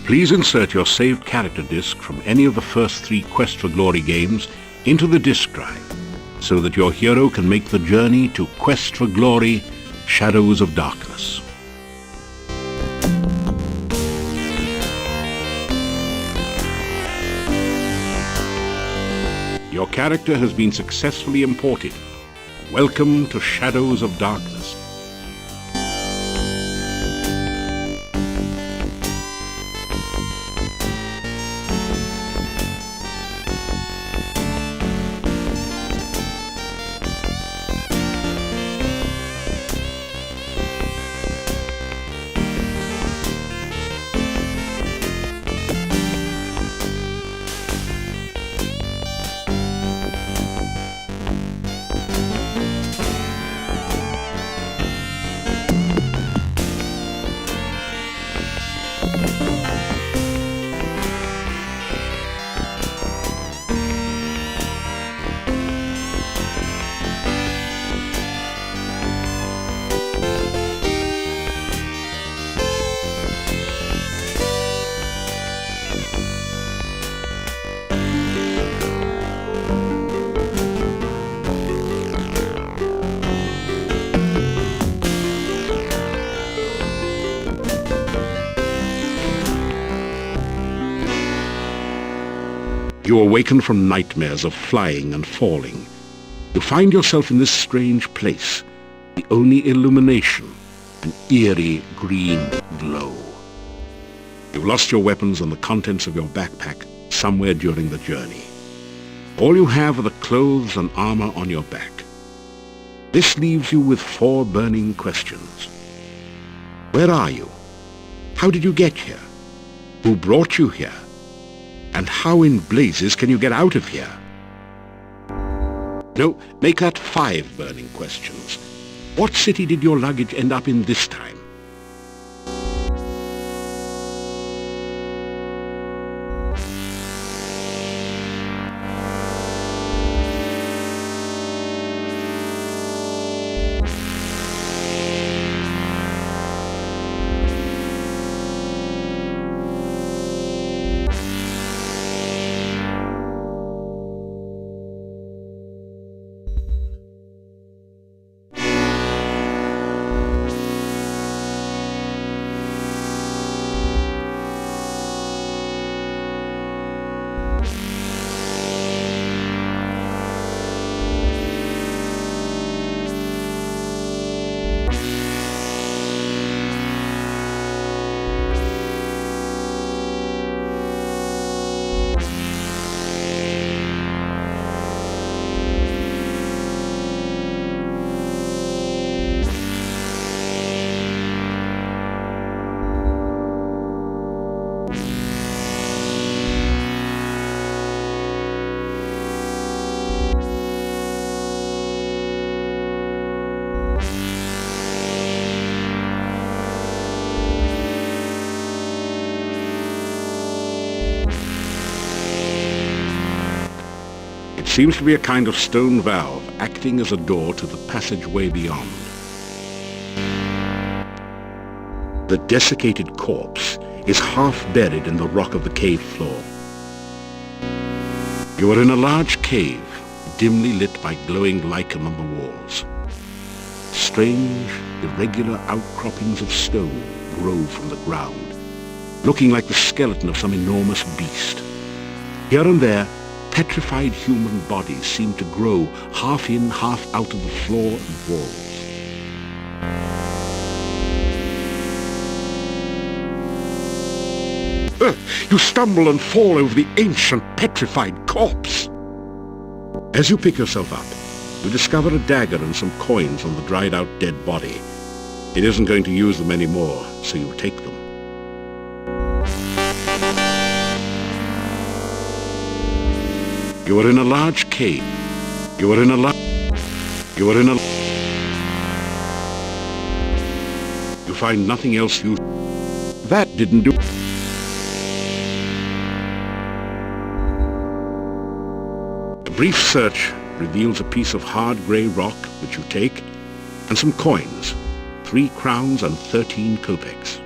Please insert your saved character disc from any of the first 3 Quest for Glory games into the disk drive, so that your hero can make the journey to Quest for Glory, Shadows of Darkness. Your character has been successfully imported. Welcome to Shadows of Darkness. You awaken from nightmares of flying and falling. You find yourself in this strange place. The only illumination, an eerie green glow. You've lost your weapons and the contents of your backpack somewhere during the journey. All you have are the clothes and armor on your back. This leaves you with 4 burning questions. Where are you? How did you get here? Who brought you here? And how in blazes can you get out of here? No, make that 5 burning questions. What city did your luggage end up in this time? It seems to be a kind of stone valve acting as a door to the passageway beyond. The desiccated corpse is half buried in the rock of the cave floor. You are in a large cave, dimly lit by glowing lichen on the walls. Strange, irregular outcroppings of stone grow from the ground, looking like the skeleton of some enormous beast. Here and there, petrified human bodies seem to grow half in, half out of the floor and walls. You stumble and fall over the ancient petrified corpse. As you pick yourself up, you discover a dagger and some coins on the dried out dead body. It isn't going to use them anymore, so you take them. You are in a large cave. You find nothing else you... That didn't do... A brief search reveals a piece of hard grey rock, which you take, and some coins, 3 crowns and 13 kopecks.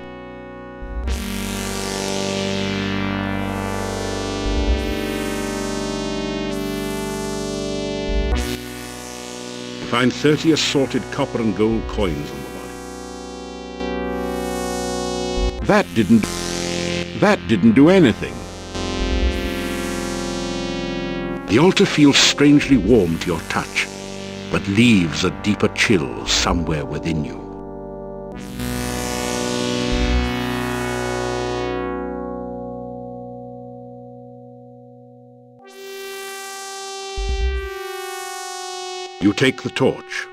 find 30 assorted copper and gold coins on the body. That didn't do anything. The altar feels strangely warm to your touch, but leaves a deeper chill somewhere within you. You take the torch.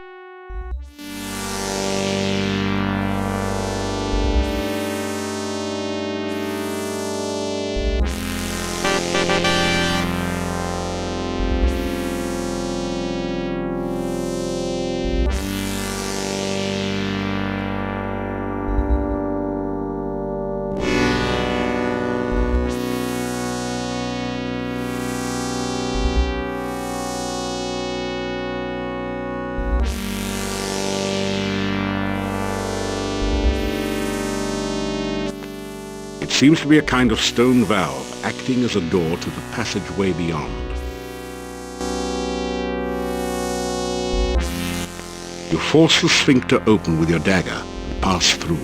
It seems to be a kind of stone valve, acting as a door to the passageway beyond. You force the sphincter open with your dagger and pass through.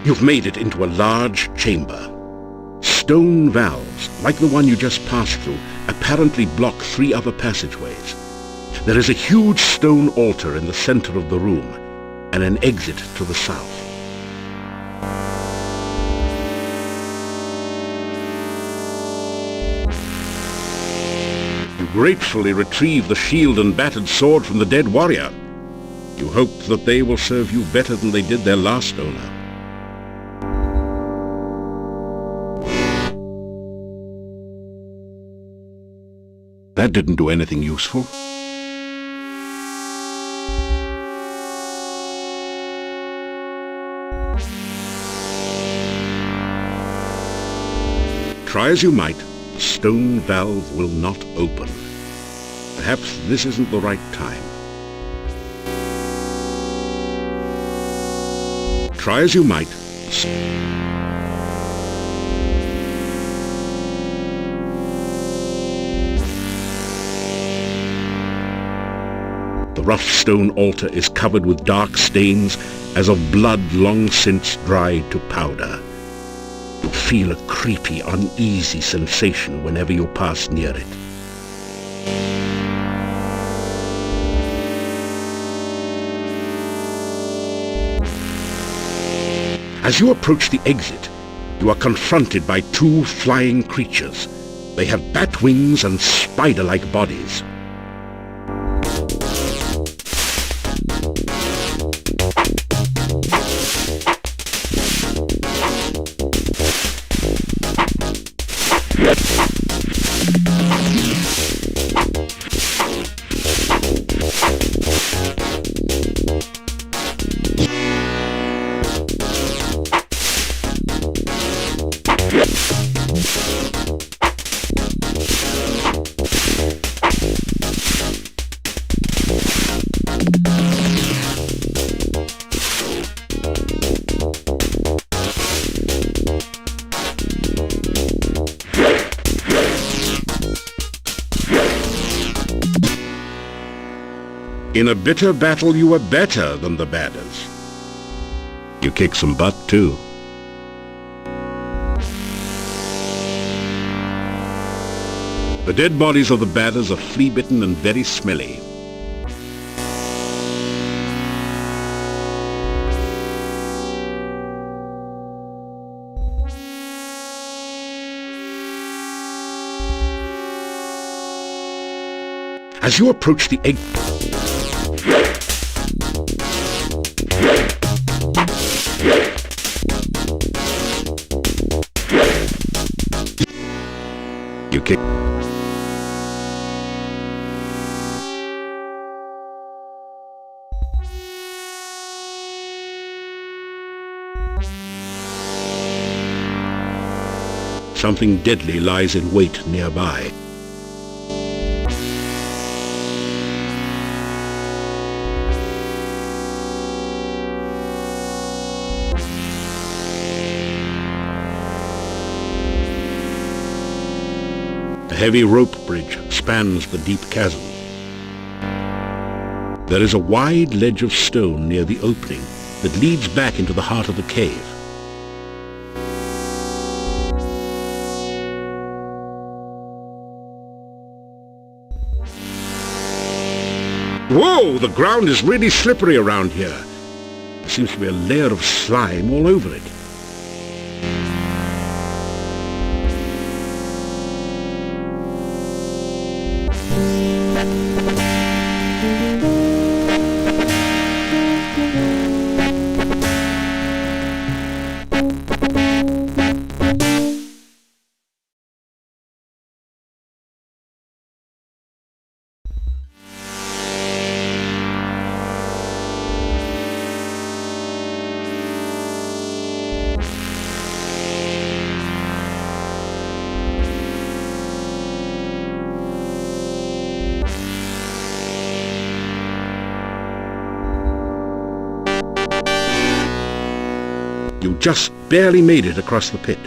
You've made it into a large chamber. Stone valves, like the one you just passed through, apparently block 3 other passageways. There is a huge stone altar in the center of the room, and an exit to the south. You gratefully retrieve the shield and battered sword from the dead warrior. You hope that they will serve you better than they did their last owner. That didn't do anything useful. Try as you might, the stone valve will not open. Perhaps this isn't the right time. Try as you might. The rough stone altar is covered with dark stains as of blood long since dried to powder. You feel a creepy, uneasy sensation whenever you pass near it. As you approach the exit, you are confronted by 2 flying creatures. They have bat wings and spider-like bodies. In a bitter battle, you were better than the badders. You kick some butt, too. The dead bodies of the badders are flea-bitten and very smelly. As you approach the egg... You kick... Something deadly lies in wait nearby. heavy rope bridge spans the deep chasm. There is a wide ledge of stone near the opening that leads back into the heart of the cave. Whoa! The ground is really slippery around here. There seems to be a layer of slime all over it. You just barely made it across the pit.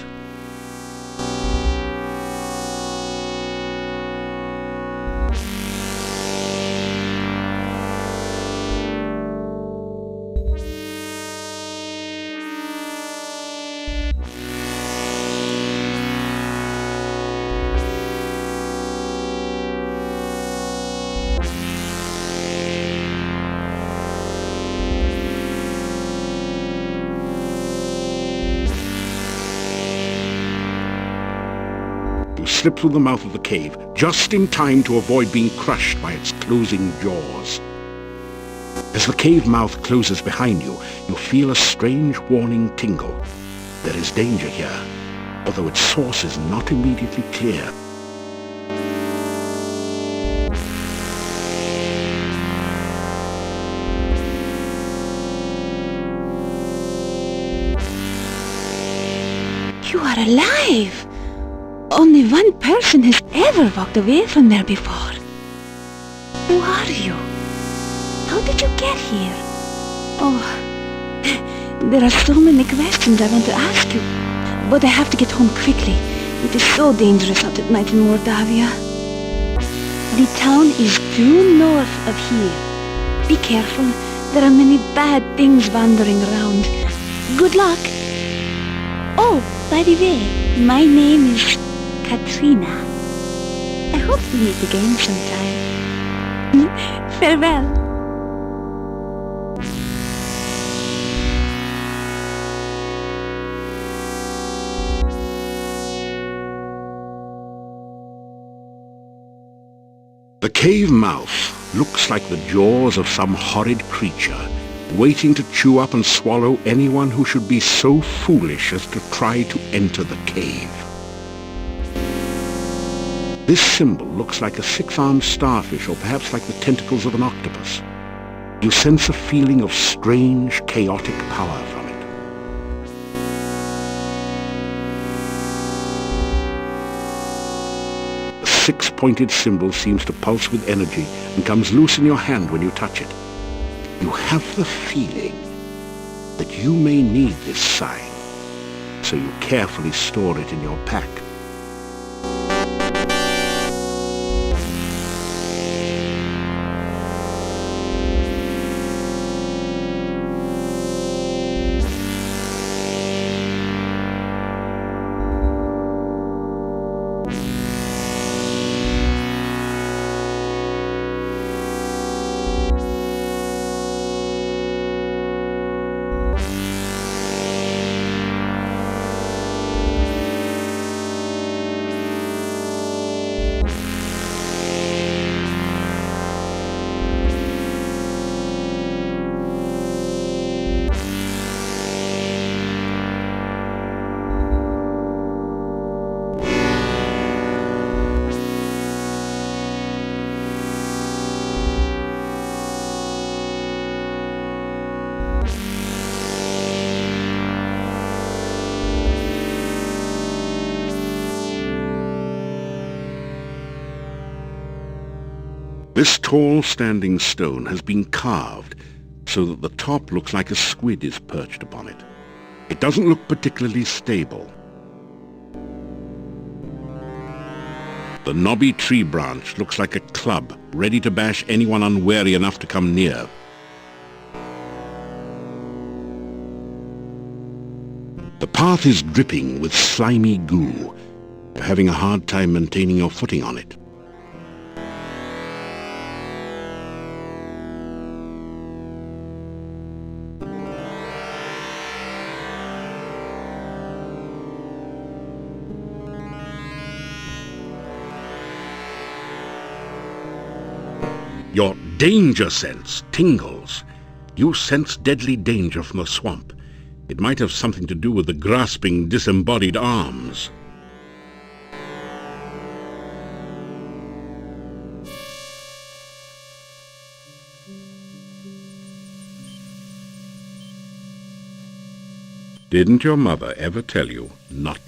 You slip through the mouth of the cave, just in time to avoid being crushed by its closing jaws. As the cave mouth closes behind you, you feel a strange warning tingle. There is danger here, although its source is not immediately clear. You are alive! Only one person has ever walked away from there before. Who are you? How did you get here? Oh, there are so many questions I want to ask you, but I have to get home quickly. It is so dangerous out at night in Mordavia. The town is due north of here. Be careful, there are many bad things wandering around. Good luck! Oh, by the way, my name is Katzii. I hope we meet again sometime. Farewell. The cave mouth looks like the jaws of some horrid creature, waiting to chew up and swallow anyone who should be so foolish as to try to enter the cave. This symbol looks like a six-armed starfish, or perhaps like the tentacles of an octopus. You sense a feeling of strange, chaotic power from it. The six-pointed symbol seems to pulse with energy and comes loose in your hand when you touch it. You have the feeling that you may need this sign, so you carefully store it in your pack. This tall standing stone has been carved so that the top looks like a squid is perched upon it. It doesn't look particularly stable. The knobby tree branch looks like a club, ready to bash anyone unwary enough to come near. The path is dripping with slimy goo. You're having a hard time maintaining your footing on it. Your danger sense tingles. You sense deadly danger from the swamp. It might have something to do with the grasping, disembodied arms. Didn't your mother ever tell you not?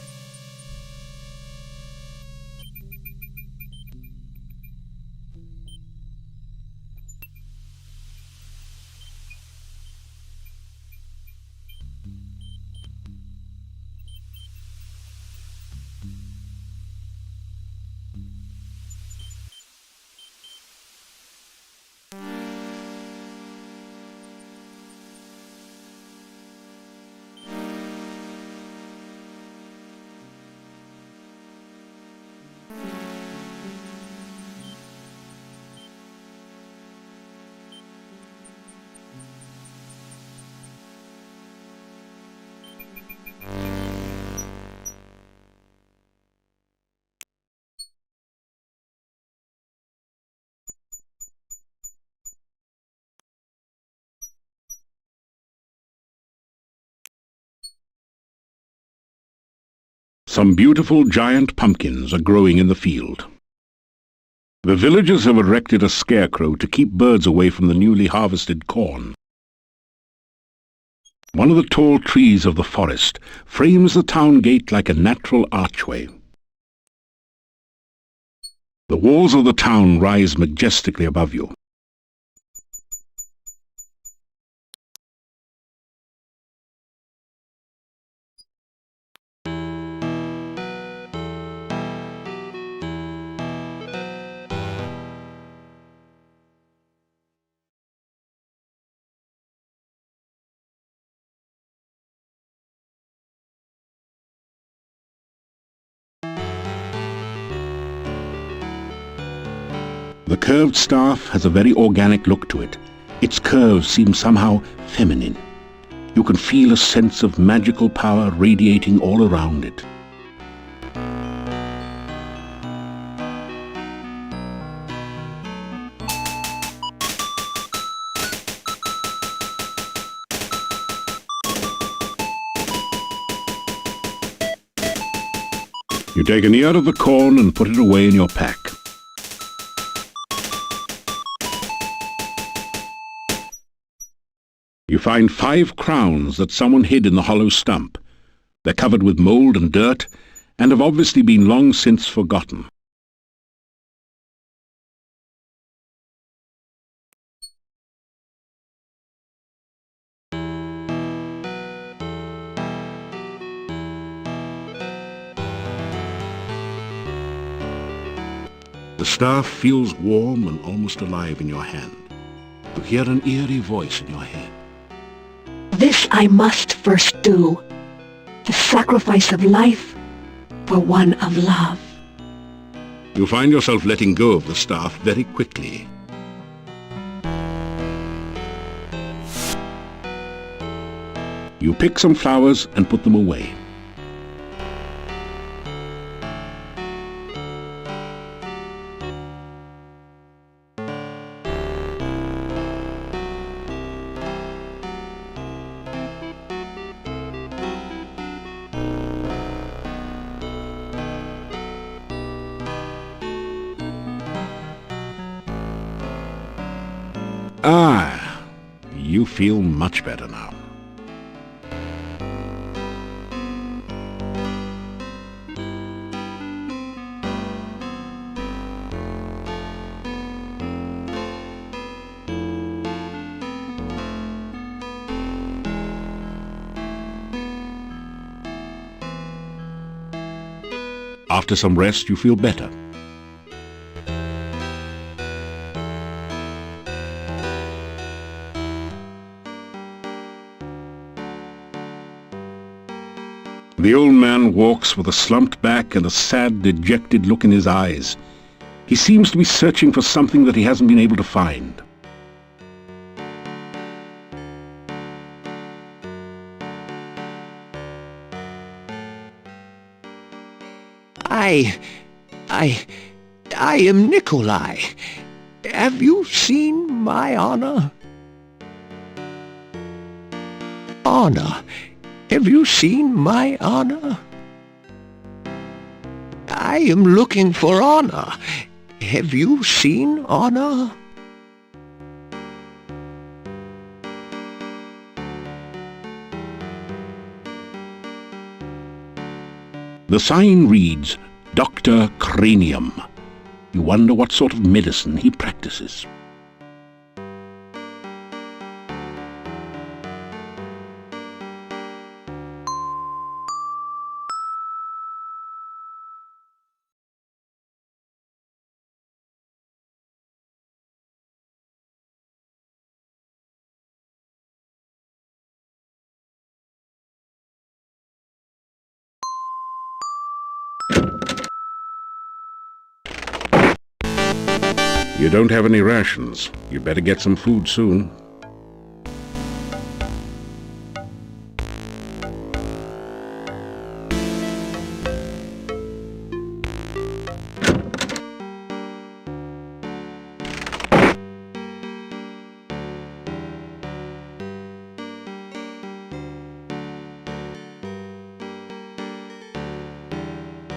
Some beautiful giant pumpkins are growing in the field. The villagers have erected a scarecrow to keep birds away from the newly harvested corn. One of the tall trees of the forest frames the town gate like a natural archway. The walls of the town rise majestically above you. The curved staff has a very organic look to it. Its curves seem somehow feminine. You can feel a sense of magical power radiating all around it. You take an ear of the corn and put it away in your pack. You find 5 crowns that someone hid in the hollow stump. They're covered with mold and dirt, and have obviously been long since forgotten. The staff feels warm and almost alive in your hand. You hear an eerie voice in your head. This I must first do. The sacrifice of life for one of love. You find yourself letting go of the staff very quickly. You pick some flowers and put them away. You feel much better now. After some rest, you feel better. The old man walks with a slumped back and a sad, dejected look in his eyes. He seems to be searching for something that he hasn't been able to find. I am Nikolai. Have you seen my Anna? Anna, have you seen my Anna? I am looking for Anna. Have you seen Anna? The sign reads, Dr. Cranium. You wonder what sort of medicine he practices. You don't have any rations. You better get some food soon.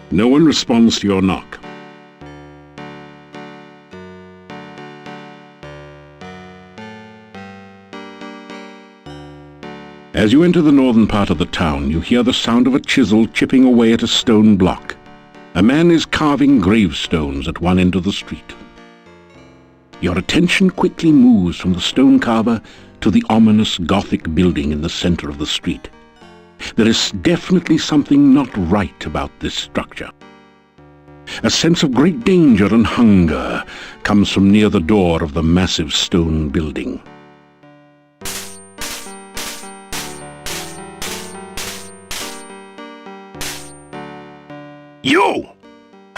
No one responds to your knock. As you enter the northern part of the town, you hear the sound of a chisel chipping away at a stone block. A man is carving gravestones at one end of the street. Your attention quickly moves from the stone carver to the ominous Gothic building in the center of the street. There is definitely something not right about this structure. A sense of great danger and hunger comes from near the door of the massive stone building. You!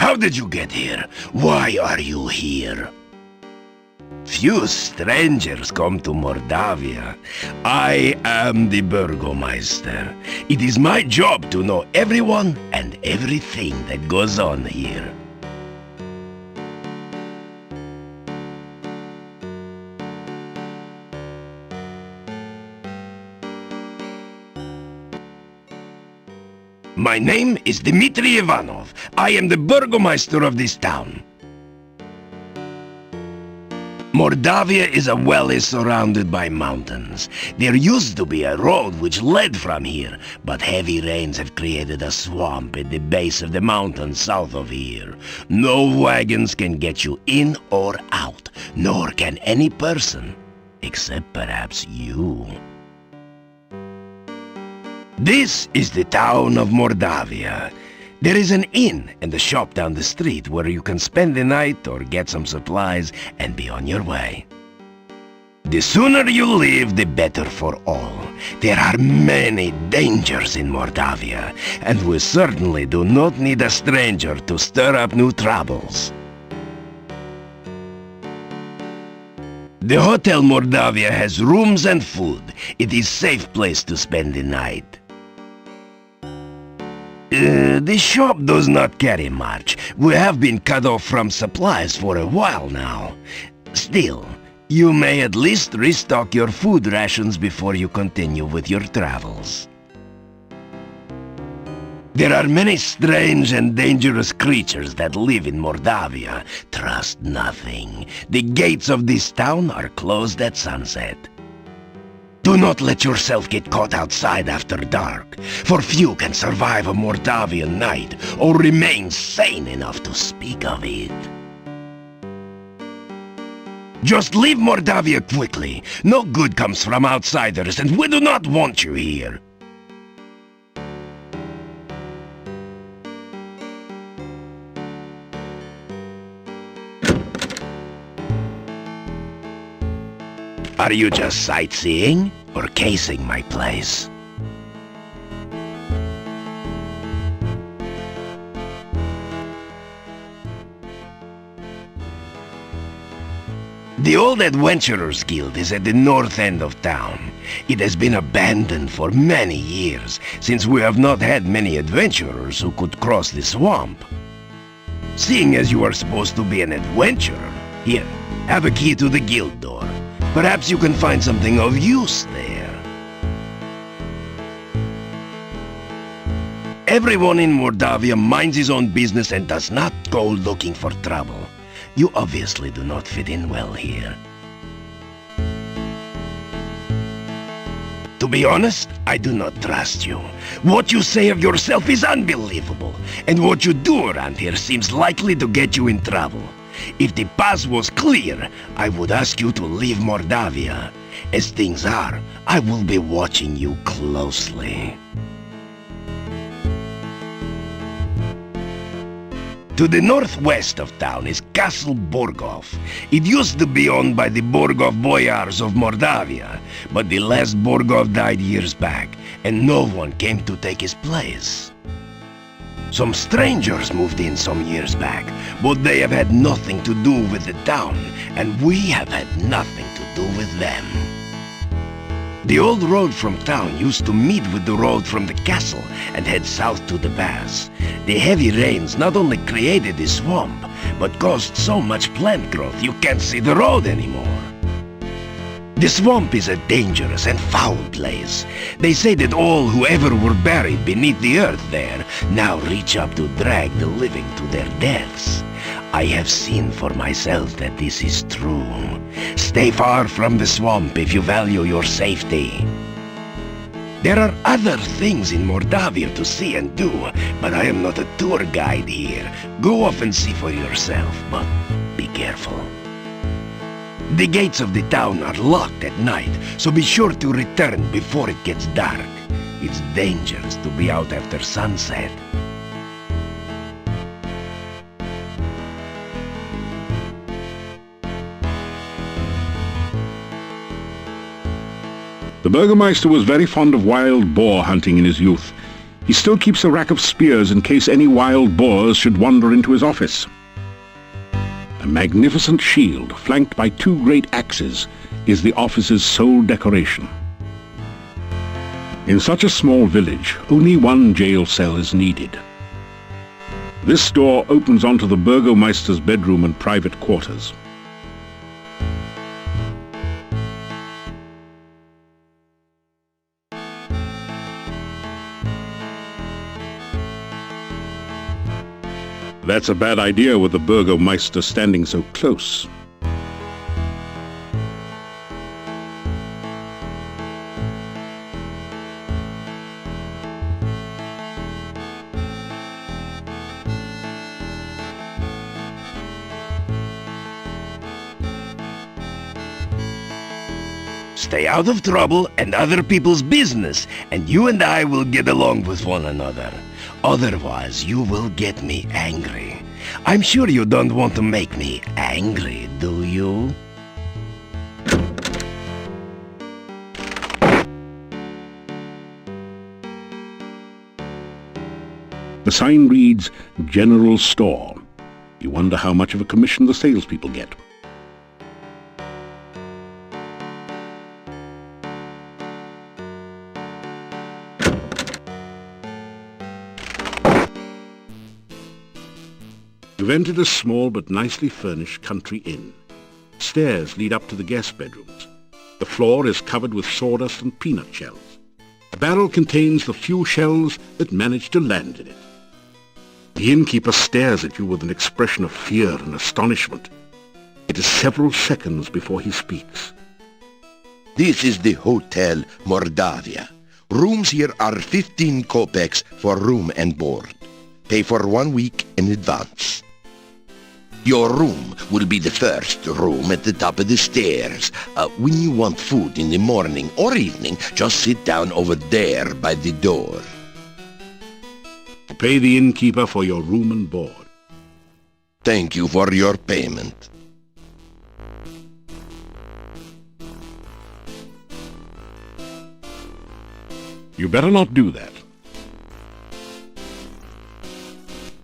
How did you get here? Why are you here? Few strangers come to Mordavia. I am the Burgomeister. It is my job to know everyone and everything that goes on here. My name is Dmitri Ivanov. I am the Burgomeister of this town. Mordavia is a valley surrounded by mountains. There used to be a road which led from here, but heavy rains have created a swamp at the base of the mountain south of here. No wagons can get you in or out, nor can any person, except perhaps you. This is the town of Mordavia. There is an inn and a shop down the street where you can spend the night or get some supplies and be on your way. The sooner you leave, the better for all. There are many dangers in Mordavia, and we certainly do not need a stranger to stir up new troubles. The Hotel Mordavia has rooms and food. It is a safe place to spend the night. The shop does not carry much. We have been cut off from supplies for a while now. Still, you may at least restock your food rations before you continue with your travels. There are many strange and dangerous creatures that live in Mordavia. Trust nothing. The gates of this town are closed at sunset. Do not let yourself get caught outside after dark, for few can survive a Mordavian night or remain sane enough to speak of it. Just leave Mordavia quickly. No good comes from outsiders, and we do not want you here. Are you just sightseeing or casing my place? The old Adventurers Guild is at the north end of town. It has been abandoned for many years, since we have not had many adventurers who could cross the swamp. Seeing as you are supposed to be an adventurer, here, have a key to the guild door. Perhaps you can find something of use there. Everyone in Mordavia minds his own business and does not go looking for trouble. You obviously do not fit in well here. To be honest, I do not trust you. What you say of yourself is unbelievable, and what you do around here seems likely to get you in trouble. If the path was clear, I would ask you to leave Mordavia. As things are, I will be watching you closely. To the northwest of town is Castle Borgov. It used to be owned by the Borgov boyars of Mordavia, but the last Borgov died years back, and no one came to take his place. Some strangers moved in some years back, but they have had nothing to do with the town, and we have had nothing to do with them. The old road from town used to meet with the road from the castle and head south to the pass. The heavy rains not only created the swamp, but caused so much plant growth you can't see the road anymore. The swamp is a dangerous and foul place. They say that all who ever were buried beneath the earth there now reach up to drag the living to their deaths. I have seen for myself that this is true. Stay far from the swamp if you value your safety. There are other things in Mordavia to see and do, but I am not a tour guide here. Go off and see for yourself, but be careful. The gates of the town are locked at night, so be sure to return before it gets dark. It's dangerous to be out after sunset. The Burgomeister was very fond of wild boar hunting in his youth. He still keeps a rack of spears in case any wild boars should wander into his office. A magnificent shield, flanked by 2 great axes, is the office's sole decoration. In such a small village, only 1 jail cell is needed. This door opens onto the Burgomeister's bedroom and private quarters. That's a bad idea with the Burgomeister standing so close. Stay out of trouble and other people's business, and you and I will get along with one another. Otherwise, you will get me angry. I'm sure you don't want to make me angry, do you? The sign reads, General Store. You wonder how much of a commission the salespeople get. You've entered a small but nicely furnished country inn. Stairs lead up to the guest bedrooms. The floor is covered with sawdust and peanut shells. A barrel contains the few shells that manage to land in it. The innkeeper stares at you with an expression of fear and astonishment. It is several seconds before he speaks. This is the Hotel Mordavia. Rooms here are 15 kopecks for room and board. Pay for 1 week in advance. Your room will be the first room at the top of the stairs. When you want food in the morning or evening, just sit down over there by the door. Pay the innkeeper for your room and board. Thank you for your payment. You better not do that.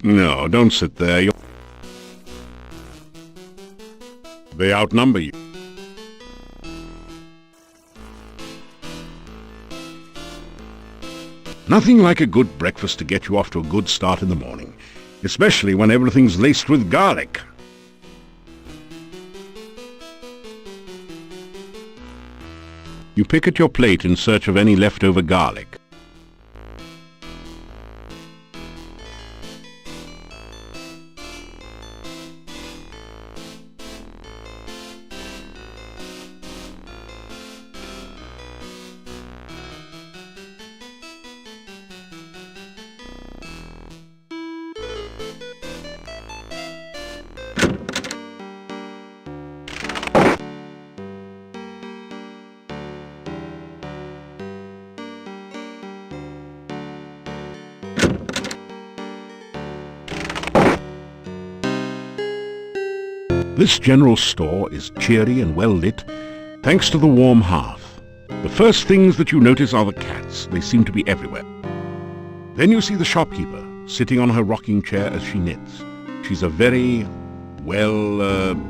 No, don't sit there. They outnumber you. Nothing like a good breakfast to get you off to a good start in the morning, especially when everything's laced with garlic. You pick at your plate in search of any leftover garlic. This general store is cheery and well lit, thanks to the warm hearth. The first things that you notice are the cats. They seem to be everywhere. Then you see the shopkeeper, sitting on her rocking chair as she knits. She's a very,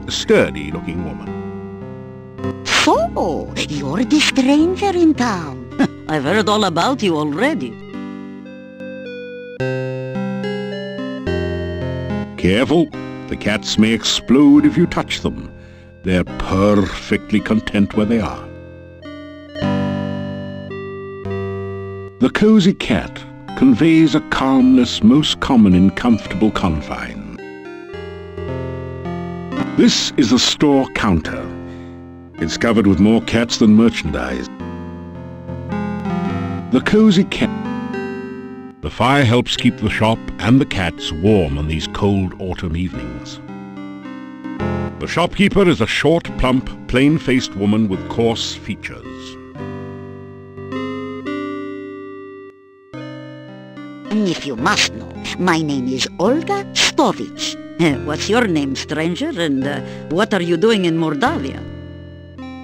sturdy-looking woman. So, you're the stranger in town. I've heard all about you already. Careful! The cats may explode if you touch them. They're perfectly content where they are. The cozy cat conveys a calmness most common in comfortable confine. This is the store counter. It's covered with more cats than merchandise. The cozy cat. The fire helps keep the shop and the cats warm on these cold autumn evenings. The shopkeeper is a short, plump, plain-faced woman with coarse features. If you must know, my name is Olga Stovich. What's your name, stranger, and what are you doing in Mordavia?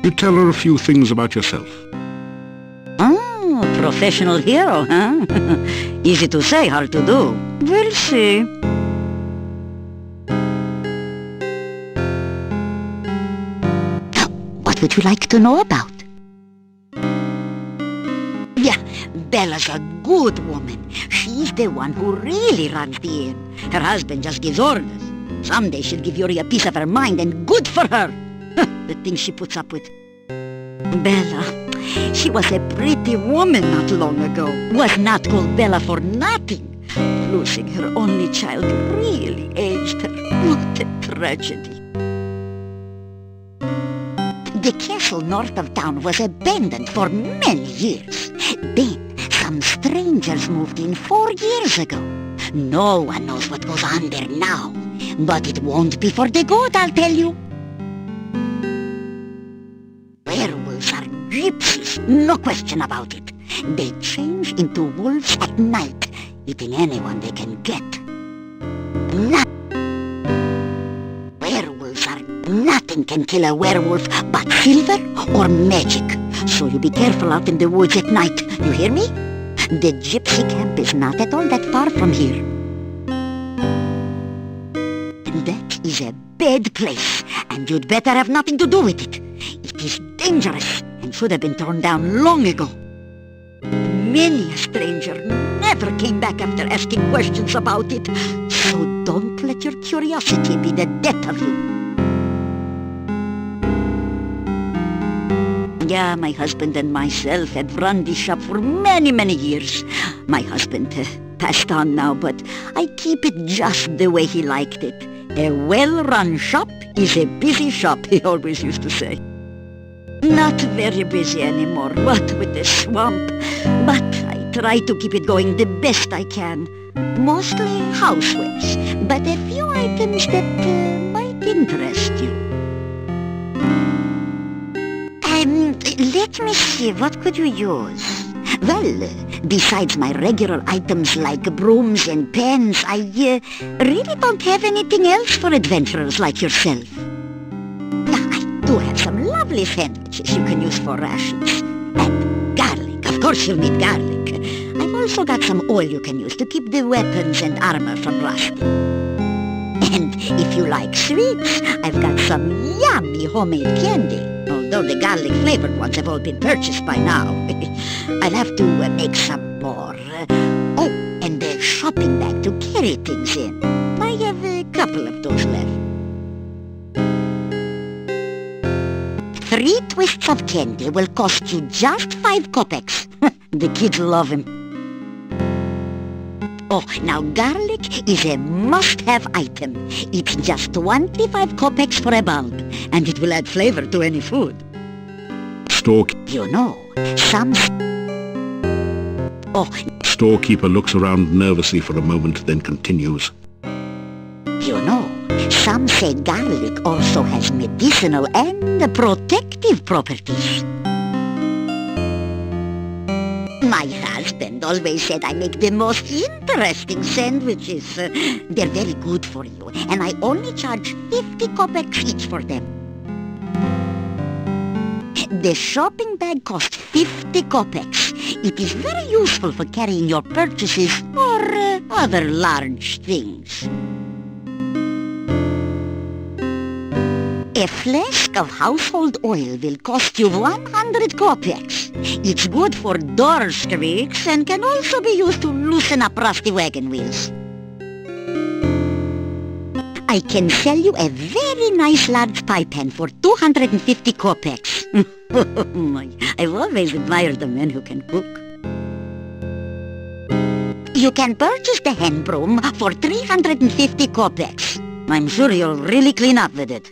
You tell her a few things about yourself. Professional hero, huh? Easy to say, hard to do. We'll see. What would you like to know about? Yeah, Bella's a good woman. She's the one who really runs the inn. Her husband just gives orders. Someday she'll give Yuri a piece of her mind, and good for her. The things she puts up with. Bella. She was a pretty woman not long ago. Was not called Bella for nothing. Losing her only child really aged her. What a tragedy. The castle north of town was abandoned for many years. Then some strangers moved in 4 years ago. No one knows what goes on there now. But it won't be for the good, I'll tell you. Werewolves are gypsies, no question about it. They change into wolves at night, eating anyone they can get. Nothing can kill a werewolf but silver or magic. So you be careful out in the woods at night, you hear me? The gypsy camp is not at all that far from here. That is a bad place, and you'd better have nothing to do with it. It is dangerous and should have been torn down long ago. Many a stranger never came back after asking questions about it, so don't let your curiosity be the death of you. Yeah, my husband and myself had run this shop for many, many years. My husband passed on now, but I keep it just the way he liked it. A well-run shop is a busy shop, he always used to say. Not very busy anymore, what with the swamp. But I try to keep it going the best I can. Mostly housewares, but a few items that might interest you. Let me see, what could you use? Well, besides my regular items like brooms and pens, I really don't have anything else for adventurers like yourself. I do have some lovely sandwiches you can use for rations. And garlic, of course you'll need garlic. I've also got some oil you can use to keep the weapons and armor from rusting. And if you like sweets, I've got some yummy homemade candy. Although the garlic-flavored ones have all been purchased by now. I'll have to make some more. Oh, and a shopping bag to carry things in. I have a couple of those left. 3 twists of candy will cost you just 5 kopecks. The kids love him. Oh, now garlic is a must-have item. It's just 25 kopecks for a bulb, and it will add flavor to any food. You know, some... Oh, Storekeeper looks around nervously for a moment, then continues. You know, some say garlic also has medicinal and protective properties. My husband always said I make the most interesting sandwiches. They're very good for you, and I only charge 50 kopecks each for them. The shopping bag costs 50 kopecks. It is very useful for carrying your purchases or other large things. A flask of household oil will cost you 100 kopecks. It's good for door squeaks and can also be used to loosen up rusty wagon wheels. I can sell you a very nice large pie pan for 250 kopecks. I've always admired the men who can cook. You can purchase the hand broom for 350 kopecks. I'm sure you'll really clean up with it.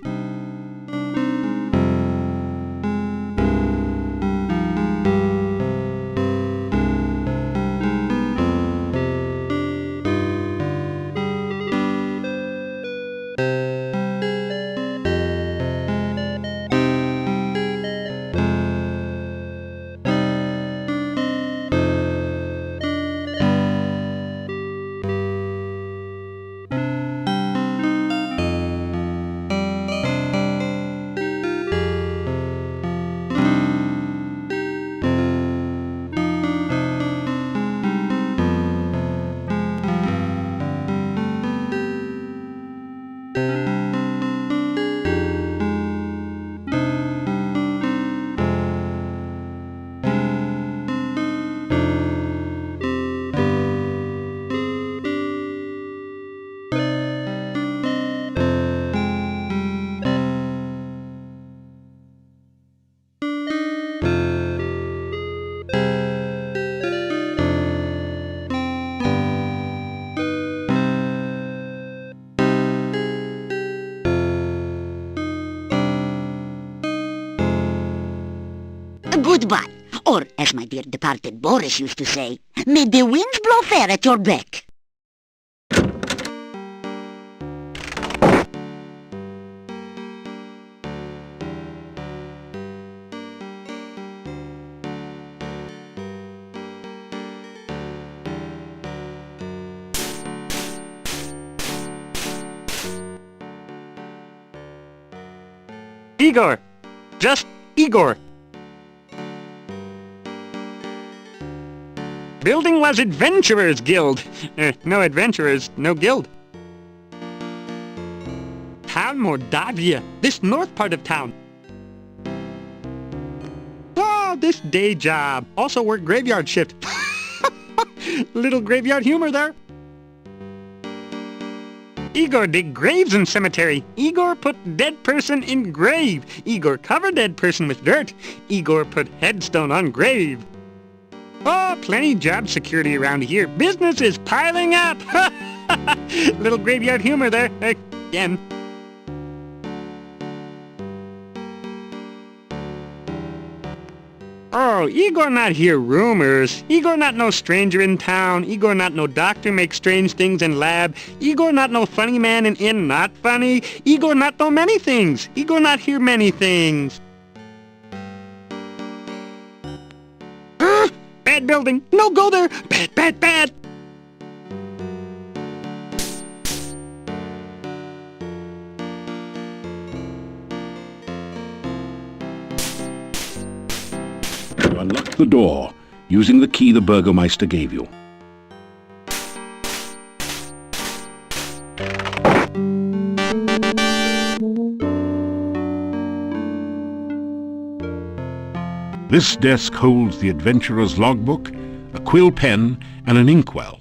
Goodbye, or as my dear departed Boris used to say, may the winds blow fair at your back. Igor! Just Igor! Building was Adventurers Guild. No adventurers, no guild. Town Mordavia, this north part of town. Oh, this day job. Also work graveyard shift. Little graveyard humor there. Igor dig graves in cemetery. Igor put dead person in grave. Igor cover dead person with dirt. Igor put headstone on grave. Oh, plenty job security around here. Business is piling up. Little graveyard humor there, again. Oh, Igor not hear rumors. Igor not no stranger in town. Igor not no doctor make strange things in lab. Igor not no funny man in inn not funny. Igor not know many things. Igor not hear many things. Bad building. No go there. Bad, bad, bad. You unlock the door using the key the Burgomeister gave you. This desk holds the adventurer's logbook, a quill pen, and an inkwell.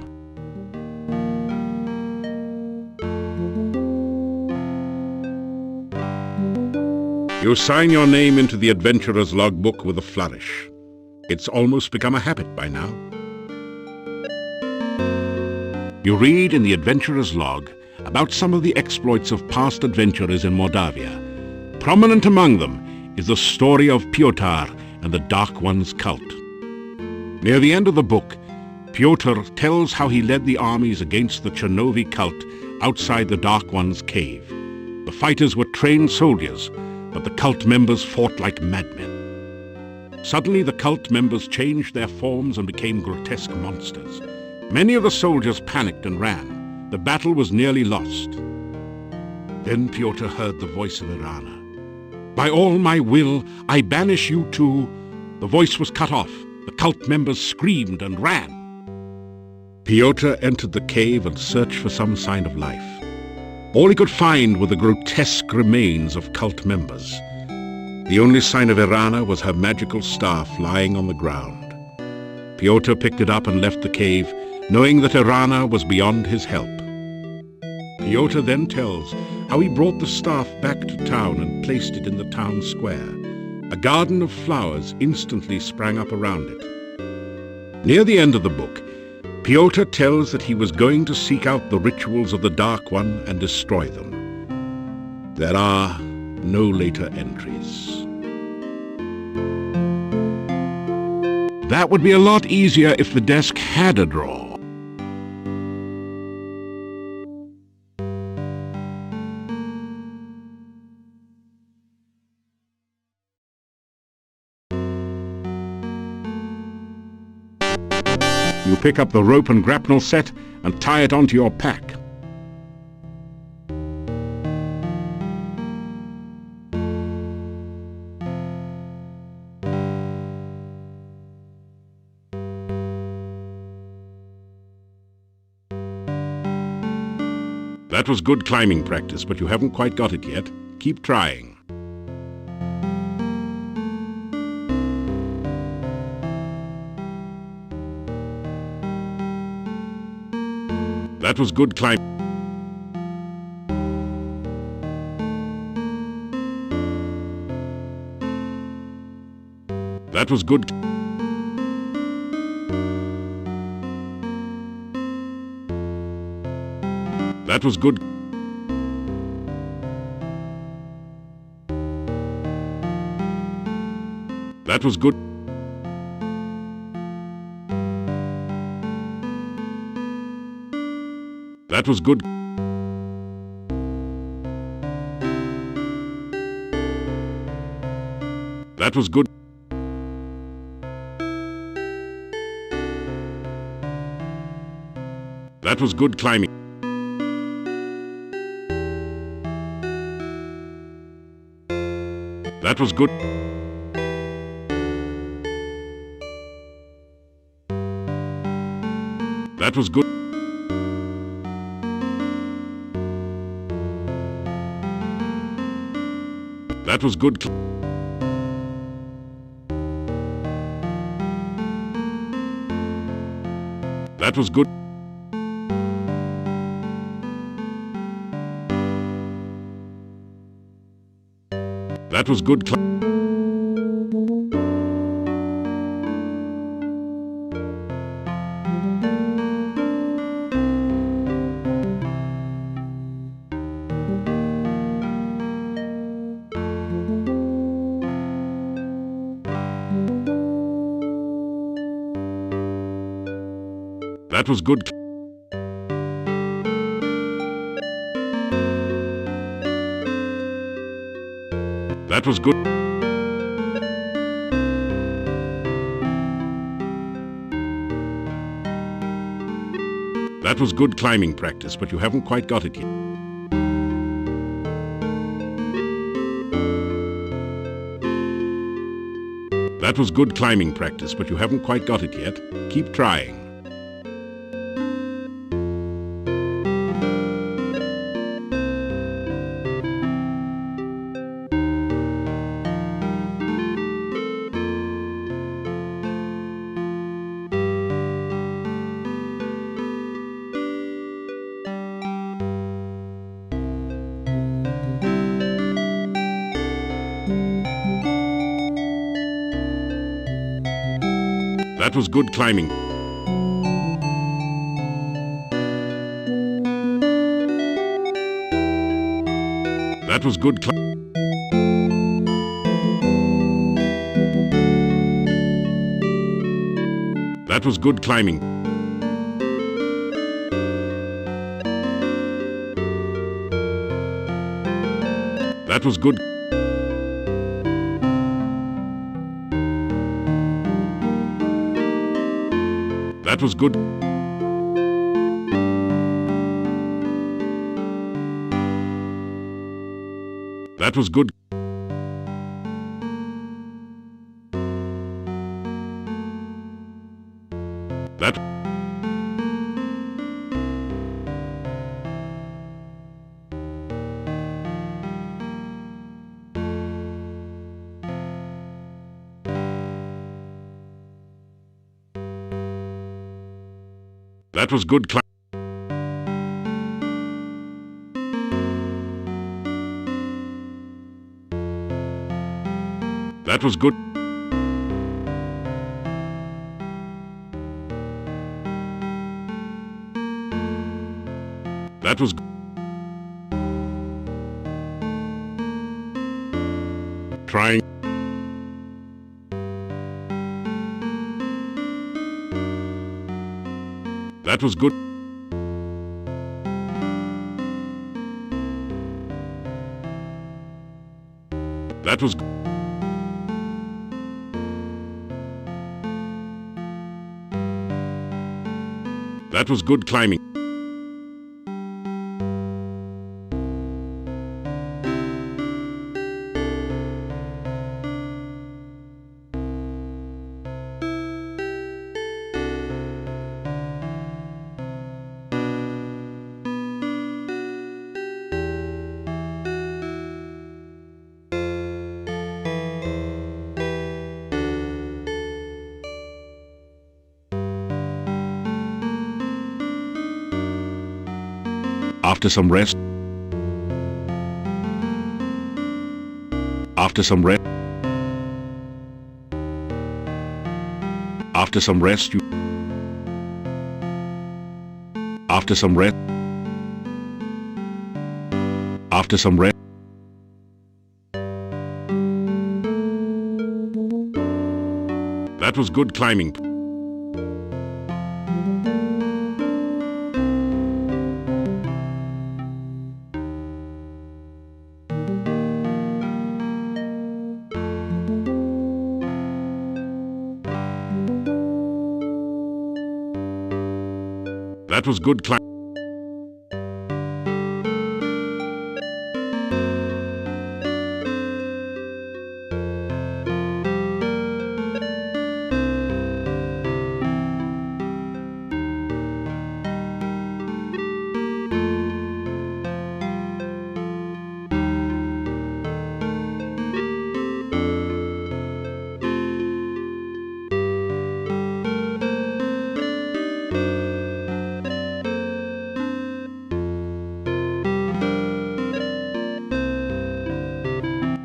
You sign your name into the adventurer's logbook with a flourish. It's almost become a habit by now. You read in the adventurer's log about some of the exploits of past adventurers in Mordavia. Prominent among them is the story of Piotr and the Dark One's cult. Near the end of the book, Piotr tells how he led the armies against the Chernovi cult outside the Dark One's cave. The fighters were trained soldiers, but the cult members fought like madmen. Suddenly the cult members changed their forms and became grotesque monsters. Many of the soldiers panicked and ran. The battle was nearly lost. Then Piotr heard the voice of Irana. "By all my will, I banish you too." The voice was cut off. The cult members screamed and ran. Piotr entered the cave and searched for some sign of life. All he could find were the grotesque remains of cult members. The only sign of Irana was her magical staff lying on the ground. Piotr picked it up and left the cave, knowing that Irana was beyond his help. Piotr then tells how he brought the staff back to town and placed it in the town square. A garden of flowers instantly sprang up around it. Near the end of the book, Piotr tells that he was going to seek out the rituals of the Dark One and destroy them. There are no later entries. That would be a lot easier if the desk had a drawer. You pick up the rope and grapnel set and tie it onto your pack. That was good climbing practice, but you haven't quite got it yet. Keep trying. That was good climbing. That was good. That was good. That was good. That was good. That was good. That was good climbing. That was good. That was good. That was good. That was good. That was good. That was good. That was good. That was good climbing practice, but you haven't quite got it yet. That was good climbing practice, but you haven't quite got it yet. Keep trying. That was good climbing. That was good climbing. That was good climbing. That was good. That was good. That was good. That. That was good climbing. That was good. That was trying. That was good. That was That was good climbing. After some rest. After some rest. After some rest you. After some rest. After some rest. That was good climbing. That was good climbing.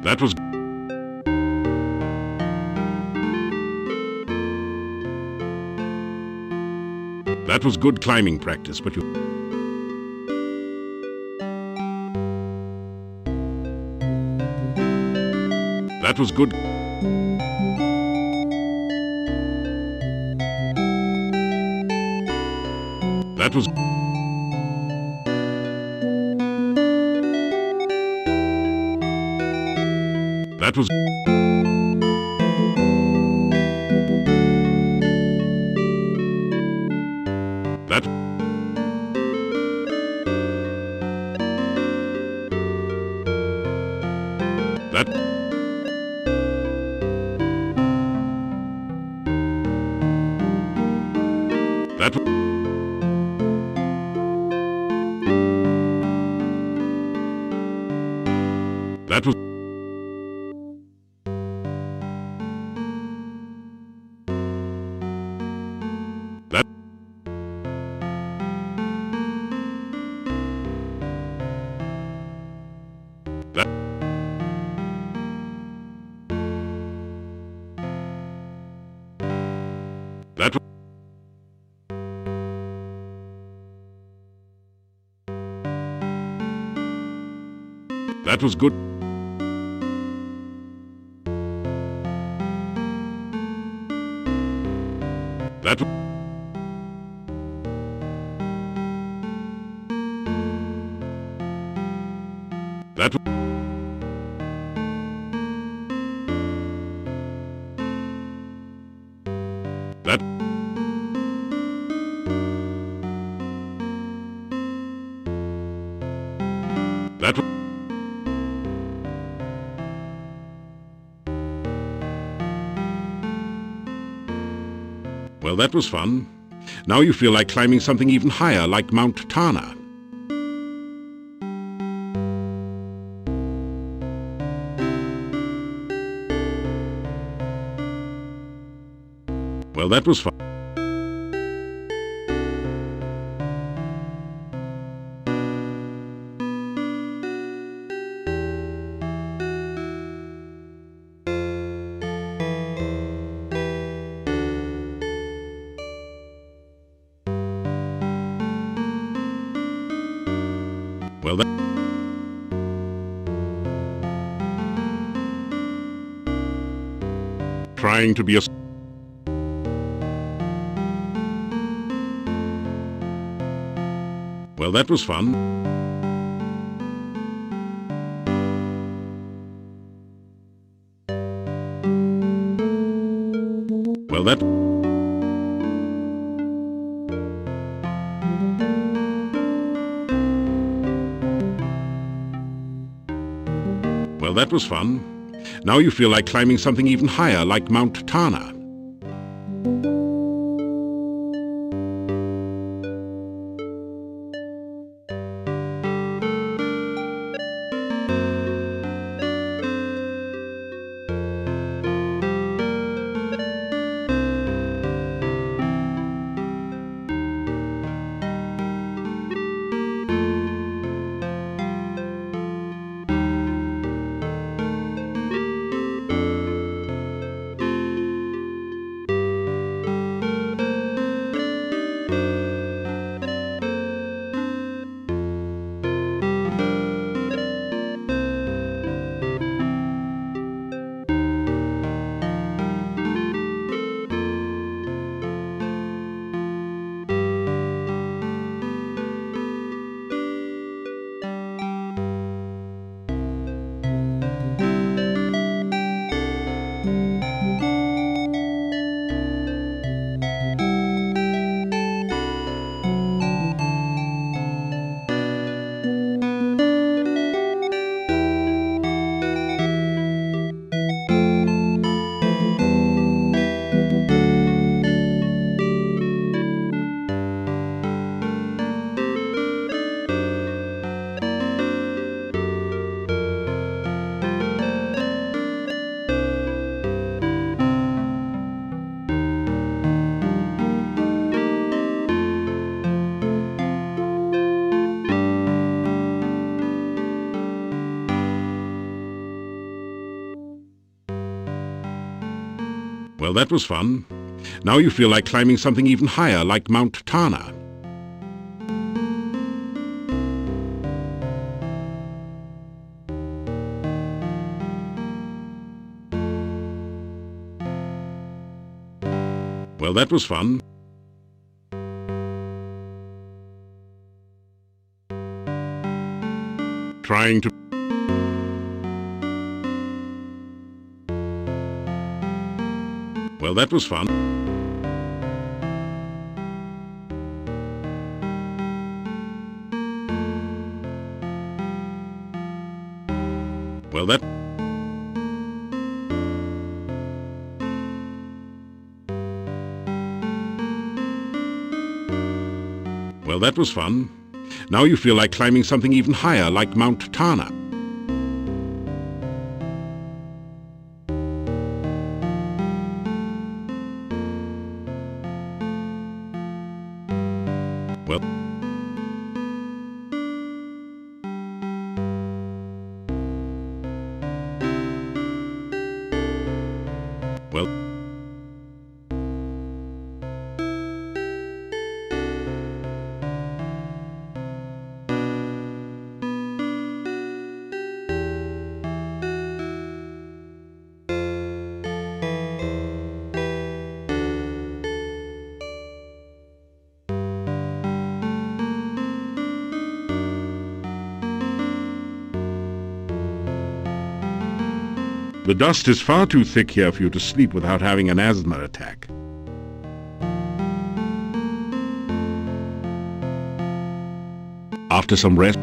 That was That was good climbing practice, but you That was good. That was That was That That That That was That That That was good. That That That That Well, that was fun. Now you feel like climbing something even higher, like Mount Tana. Well, that was fun. Well, that trying to be a Well, that was fun. Well, that Well, that was fun. Now you feel like climbing something even higher, like Mount Tana. Well, that was fun. Now you feel like climbing something even higher, like Mount Tana. Well, that was fun. Trying to Well, that was fun. Well, that Well, that was fun. Now you feel like climbing something even higher, like Mount Tana. Well, well, The dust is far too thick here for you to sleep without having an asthma attack. After some rest,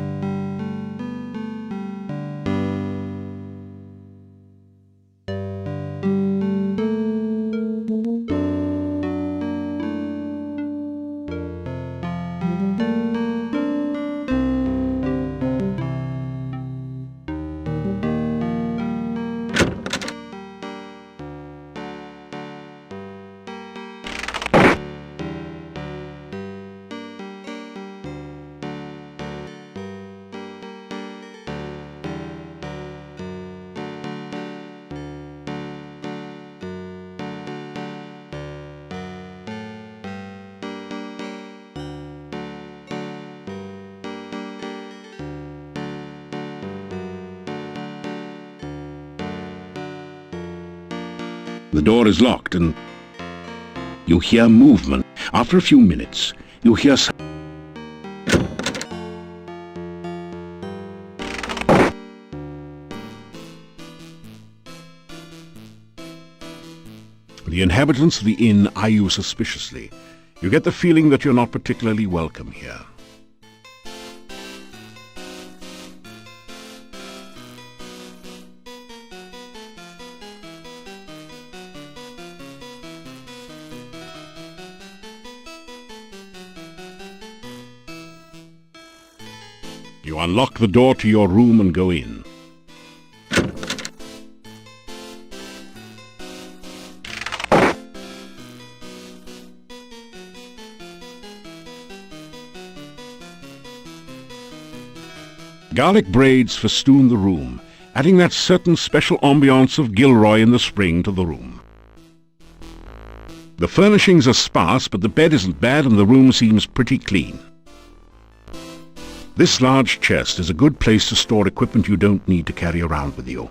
the door is locked and you hear movement. After a few minutes, you hear The inhabitants of the inn eye you suspiciously. You get the feeling that you're not particularly welcome here. You unlock the door to your room and go in. Garlic braids festoon the room, adding that certain special ambiance of Gilroy in the spring to the room. The furnishings are sparse, but the bed isn't bad and the room seems pretty clean. This large chest is a good place to store equipment you don't need to carry around with you.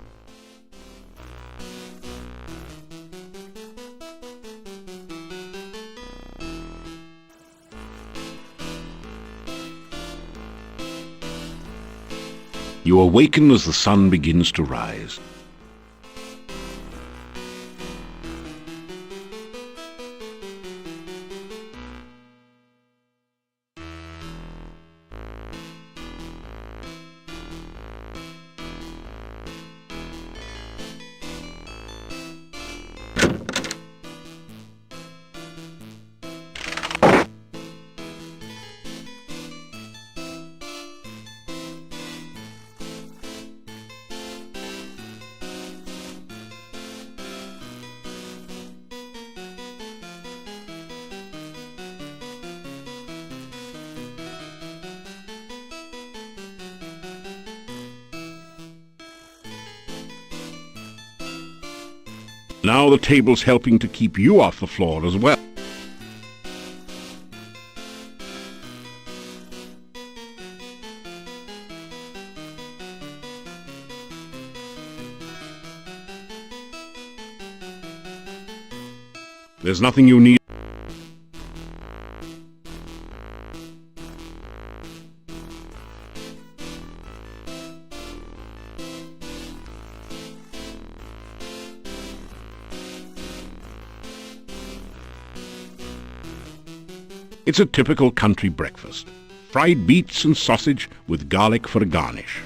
You awaken as the sun begins to rise. Now the table's helping to keep you off the floor as well. There's nothing you need. It's a typical country breakfast. Fried beets and sausage with garlic for a garnish.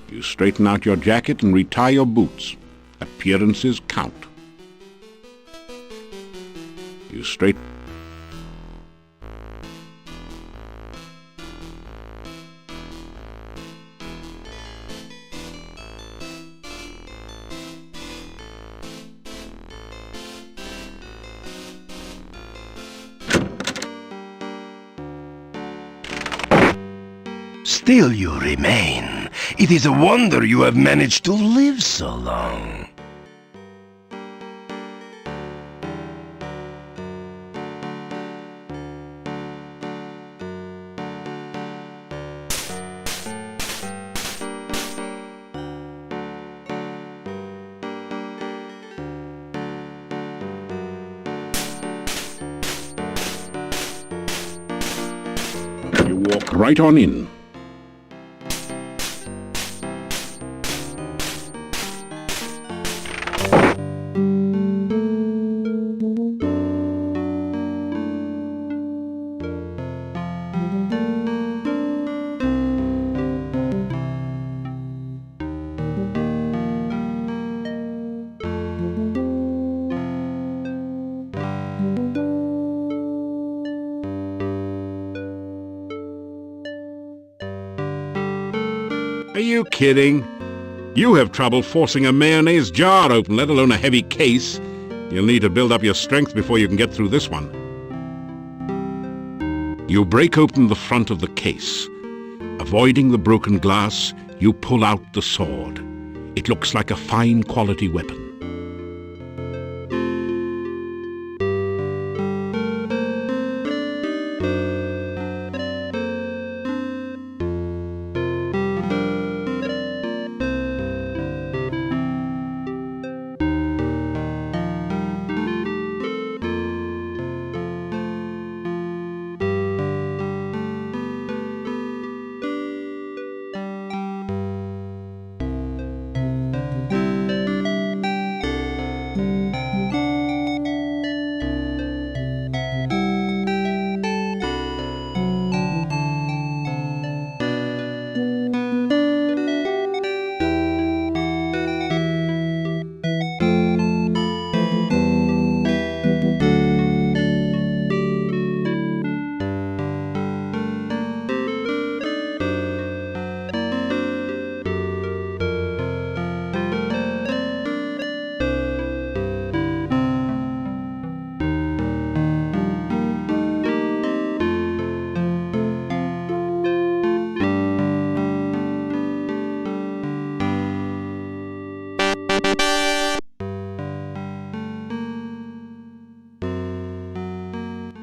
You straighten out your jacket and retie your boots. Appearances count. You straighten... Still you remain. It is a wonder you have managed to live so long. You walk right on in. you kidding? You have trouble forcing a mayonnaise jar open, let alone a heavy case. You'll need to build up your strength before you can get through this one. You break open the front of the case. Avoiding the broken glass, you pull out the sword. It looks like a fine quality weapon.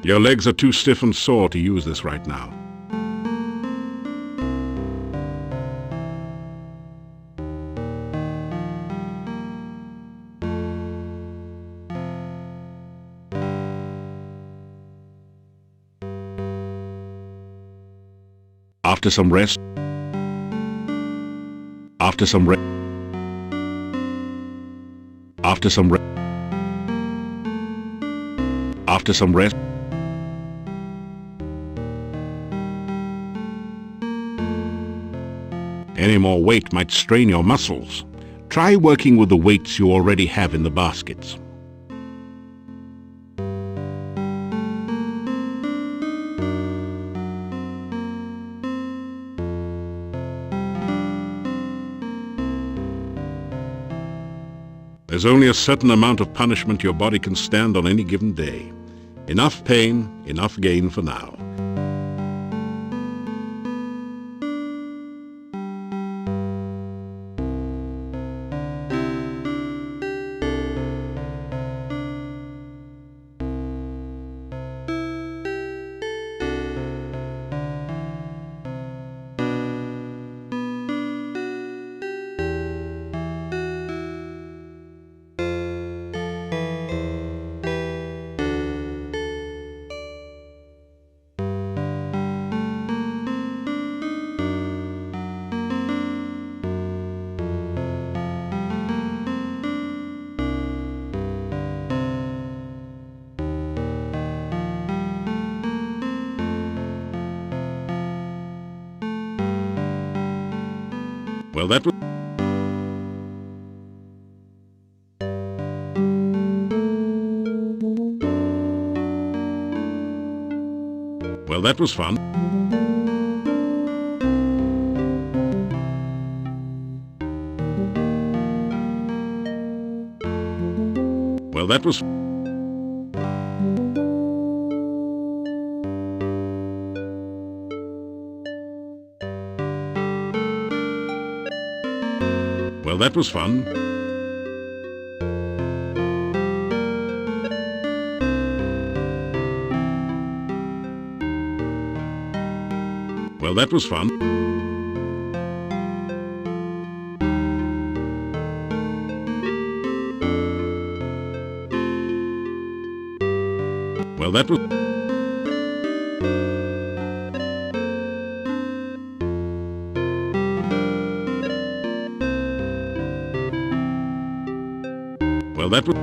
Your legs are too stiff and sore to use this right now. After some rest, after some rest, after some rest, after some rest, any more weight might strain your muscles. Try working with the weights you already have in the baskets. There's only a certain amount of punishment your body can stand on any given day. Enough pain, enough gain for now. Well, that was... Well, that was fun. Well, that was... Well, that was fun. Well, that was fun. Well, that was... Well, that was...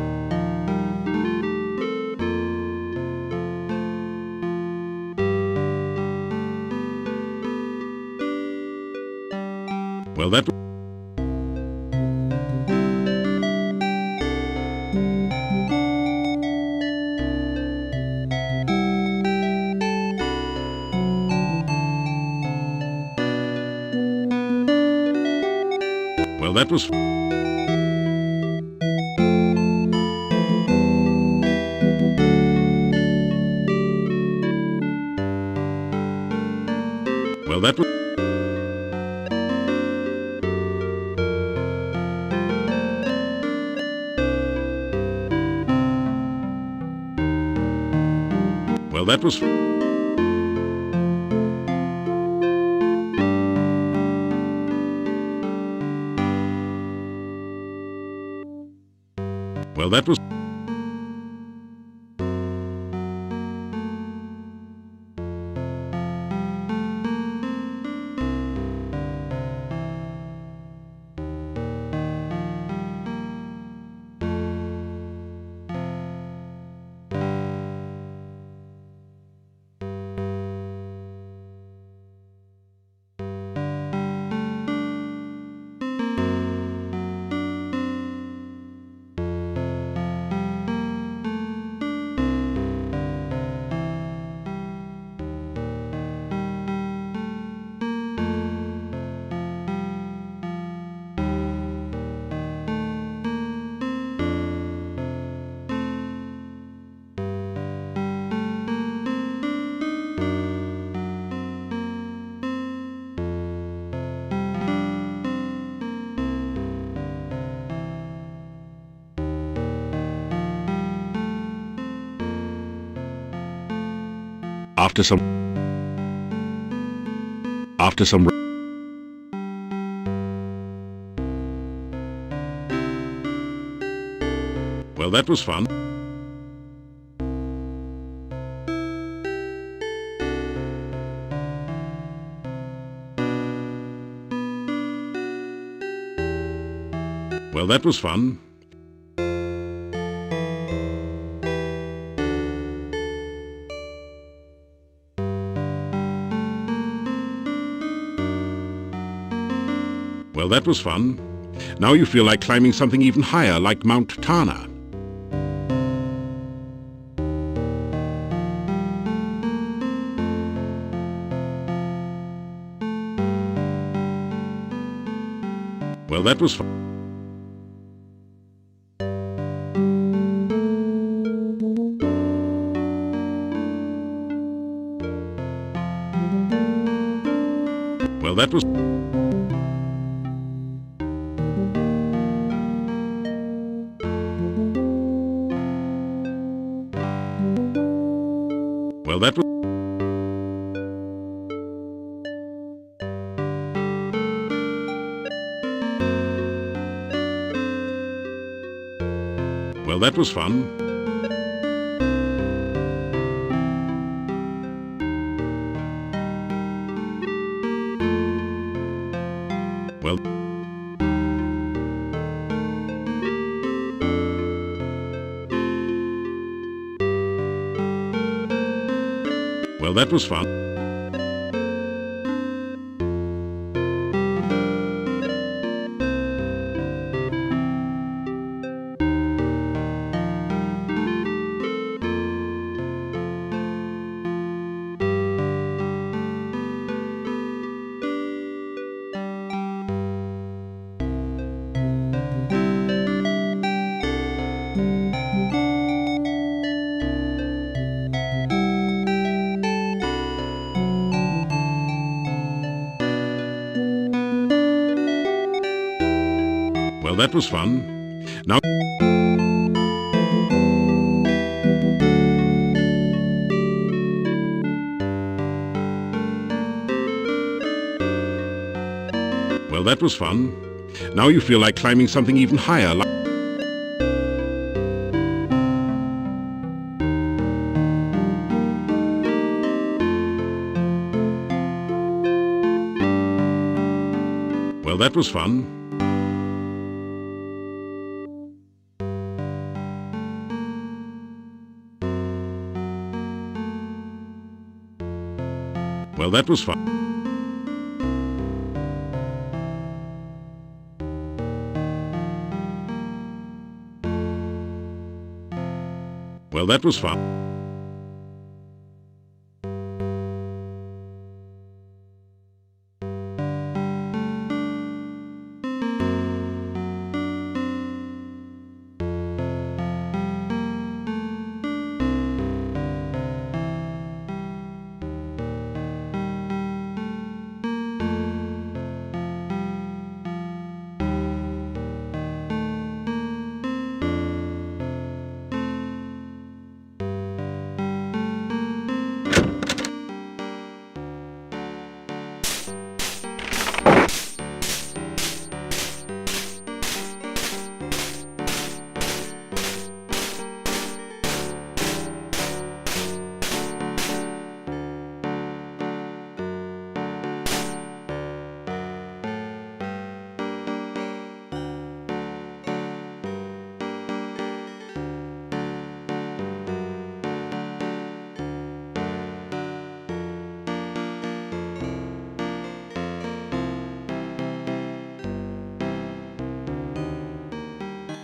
Well, that... that was... Well, that was... Well, that was... Well, that was... After some... Well, that was fun. Well, that was fun. Well, that was fun. Now you feel like climbing something even higher, like Mount Tana. Well, that was fun. Well, that was... Well, that was... Well, that was fun. Well... Well, that was fun. Well, that was fun. Now... Well, that was fun. Now you feel like climbing something even higher, like... Well, that was fun. Well, that was fun. Well, that was fun.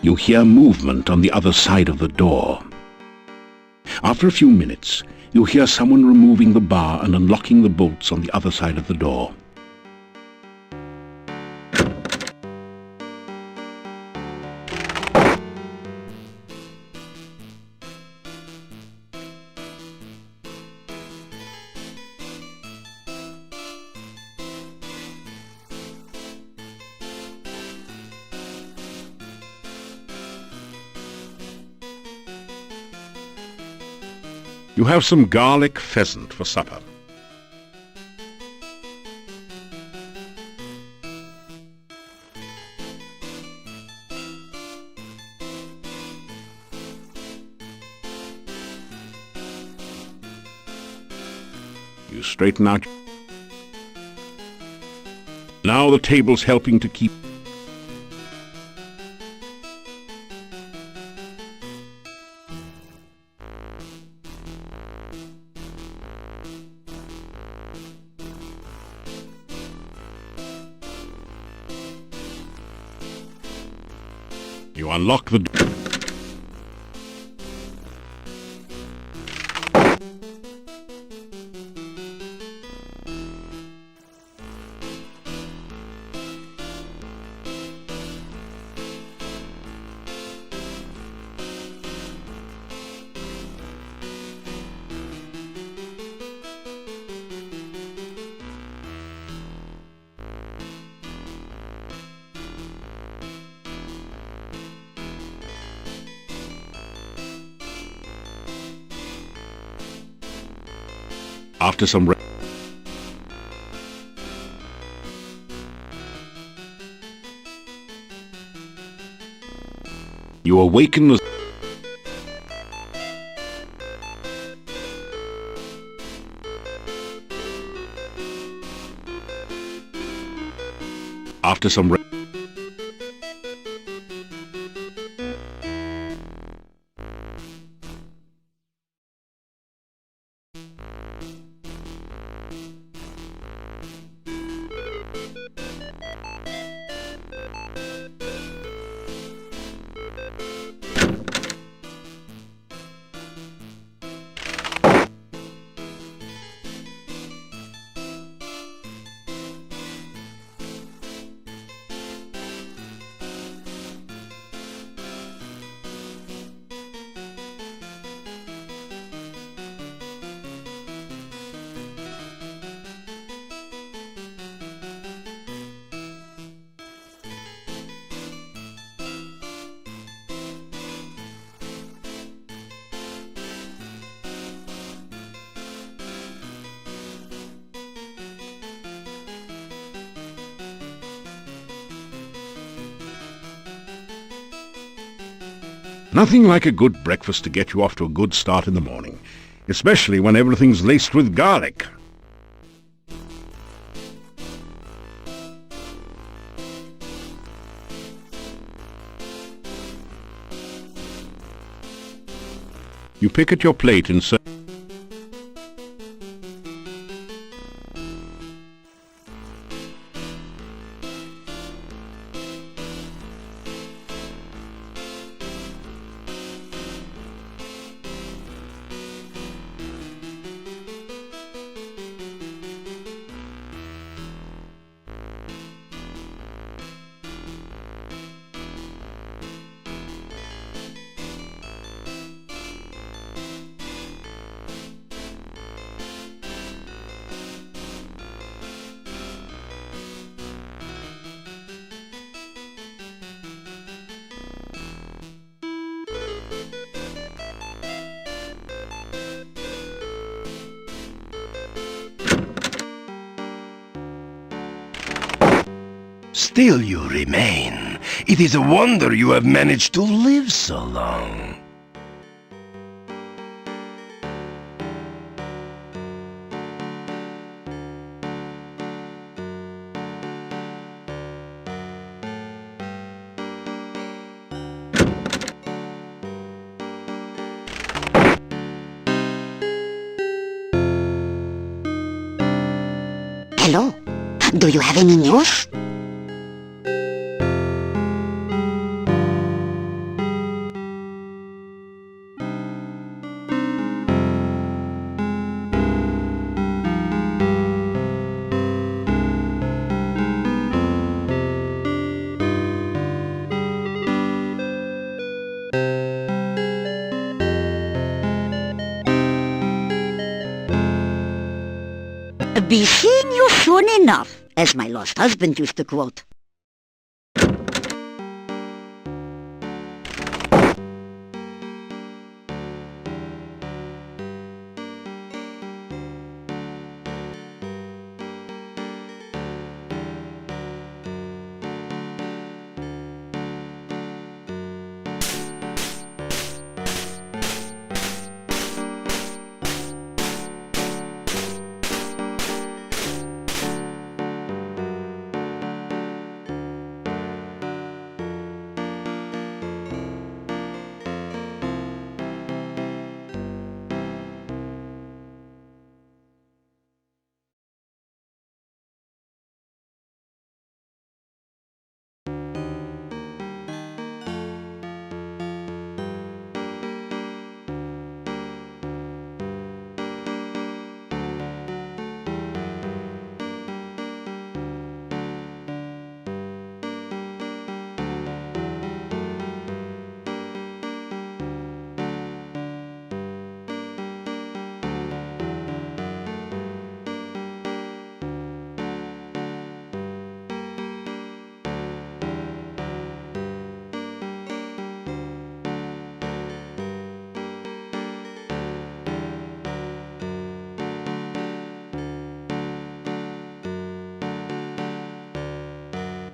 You hear movement on the other side of the door. After a few minutes, you hear someone removing the bar and unlocking the bolts on the other side of the door. You have some garlic pheasant for supper. You straighten out. Now the table's helping to keep. You unlock the door. After some you awaken as after some nothing like a good breakfast to get you off to a good start in the morning, especially when everything's laced with garlic. You pick at your plate and say, Still you remain. It is a wonder you have managed to live so long. Hello? Do you have any news? Be seeing you soon enough, as my lost husband used to quote.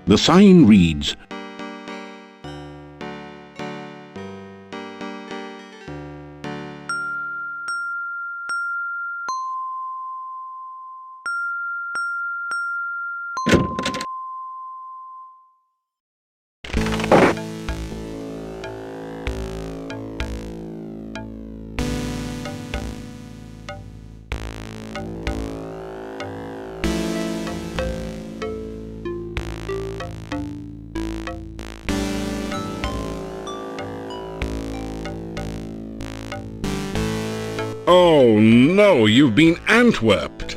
The sign reads, "Oh no, you've been Antwerped!"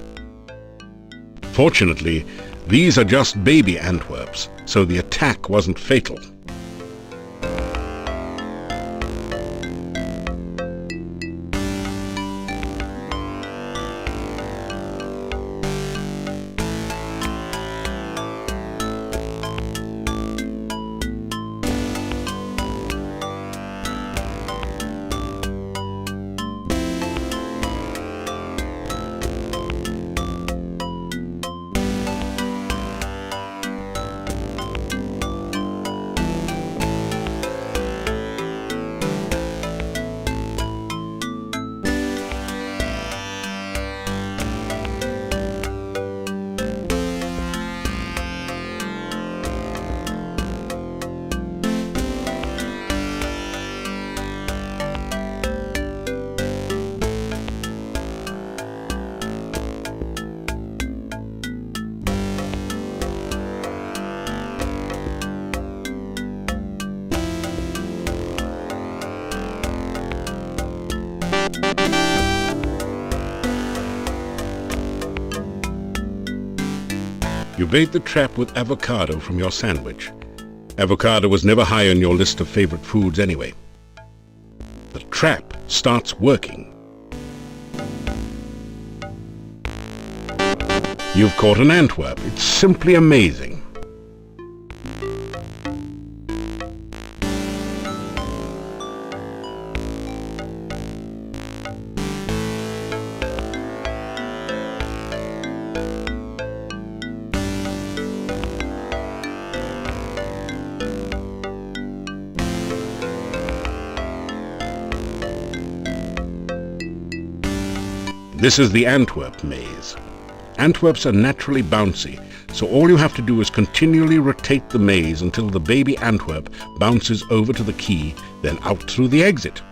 Fortunately, these are just baby Antwerps, so the attack wasn't fatal. You bait the trap with avocado from your sandwich. Avocado was never high on your list of favorite foods anyway. The trap starts working. You've caught an Antwerp. It's simply amazing. This is the Antwerp maze. Antwerps are naturally bouncy, so all you have to do is continually rotate the maze until the baby Antwerp bounces over to the key, then out through the exit.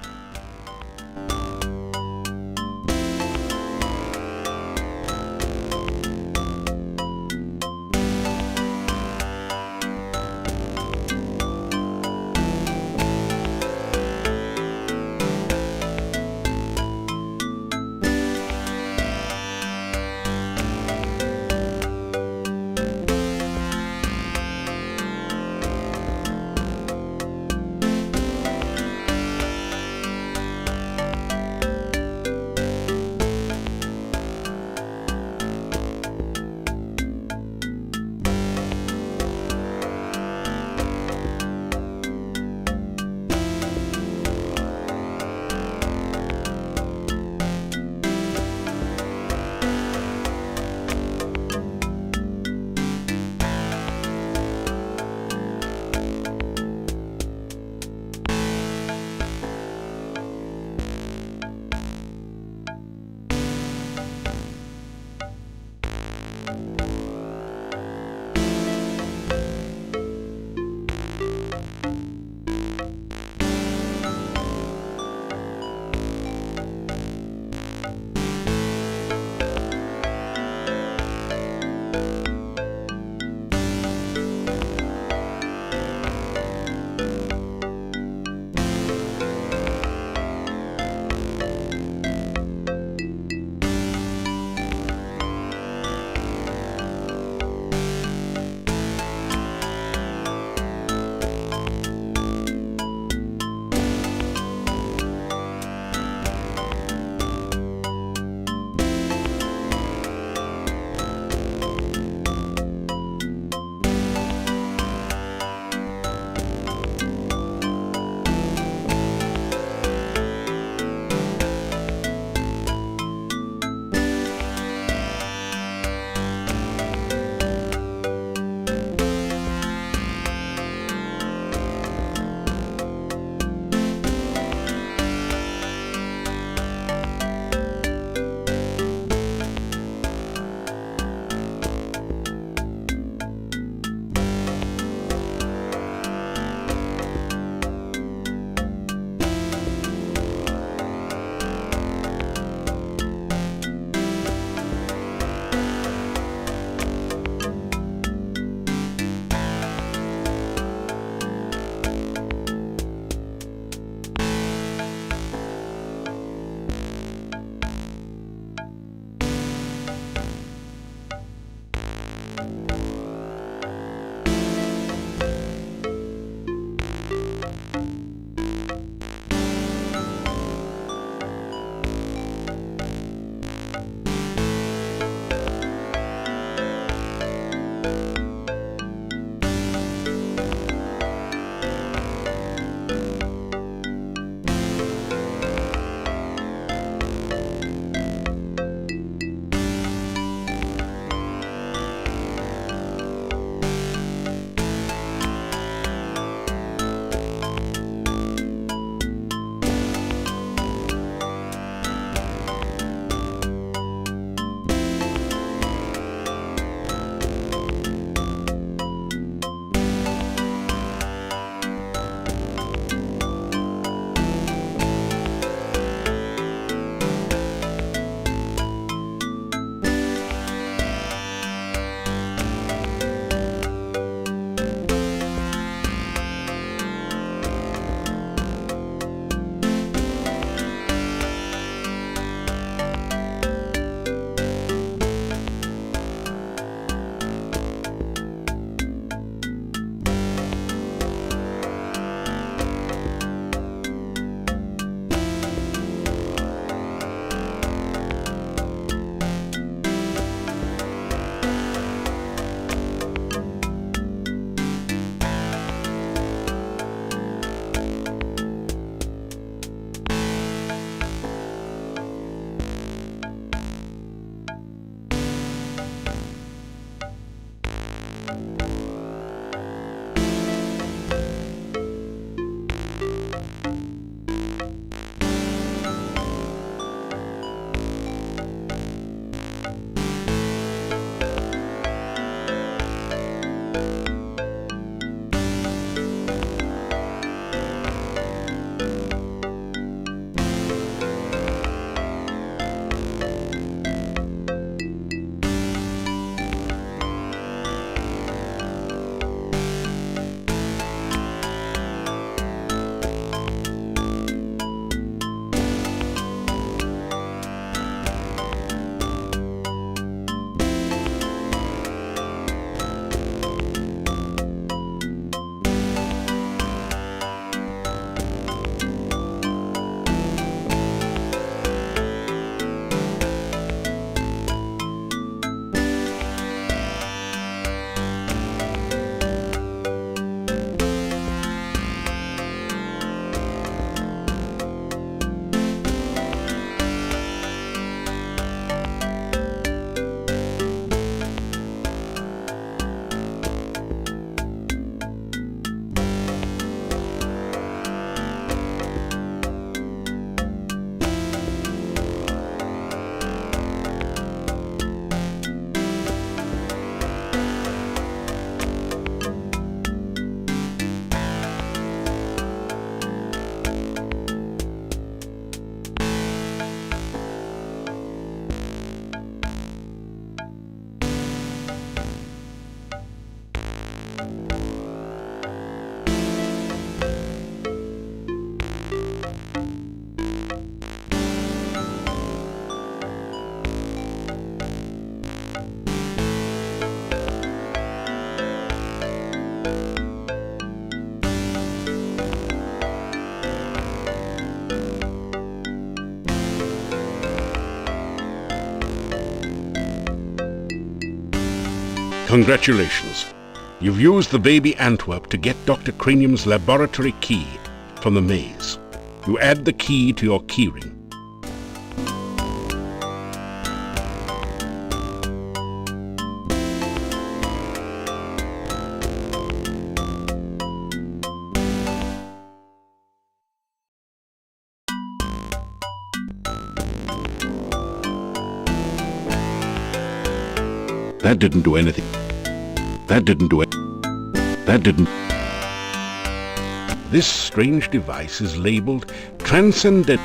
Congratulations. You've used the baby Antwerp to get Dr. Cranium's laboratory key from the maze. You add the key to your keyring. That didn't do anything. That didn't do it. That didn't. This strange device is labeled Transcendent.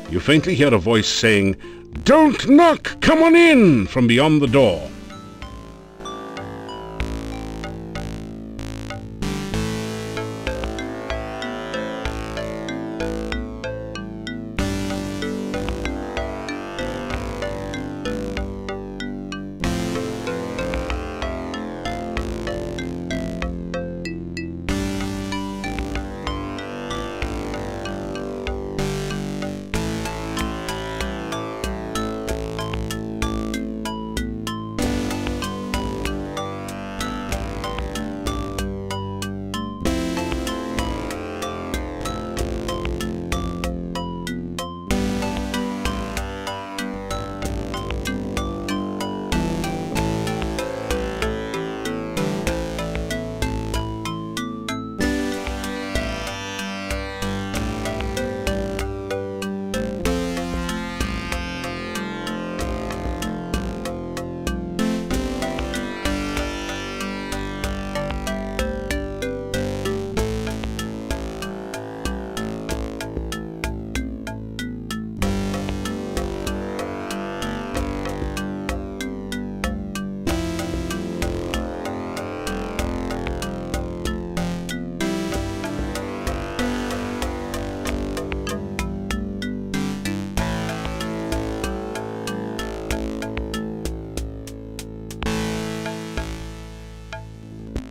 You faintly hear a voice saying, "Don't knock! Come on in!" from beyond the door.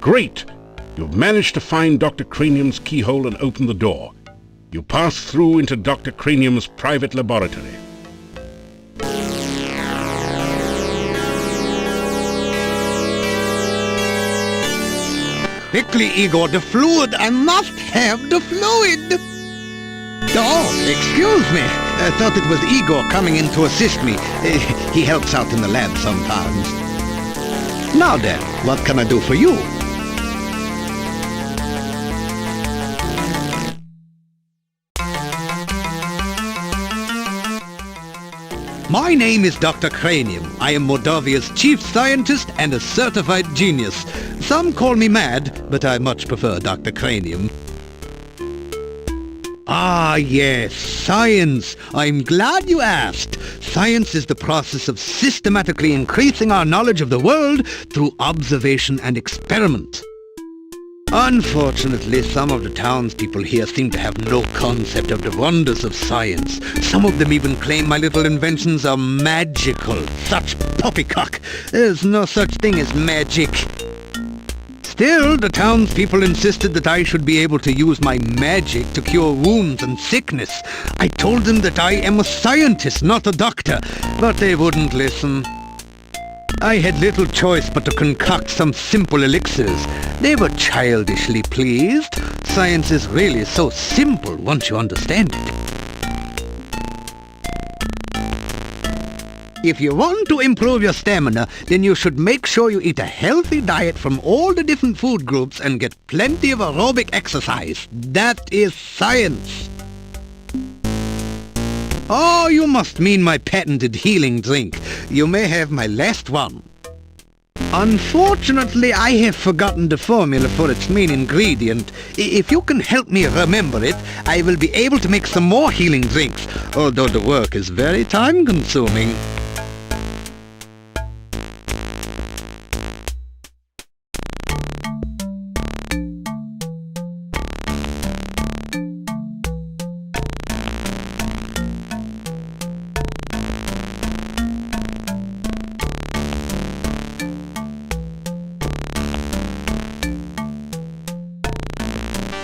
Great! You've managed to find Dr. Cranium's keyhole and open the door. You pass through into Dr. Cranium's private laboratory. Quickly, Igor, the fluid. I must have the fluid. Oh, excuse me. I thought it was Igor coming in to assist me. He helps out in the lab sometimes. Now then, what can I do for you? My name is Dr. Cranium. I am Moldavia's chief scientist and a certified genius. Some call me mad, but I much prefer Dr. Cranium. Ah, yes, science. I'm glad you asked. Science is the process of systematically increasing our knowledge of the world through observation and experiment. Unfortunately, some of the townspeople here seem to have no concept of the wonders of science. Some of them even claim my little inventions are magical. Such poppycock. There's no such thing as magic. Still, the townspeople insisted that I should be able to use my magic to cure wounds and sickness. I told them that I am a scientist, not a doctor, but they wouldn't listen. I had little choice but to concoct some simple elixirs. They were childishly pleased. Science is really so simple once you understand it. If you want to improve your stamina, then you should make sure you eat a healthy diet from all the different food groups and get plenty of aerobic exercise. That is science. Oh, you must mean my patented healing drink. You may have my last one. Unfortunately, I have forgotten the formula for its main ingredient. If you can help me remember it, I will be able to make some more healing drinks, although the work is very time-consuming.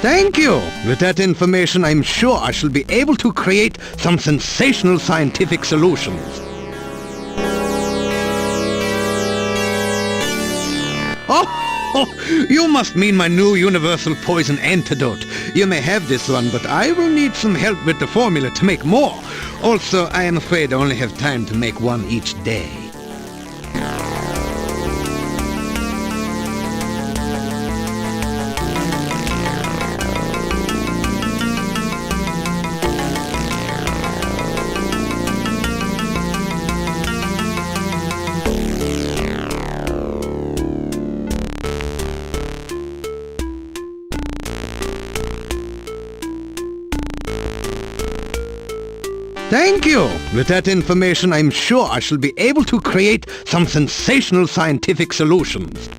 Thank you! With that information, I'm sure I shall be able to create some sensational scientific solutions. Oh, you must mean my new universal poison antidote. You may have this one, but I will need some help with the formula to make more. Also, I am afraid I only have time to make one each day. Thank you! With that information, I'm sure I shall be able to create some sensational scientific solutions.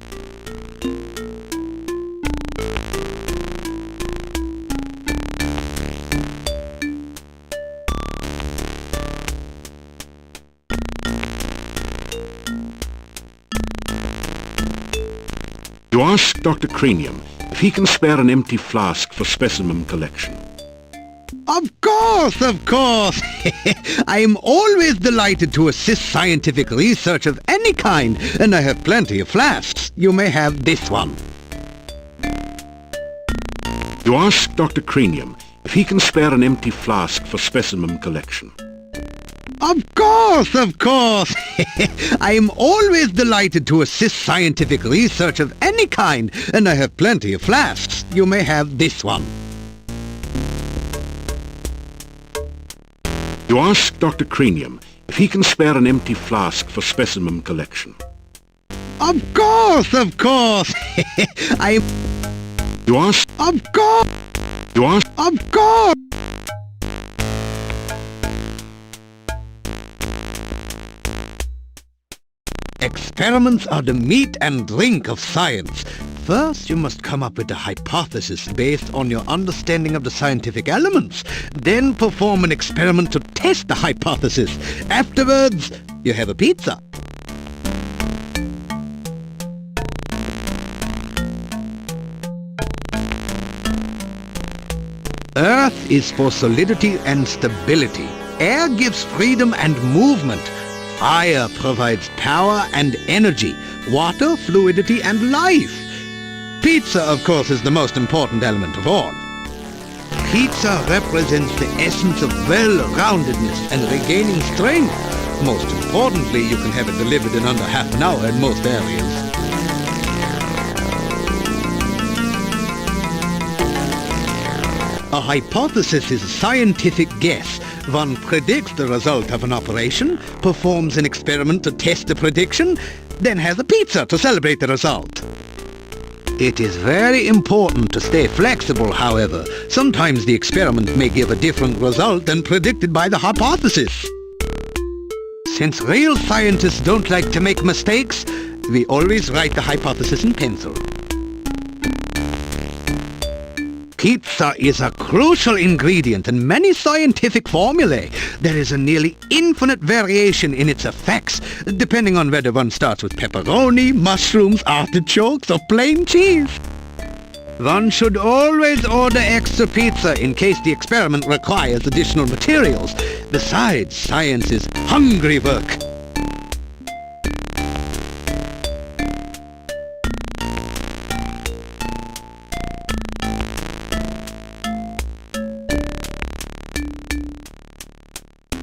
You ask Dr. Cranium if he can spare an empty flask for specimen collection. Of course, of course! I am always delighted to assist scientific research of any kind, and I have plenty of flasks. You may have this one. You ask Dr. Cranium if he can spare an empty flask for specimen collection. Of course, of course! I am always delighted to assist scientific research of any kind, and I have plenty of flasks. You may have this one. You ask Dr. Cranium if he can spare an empty flask for specimen collection. Of course, of course! You ask... Of course! You ask... Of course! Experiments are the meat and drink of science. First, you must come up with a hypothesis based on your understanding of the scientific elements. Then perform an experiment to test the hypothesis. Afterwards, you have a pizza. Earth is for solidity and stability. Air gives freedom and movement. Fire provides power and energy. Water, fluidity and life. Pizza, of course, is the most important element of all. Pizza represents the essence of well-roundedness and regaining strength. Most importantly, you can have it delivered in under half an hour in most areas. A hypothesis is a scientific guess. One predicts the result of an operation, performs an experiment to test the prediction, then has a pizza to celebrate the result. It is very important to stay flexible, however. Sometimes the experiment may give a different result than predicted by the hypothesis. Since real scientists don't like to make mistakes, we always write the hypothesis in pencil. Pizza is a crucial ingredient in many scientific formulae. There is a nearly infinite variation in its effects, depending on whether one starts with pepperoni, mushrooms, artichokes, or plain cheese. One should always order extra pizza in case the experiment requires additional materials. Besides, science is hungry work.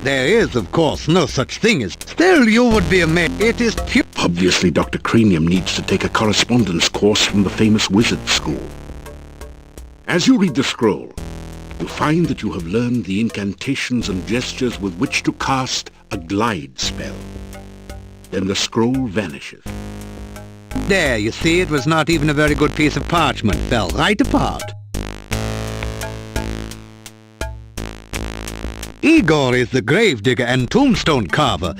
There is, of course, no such thing as... Still, you would be amazed. It is pure... Obviously, Dr. Cranium needs to take a correspondence course from the famous wizard school. As you read the scroll, you find that you have learned the incantations and gestures with which to cast a glide spell. Then the scroll vanishes. There, you see, it was not even a very good piece of parchment. Fell right apart. Igor is the gravedigger and tombstone carver.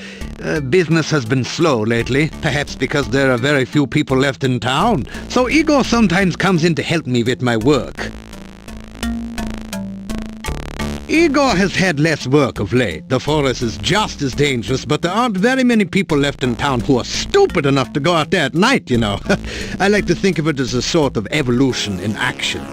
Business has been slow lately, perhaps because there are very few people left in town, so Igor sometimes comes in to help me with my work. Igor has had less work of late. The forest is just as dangerous, but there aren't very many people left in town who are stupid enough to go out there at night, you know. I like to think of it as a sort of evolution in action.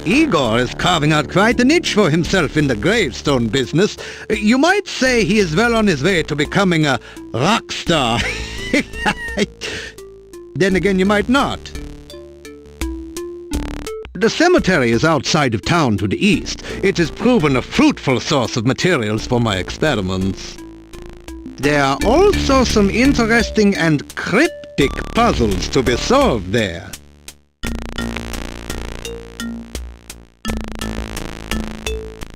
Igor is carving out quite a niche for himself in the gravestone business. You might say he is well on his way to becoming a rock star. Then again, you might not. The cemetery is outside of town to the east. It has proven a fruitful source of materials for my experiments. There are also some interesting and cryptic puzzles to be solved there.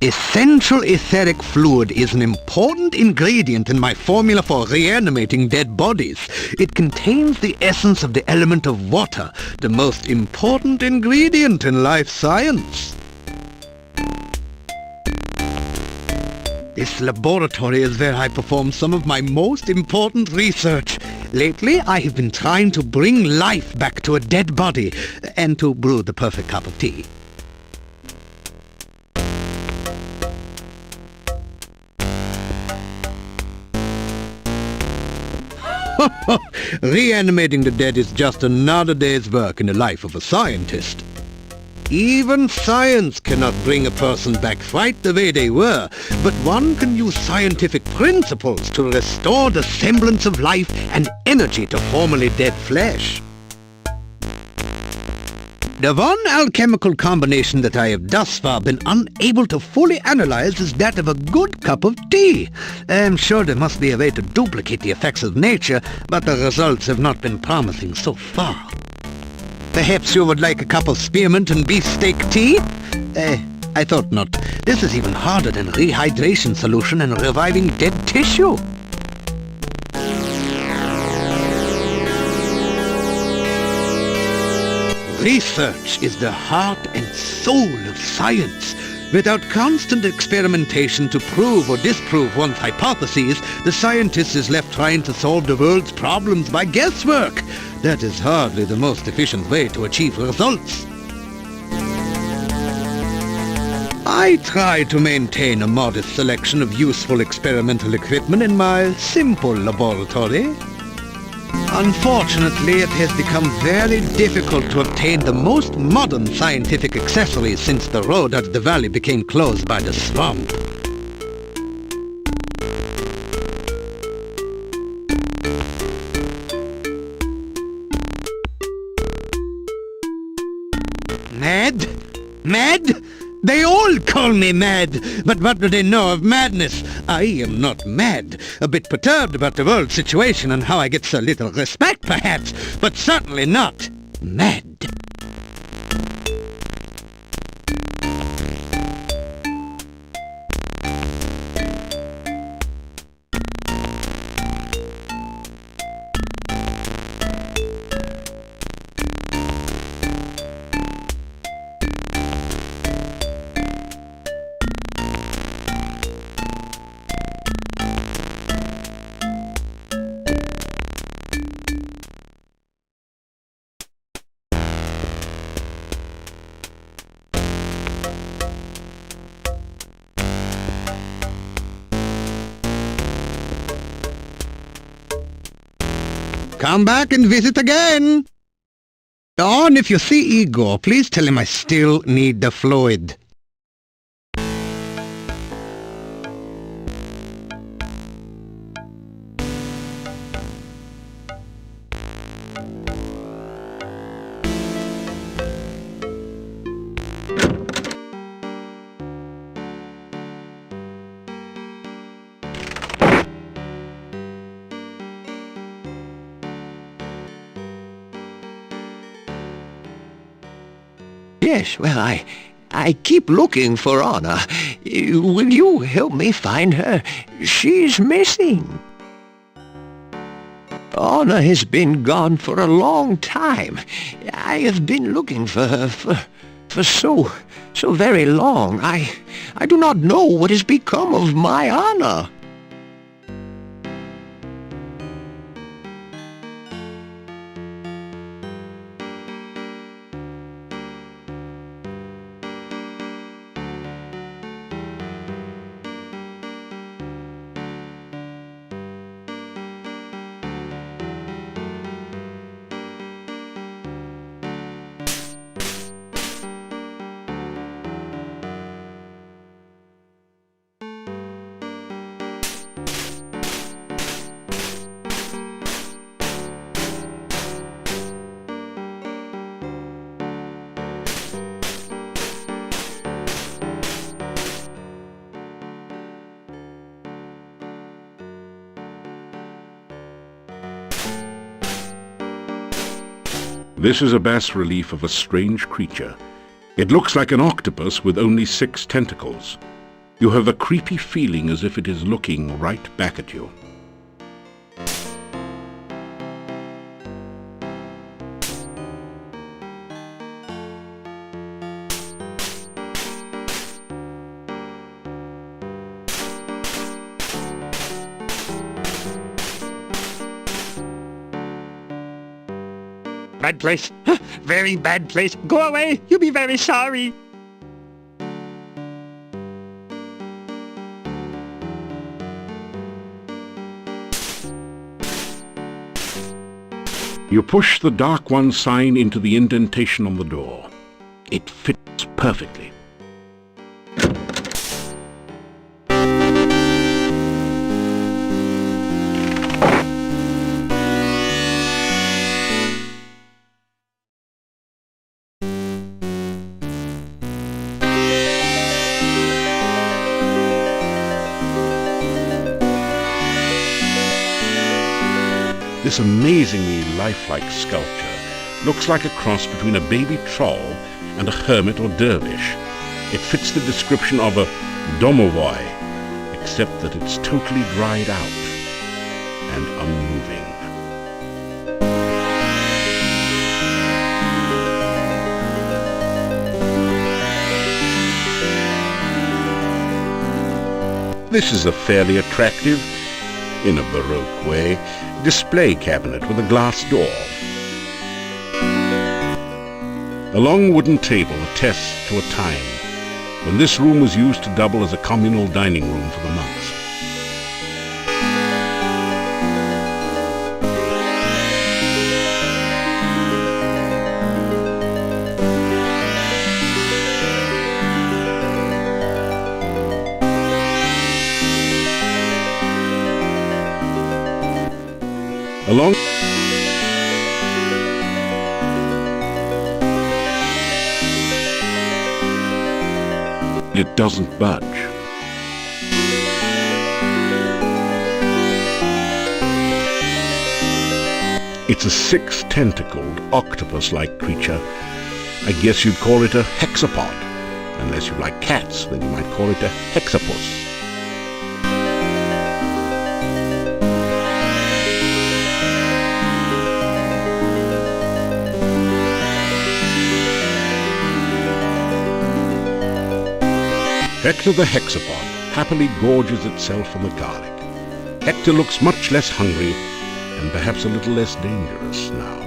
Essential etheric fluid is an important ingredient in my formula for reanimating dead bodies. It contains the essence of the element of water, the most important ingredient in life science. This laboratory is where I perform some of my most important research. Lately, I have been trying to bring life back to a dead body and to brew the perfect cup of tea. Reanimating the dead is just another day's work in the life of a scientist. Even science cannot bring a person back quite the way they were, but one can use scientific principles to restore the semblance of life and energy to formerly dead flesh. The one alchemical combination that I have thus far been unable to fully analyze is that of a good cup of tea. I'm sure there must be a way to duplicate the effects of nature, but the results have not been promising so far. Perhaps you would like a cup of spearmint and beefsteak tea? I thought not. This is even harder than rehydration solution and reviving dead tissue. Research is the heart and soul of science. Without constant experimentation to prove or disprove one's hypotheses, the scientist is left trying to solve the world's problems by guesswork. That is hardly the most efficient way to achieve results. I try to maintain a modest selection of useful experimental equipment in my simple laboratory. Unfortunately, it has become very difficult to obtain the most modern scientific accessories since the road out of the valley became closed by the swamp. Mad? Mad? They all call me mad, but what do they know of madness? I am not mad. A bit perturbed about the world situation and how I get so little respect, perhaps, but certainly not mad. Come back and visit again. Oh, and if you see Igor, please tell him I still need the fluid. Yes, well, I keep looking for Anna. Will you help me find her? She's missing. Anna has been gone for a long time. I have been looking for her for so very long. I do not know what has become of my Anna. This is a bas-relief of a strange creature. It looks like an octopus with only 6 tentacles. You have a creepy feeling as if it is looking right back at you. Bad place. Very bad place. Go away. You'll be very sorry. You push the Dark One sign into the indentation on the door. It fits perfectly. This amazingly lifelike sculpture looks like a cross between a baby troll and a hermit or dervish. It fits the description of a domovoi, except that it's totally dried out and unmoving. This is a fairly attractive, in a Baroque way, display cabinet with a glass door. A long wooden table attests to a time when this room was used to double as a communal dining room for the monks. Along it doesn't budge. It's a 6-tentacled, octopus-like creature. I guess you'd call it a hexapod. Unless you like cats, then you might call it a hexapus. Hector the hexapod happily gorges itself on the garlic. Hector looks much less hungry and perhaps a little less dangerous now.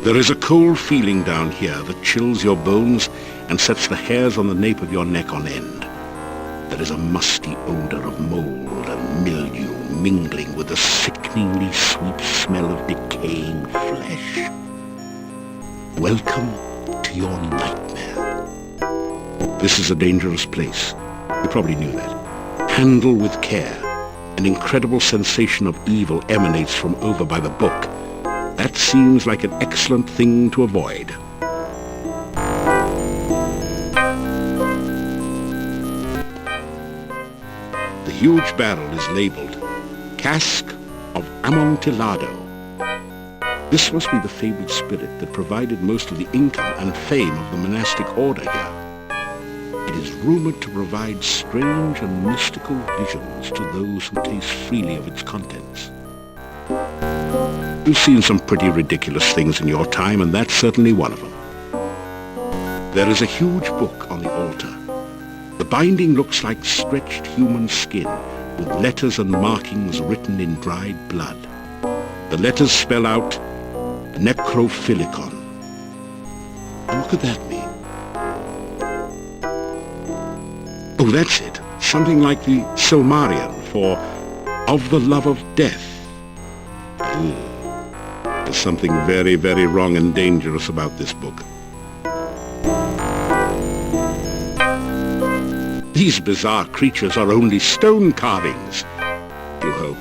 There is a cold feeling down here that chills your bones and sets the hairs on the nape of your neck on end. There is a musty odor of mold and mildew mingling with the sickeningly sweet smell of decaying flesh. Welcome to your nightmare. This is a dangerous place. You probably knew that. Handle with care. An incredible sensation of evil emanates from over by the book. That seems like an excellent thing to avoid. The huge barrel is labeled Cask of Amontillado. This must be the fabled spirit that provided most of the income and fame of the monastic order here. It is rumored to provide strange and mystical visions to those who taste freely of its contents. You've seen some pretty ridiculous things in your time, and that's certainly one of them. There is a huge book on the altar. The binding looks like stretched human skin, with letters and markings written in dried blood. The letters spell out Necrophilicon. What could that mean? Oh, that's it. Something like the Silmarillion for of the love of death. There's something very, very wrong and dangerous about this book. These bizarre creatures are only stone carvings, you hope.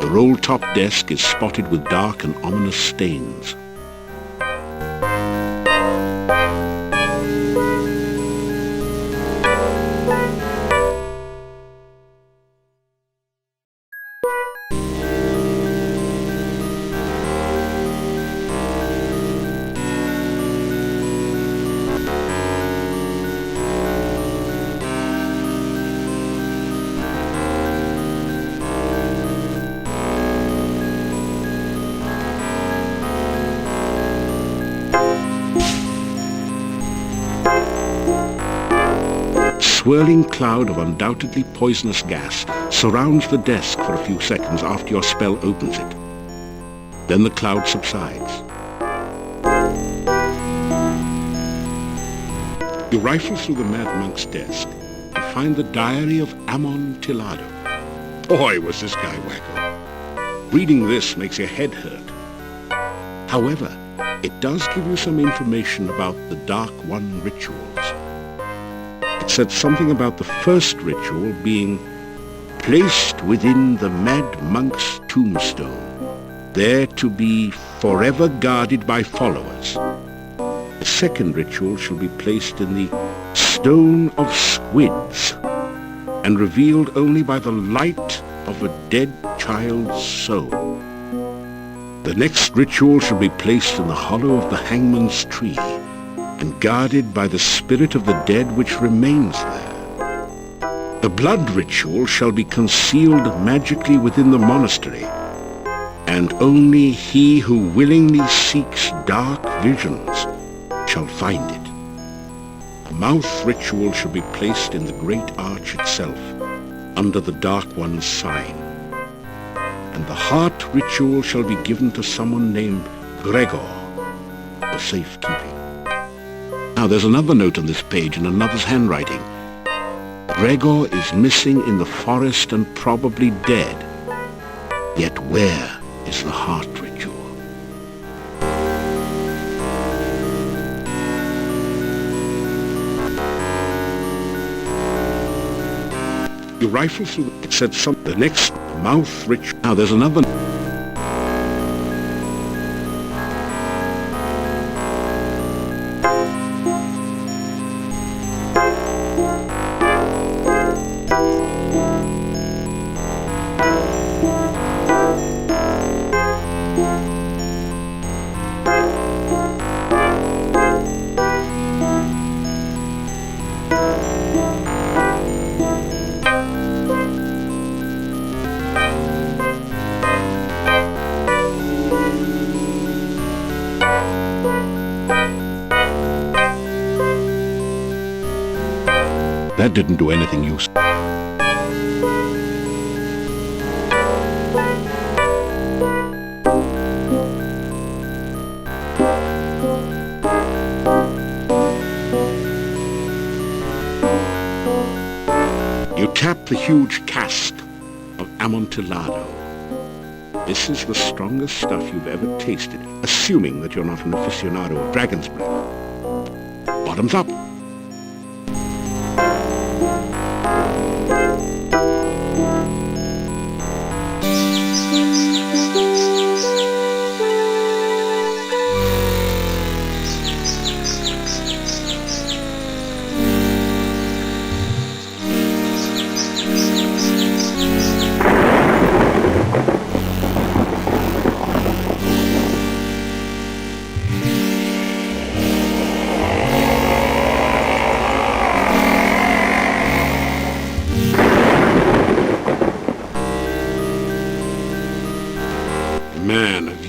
The roll-top desk is spotted with dark and ominous stains. A swirling cloud of undoubtedly poisonous gas surrounds the desk for a few seconds after your spell opens it. Then the cloud subsides. You rifle through the Mad Monk's desk and find the diary of Amontillado. Boy, was this guy wacko. Reading this makes your head hurt. However, it does give you some information about the Dark One rituals. It said something about the first ritual being placed within the Mad Monk's tombstone, there to be forever guarded by followers. The second ritual shall be placed in the Stone of Squids, and revealed only by the light of a dead child's soul. The next ritual shall be placed in the hollow of the hangman's tree, and guarded by the spirit of the dead which remains there. The blood ritual shall be concealed magically within the monastery, and only he who willingly seeks dark visions shall find it. The mouth ritual shall be placed in the great arch itself, under the Dark One's sign. And the heart ritual shall be given to someone named Gregor for safekeeping. Now there's another note on this page in another's handwriting. Gregor is missing in the forest and probably dead. Yet where is the heart ritual? You rifle through it said the next mouth ritual. Now there's another. That didn't do anything useful. You tap the huge cask of Amontillado. This is the strongest stuff you've ever tasted, assuming that you're not an aficionado of dragon's breath. Bottoms up.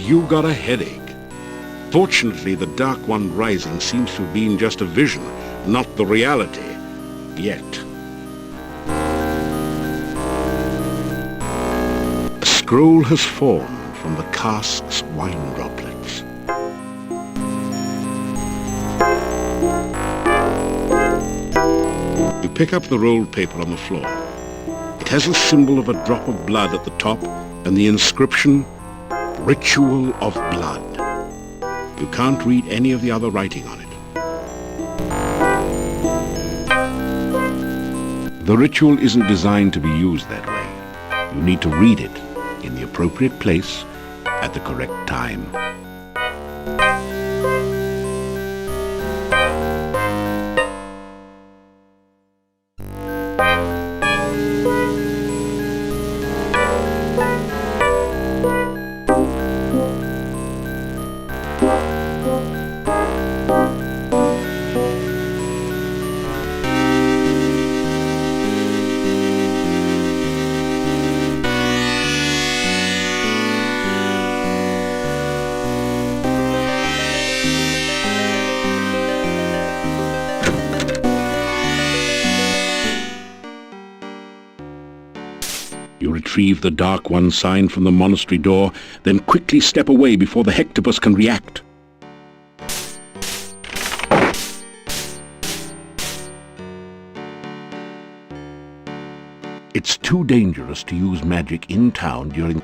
You got a headache. Fortunately, the Dark One rising seems to have been just a vision, not the reality. Yet. A scroll has formed from the cask's wine droplets. You pick up the rolled paper on the floor. It has a symbol of a drop of blood at the top and the inscription, Ritual of Blood. You can't read any of the other writing on it. The ritual isn't designed to be used that way. You need to read it in the appropriate place at the correct time. You retrieve the Dark One sign from the monastery door, then quickly step away before the Hectopus can react. It's too dangerous to use magic in town during...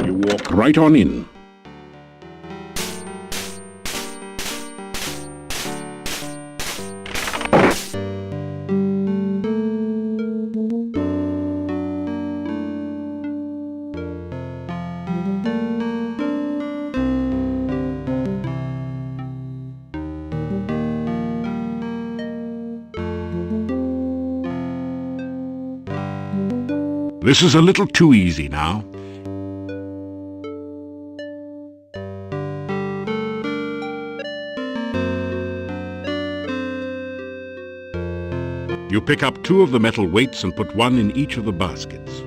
You walk right on in. This is a little too easy now. You pick up 2 of the metal weights and put 1 in each of the baskets.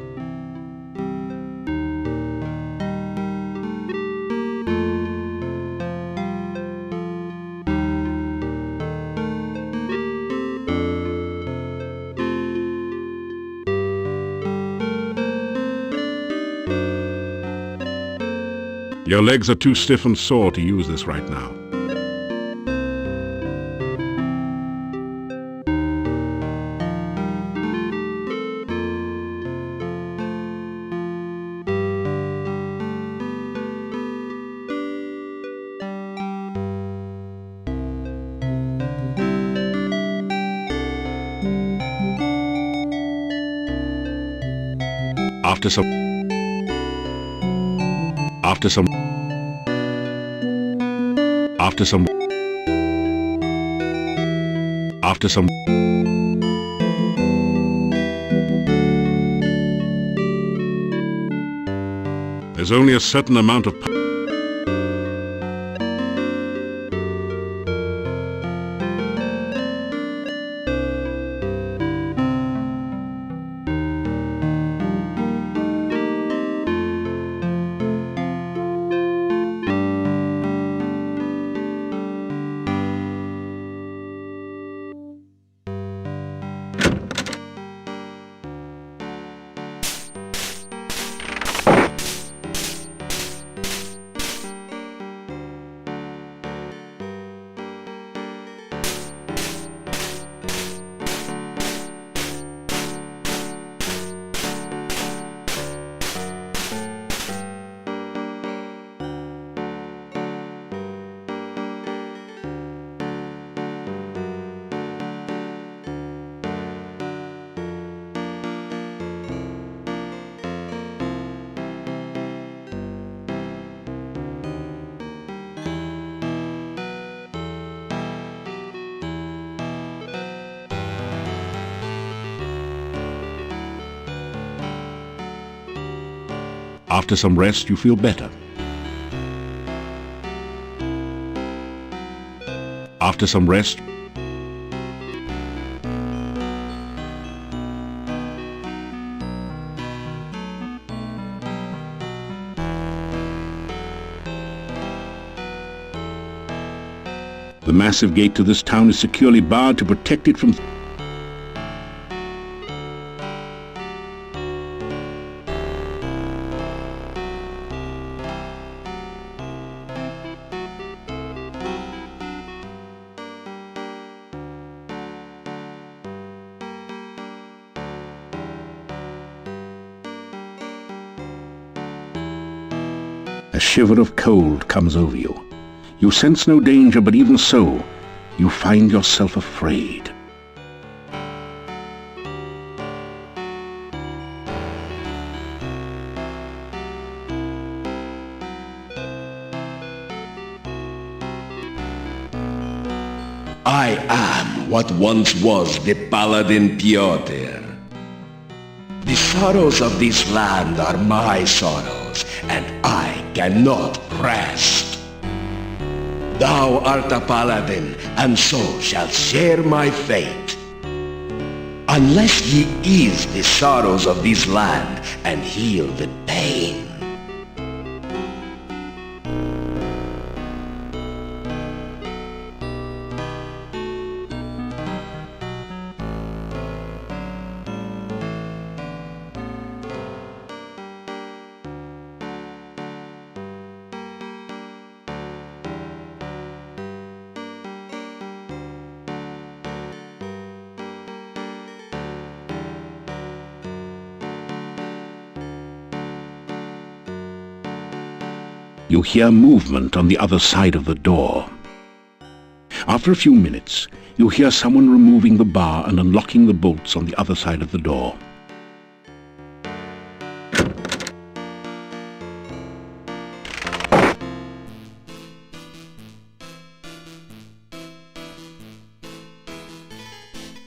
Your legs are too stiff and sore to use this right now. After some there's only a certain amount of After some rest, you feel better. After some rest, the massive gate to this town is securely barred to protect it from... A shiver of cold comes over you. You sense no danger, but even so, you find yourself afraid. I am what once was the Paladin Piotr. The sorrows of this land are my sorrows, and I cannot rest. Thou art a paladin, and so shalt share my fate. Unless ye ease the sorrows of this land and heal the pain. You hear movement on the other side of the door. After a few minutes, you hear someone removing the bar and unlocking the bolts on the other side of the door.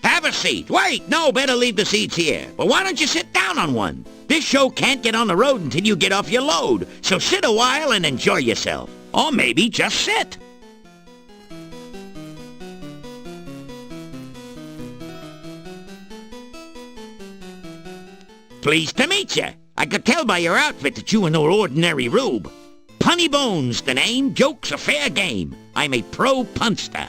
Have a seat. Wait, no, better leave the seats here. But why don't you sit down on one? This show can't get on the road until you get off your load, so sit a while and enjoy yourself. Or maybe just sit. Pleased to meet you. I could tell by your outfit that you were no ordinary rube. Punny Bones, the name. Joke's a fair game. I'm a pro punster.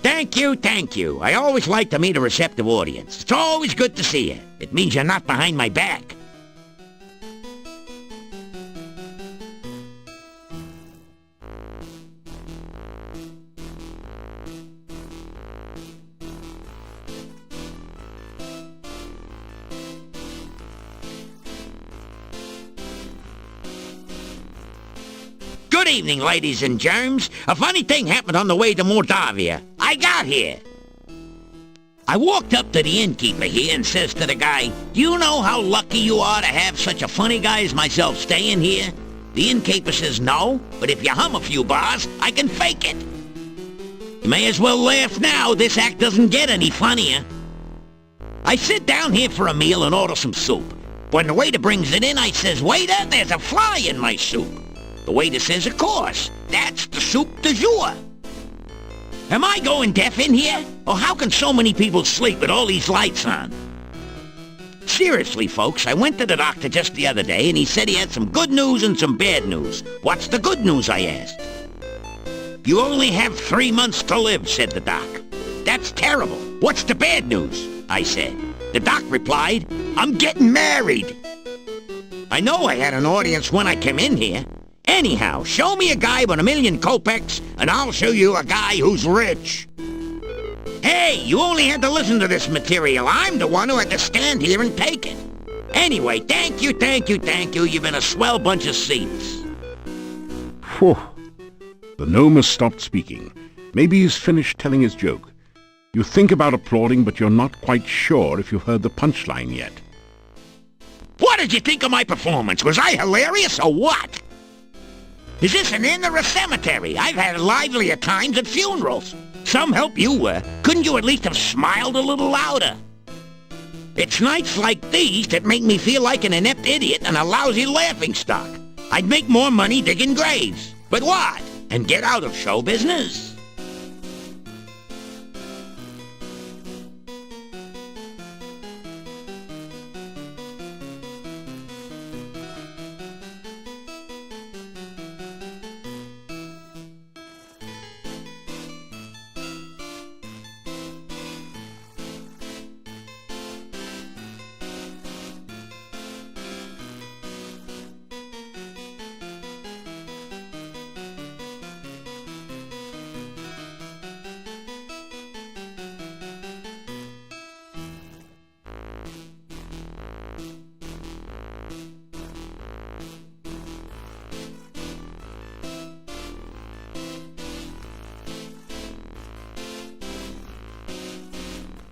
Thank you, thank you. I always like to meet a receptive audience. It's always good to see you. It means you're not behind my back. Good evening, ladies and germs. A funny thing happened on the way to Mordavia. I got here. I walked up to the innkeeper here and says to the guy, "Do you know how lucky you are to have such a funny guy as myself staying here?" The innkeeper says, "No, but if you hum a few bars, I can fake it." You may as well laugh now. This act doesn't get any funnier. I sit down here for a meal and order some soup. When the waiter brings it in, I says, "Waiter, there's a fly in my soup." The waiter says, "Of course, that's the soup du jour." Am I going deaf in here? Or how can so many people sleep with all these lights on? Seriously, folks, I went to the doctor just the other day and he said he had some good news and some bad news. What's the good news, I asked. "You only have 3 months to live," said the doc. "That's terrible. What's the bad news?" I said. The doc replied, "I'm getting married." I know I had an audience when I came in here. Anyhow, show me a guy with 1,000,000 kopecks, and I'll show you a guy who's rich. Hey, you only had to listen to this material. I'm the one who had to stand here and take it. Anyway, thank you, thank you, thank you. You've been a swell bunch of seats. Phew. The gnome has stopped speaking. Maybe he's finished telling his joke. You think about applauding, but you're not quite sure if you've heard the punchline yet. What did you think of my performance? Was I hilarious or what? Is this an inn or a cemetery? I've had livelier times at funerals. Some help you were. Couldn't you at least have smiled a little louder? It's nights like these that make me feel like an inept idiot and a lousy laughingstock. I'd make more money digging graves. But what? And get out of show business?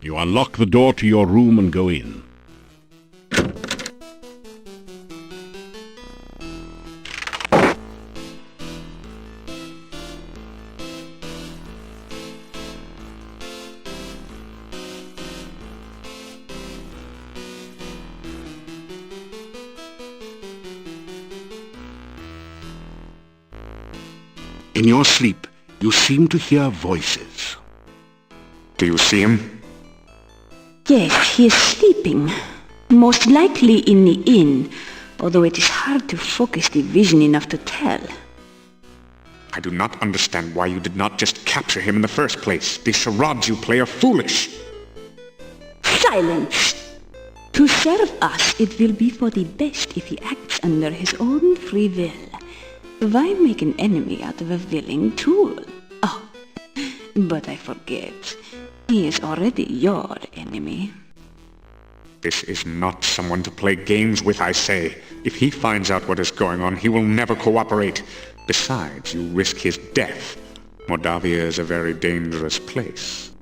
You unlock the door to your room and go in. In your sleep, you seem to hear voices. Do you see him? Yes, he is sleeping. Most likely in the inn, although it is hard to focus the vision enough to tell. I do not understand why you did not just capture him in the first place. The charades you play are foolish. Silence! To serve us, it will be for the best if he acts under his own free will. Why make an enemy out of a willing tool? Oh, but I forget. He is already your enemy. This is not someone to play games with, I say. If he finds out what is going on, he will never cooperate. Besides, you risk his death. Mordavia is a very dangerous place.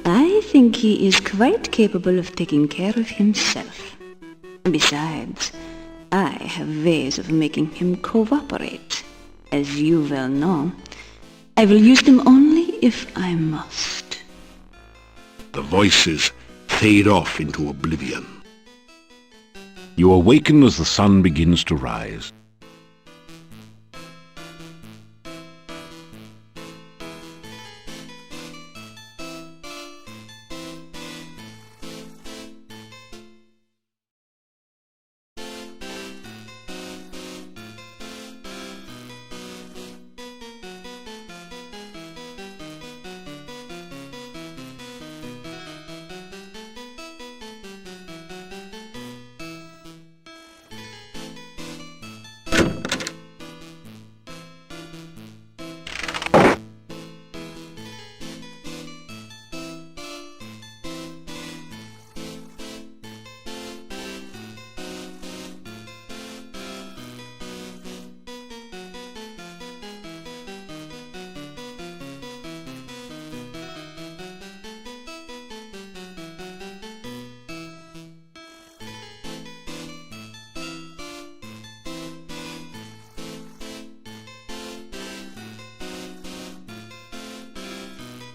I think he is quite capable of taking care of himself. Besides, I have ways of making him cooperate, as you well know. I will use them only if I must. The voices fade off into oblivion. You awaken as the sun begins to rise.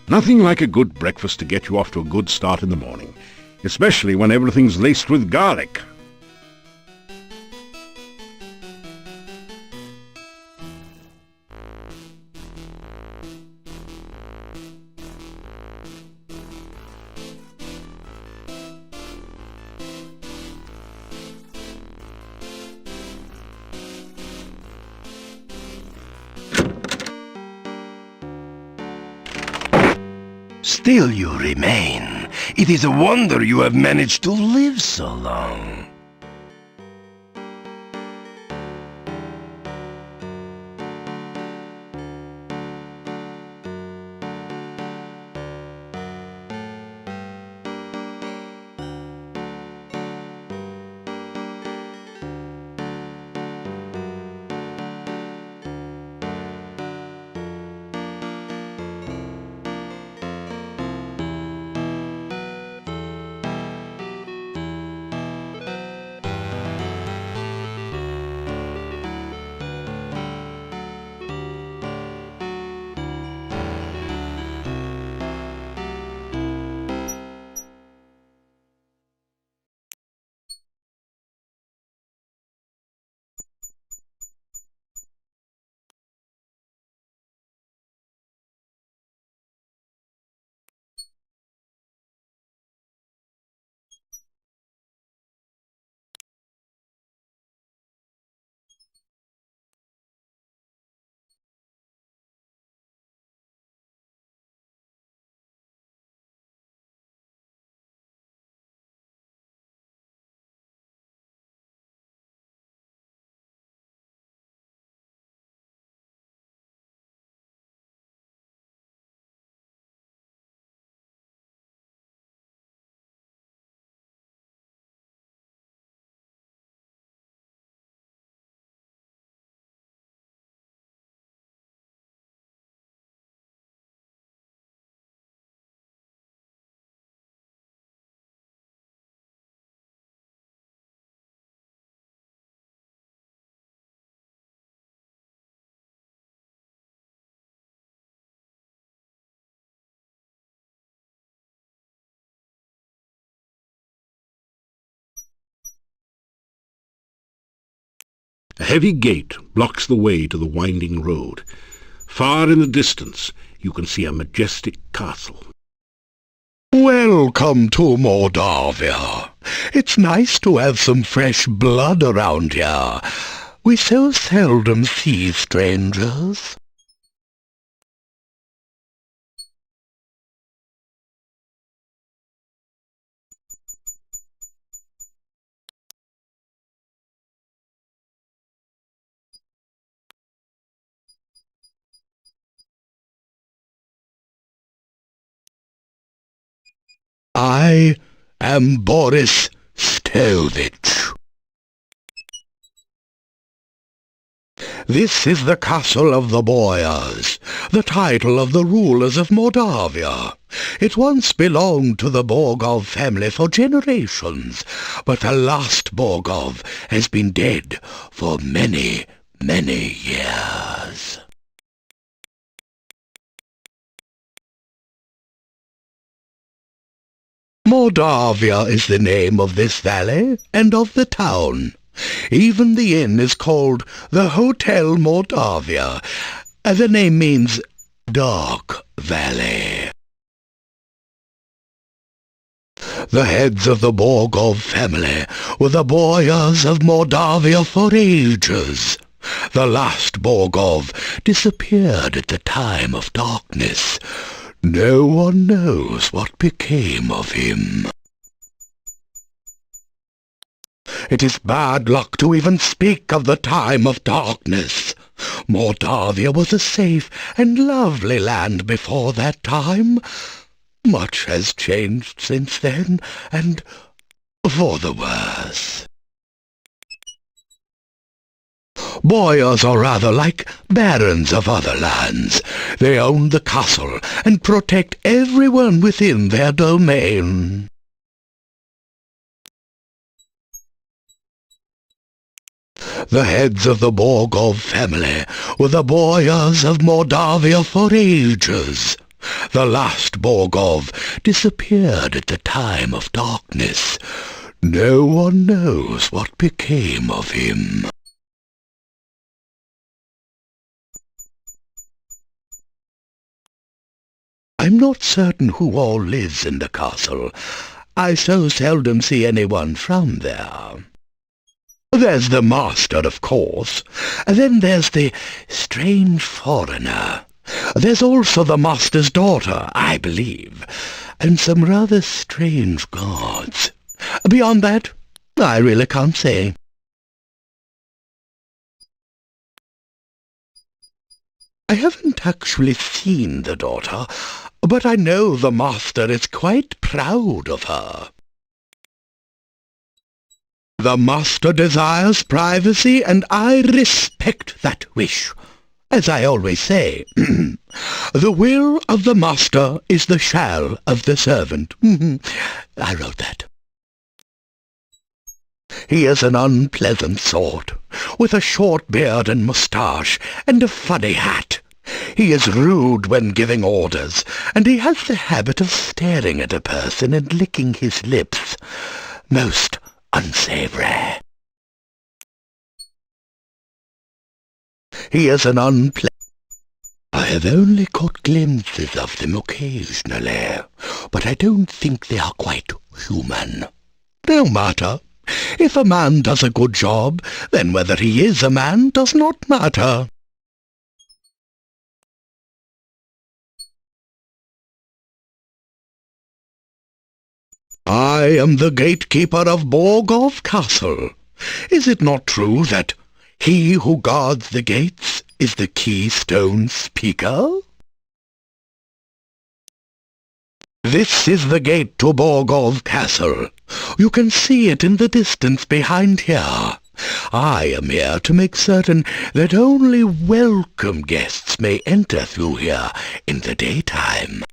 Nothing like a good breakfast to get you off to a good start in the morning, especially when everything's laced with garlic. Still you remain. It is a wonder you have managed to live so long. A heavy gate blocks the way to the winding road. Far in the distance, you can see a majestic castle. Welcome to Moldavia. It's nice to have some fresh blood around here. We so seldom see strangers. I am Boris Stovich. This is the castle of the Boyars, the title of the rulers of Moldavia. It once belonged to the Borgov family for generations, but the last Borgov has been dead for many, many years. Moldavia is the name of this valley and of the town. Even the inn is called the Hotel Moldavia. The name means Dark Valley. The heads of the Borgov family were the Boyars of Moldavia for ages. The last Borgov disappeared at the time of darkness. No one knows what became of him. It is bad luck to even speak of the time of darkness. Moldavia was a safe and lovely land before that time. Much has changed since then, and for the worse. Boyars are rather like barons of other lands. They own the castle and protect everyone within their domain. The heads of the Borgov family were the Boyars of Moldavia for ages. The last Borgov disappeared at the time of darkness. No one knows what became of him. I'm not certain who all lives in the castle. I so seldom see anyone from there. There's the master, of course. Then there's the strange foreigner. There's also the master's daughter, I believe, and some rather strange guards. Beyond that, I really can't say. I haven't actually seen the daughter, but I know the master is quite proud of her. The master desires privacy, and I respect that wish. As I always say, the will of the master is the shall of the servant. I wrote that. He is an unpleasant sort, with a short beard and moustache, and a funny hat. He is rude when giving orders, and he has the habit of staring at a person and licking his lips. Most unsavory. He is an I have only caught glimpses of them occasionally, but I don't think they are quite human. No matter. If a man does a good job, then whether he is a man does not matter. I am the gatekeeper of Borgov Castle. Is it not true that he who guards the gates is the keystone speaker? This is the gate to Borgov Castle. You can see it in the distance behind here. I am here to make certain that only welcome guests may enter through here in the daytime.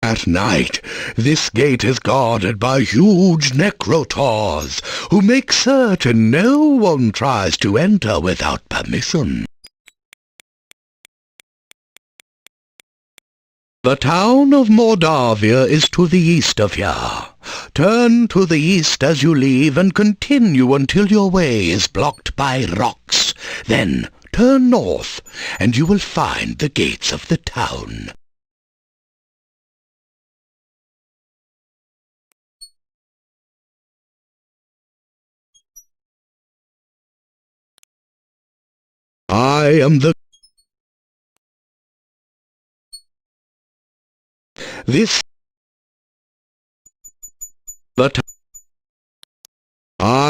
At night, this gate is guarded by huge necrotaurs, who make certain no one tries to enter without permission. The town of Moldavia is to the east of here. Turn to the east as you leave and continue until your way is blocked by rocks. Then turn north and you will find the gates of the town. I am this but I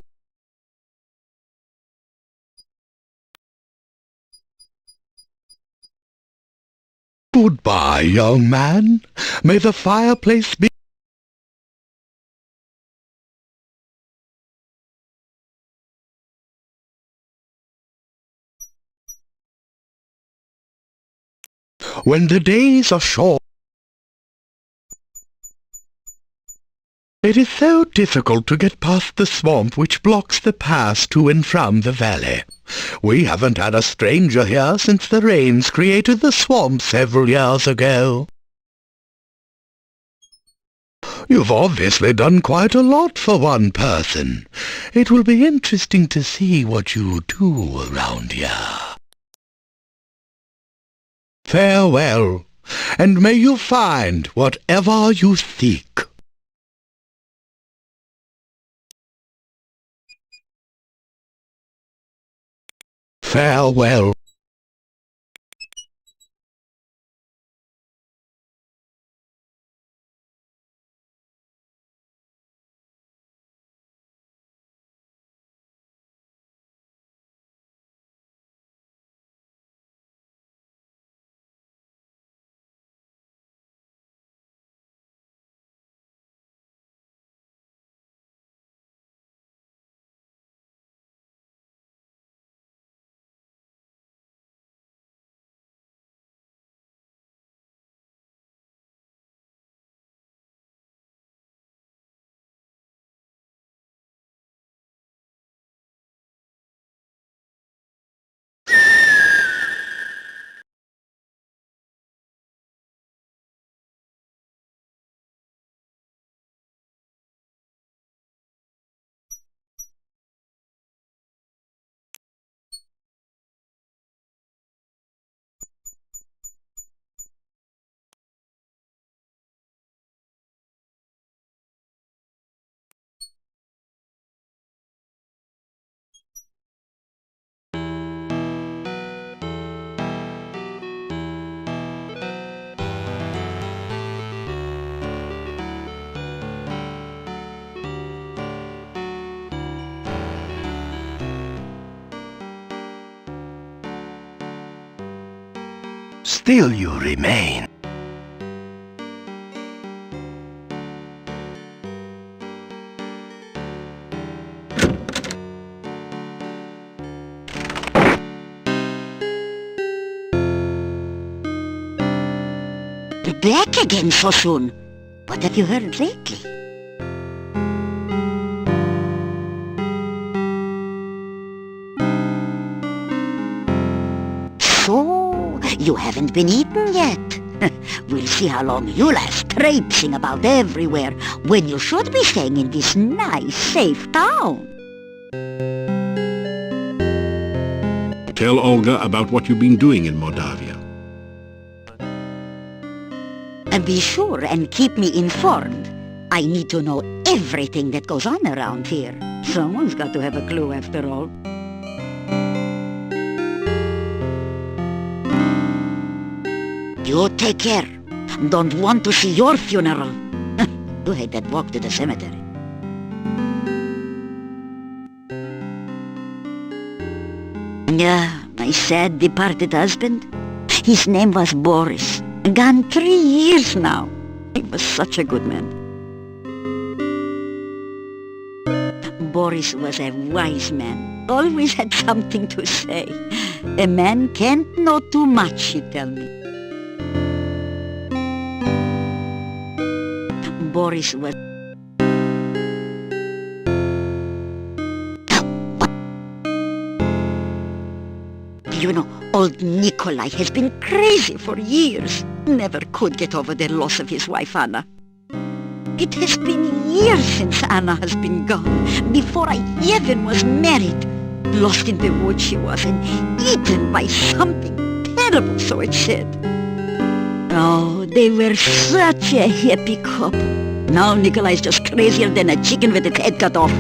Goodbye, young man. May the fireplace be when the days are short. It is so difficult to get past the swamp which blocks the pass to and from the valley. We haven't had a stranger here since the rains created the swamp several years ago. You've obviously done quite a lot for one person. It will be interesting to see what you do around here. Farewell, and may you find whatever you seek. Farewell. Still you remain. Back again so soon? What have you heard lately? So, you haven't been eaten yet. We'll see how long you last traipsing about everywhere when you should be staying in this nice, safe town. Tell Olga about what you've been doing in Moldavia. And be sure and keep me informed. I need to know everything that goes on around here. Someone's got to have a clue after all. You take care. Don't want to see your funeral. You had that walk to the cemetery. Yeah, my sad departed husband. His name was Boris. Gone 3 years now. He was such a good man. Boris was a wise man. Always had something to say. A man can't know too much, he'd tell me. Boris was... You know, old Nikolai has been crazy for years. Never could get over the loss of his wife, Anna. It has been years since Anna has been gone, before I even was married. Lost in the woods she was, and eaten by something terrible, so it said. Oh, they were such a happy couple. Now Nikolai's just crazier than a chicken with its head cut off.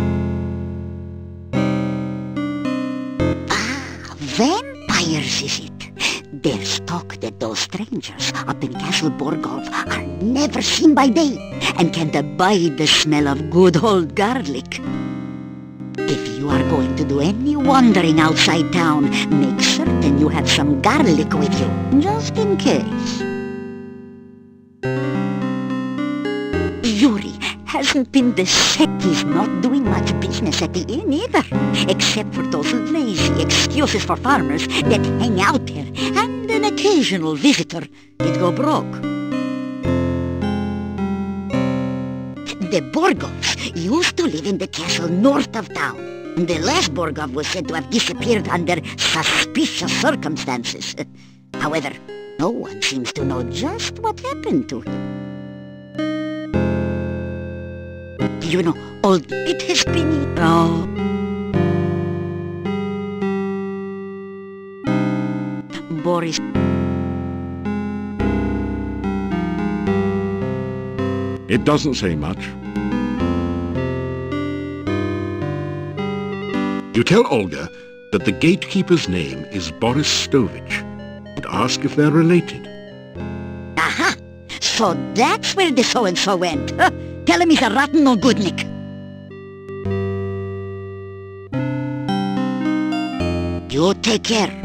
Ah, vampires is it? There's talk that those strangers up in Castle Borgov are never seen by day and can't abide the smell of good old garlic. If you are going to do any wandering outside town, make certain you have some garlic with you, just in case. Yuri hasn't been the same. He's not doing much business at the inn either, except for those lazy excuses for farmers that hang out there, and an occasional visitor did go broke. The Borgovs used to live in the castle north of town. The last Borgov was said to have disappeared under suspicious circumstances. However, no one seems to know just what happened to him. You know, old it has been... Oh. Boris... It doesn't say much. You tell Olga that the gatekeeper's name is Boris Stovich and ask if they're related. Aha! So that's where the so-and-so went. Huh? Tell him he's a rotten no goodnik. You take care.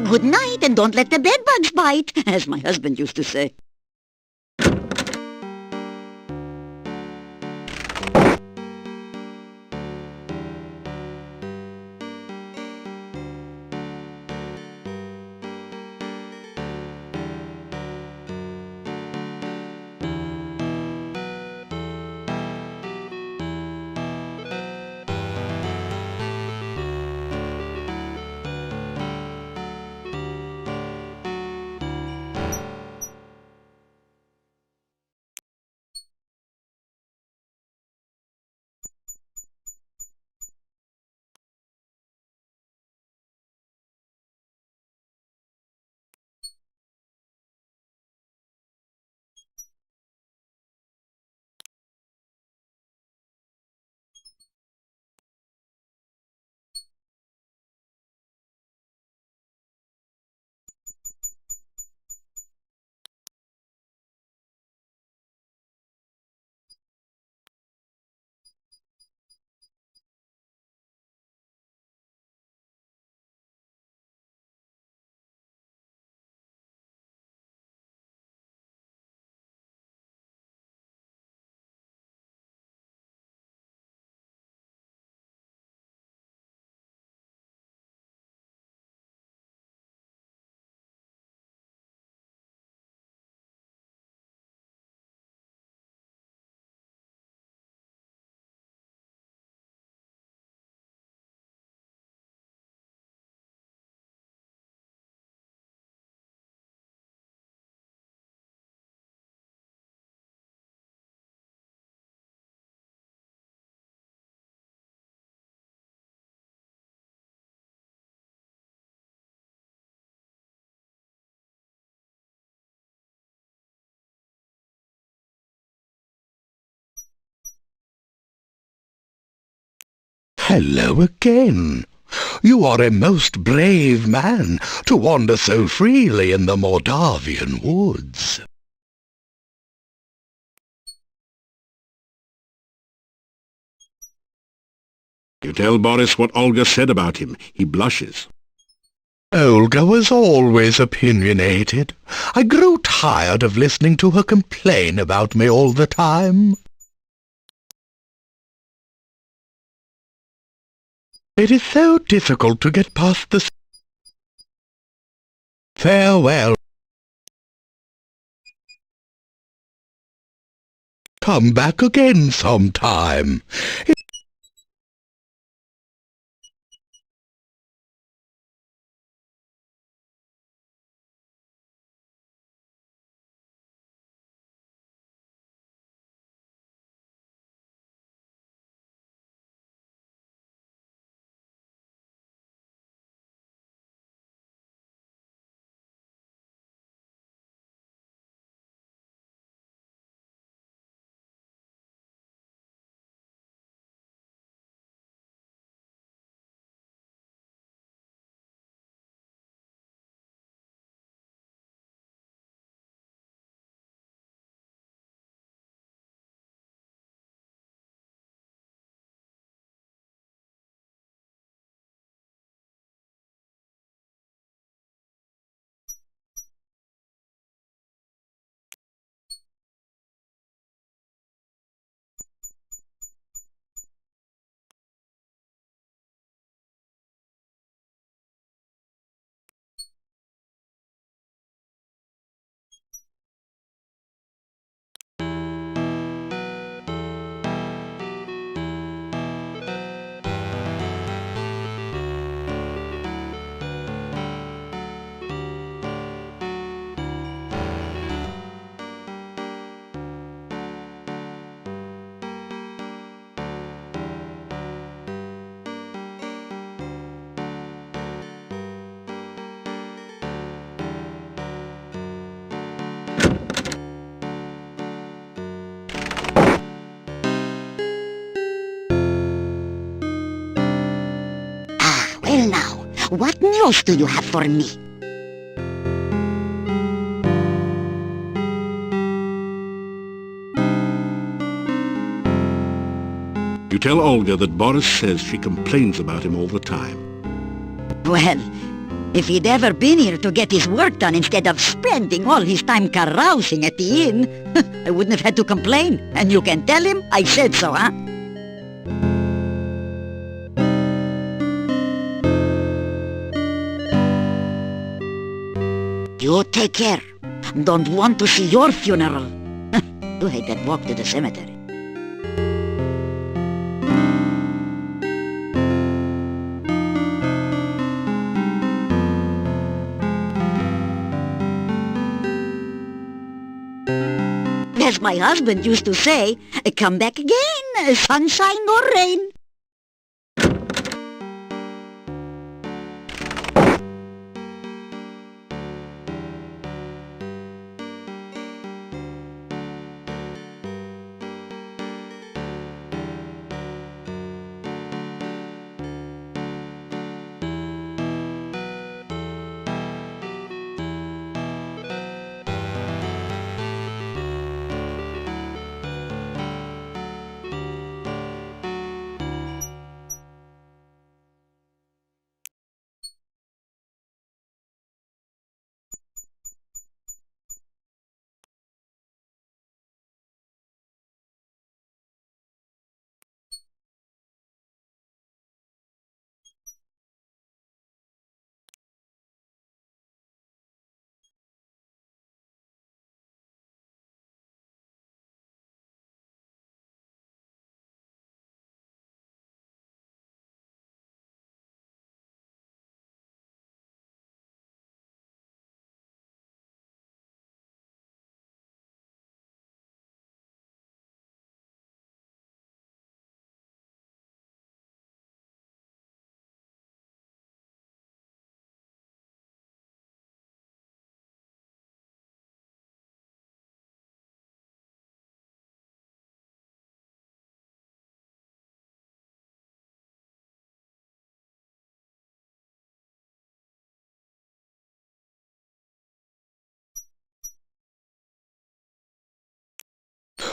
Good night, and don't let the bedbugs bite, as my husband used to say. Hello again. You are a most brave man to wander so freely in the Moldavian woods. You tell Boris what Olga said about him. He blushes. Olga was always opinionated. I grew tired of listening to her complain about me all the time. It is so difficult to get past the... Farewell. Come back again sometime. What news do you have for me? You tell Olga that Boris says she complains about him all the time. Well, if he'd ever been here to get his work done instead of spending all his time carousing at the inn, I wouldn't have had to complain. And you can tell him I said so, huh? You take care. Don't want to see your funeral. You hate that walk to the cemetery. As my husband used to say, come back again, sunshine or rain.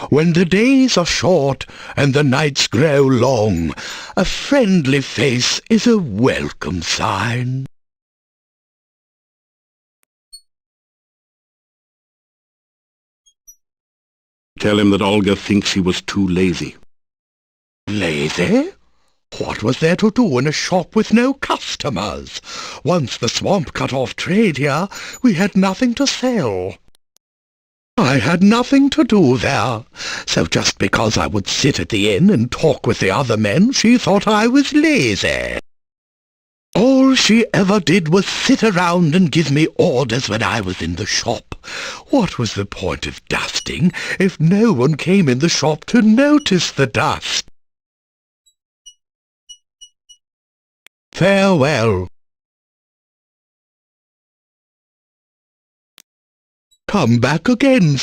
When the days are short and the nights grow long, a friendly face is a welcome sign. Tell him that Olga thinks he was too lazy. Lazy? What was there to do in a shop with no customers? Once the swamp cut off trade here, we had nothing to sell. I had nothing to do there, so just because I would sit at the inn and talk with the other men, she thought I was lazy. All she ever did was sit around and give me orders when I was in the shop. What was the point of dusting if no one came in the shop to notice the dust? Farewell. Come back again,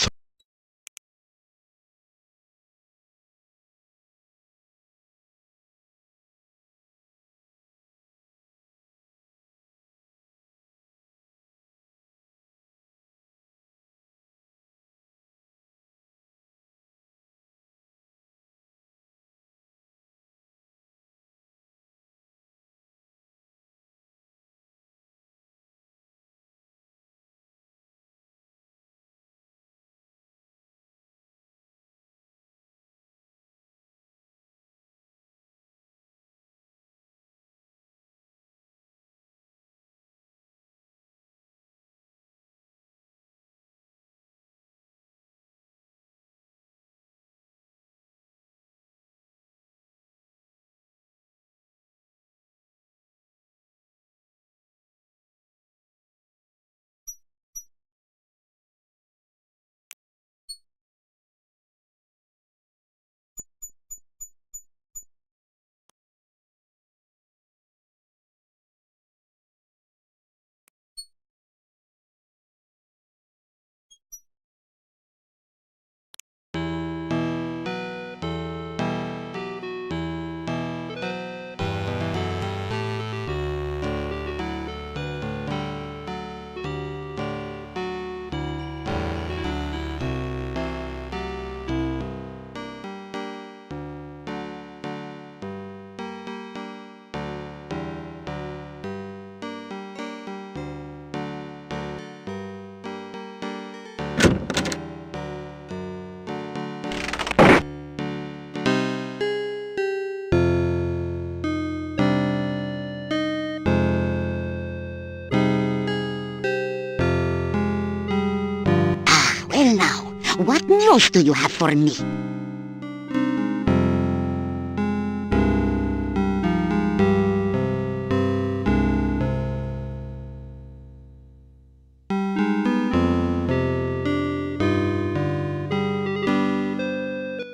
now, what news do you have for me?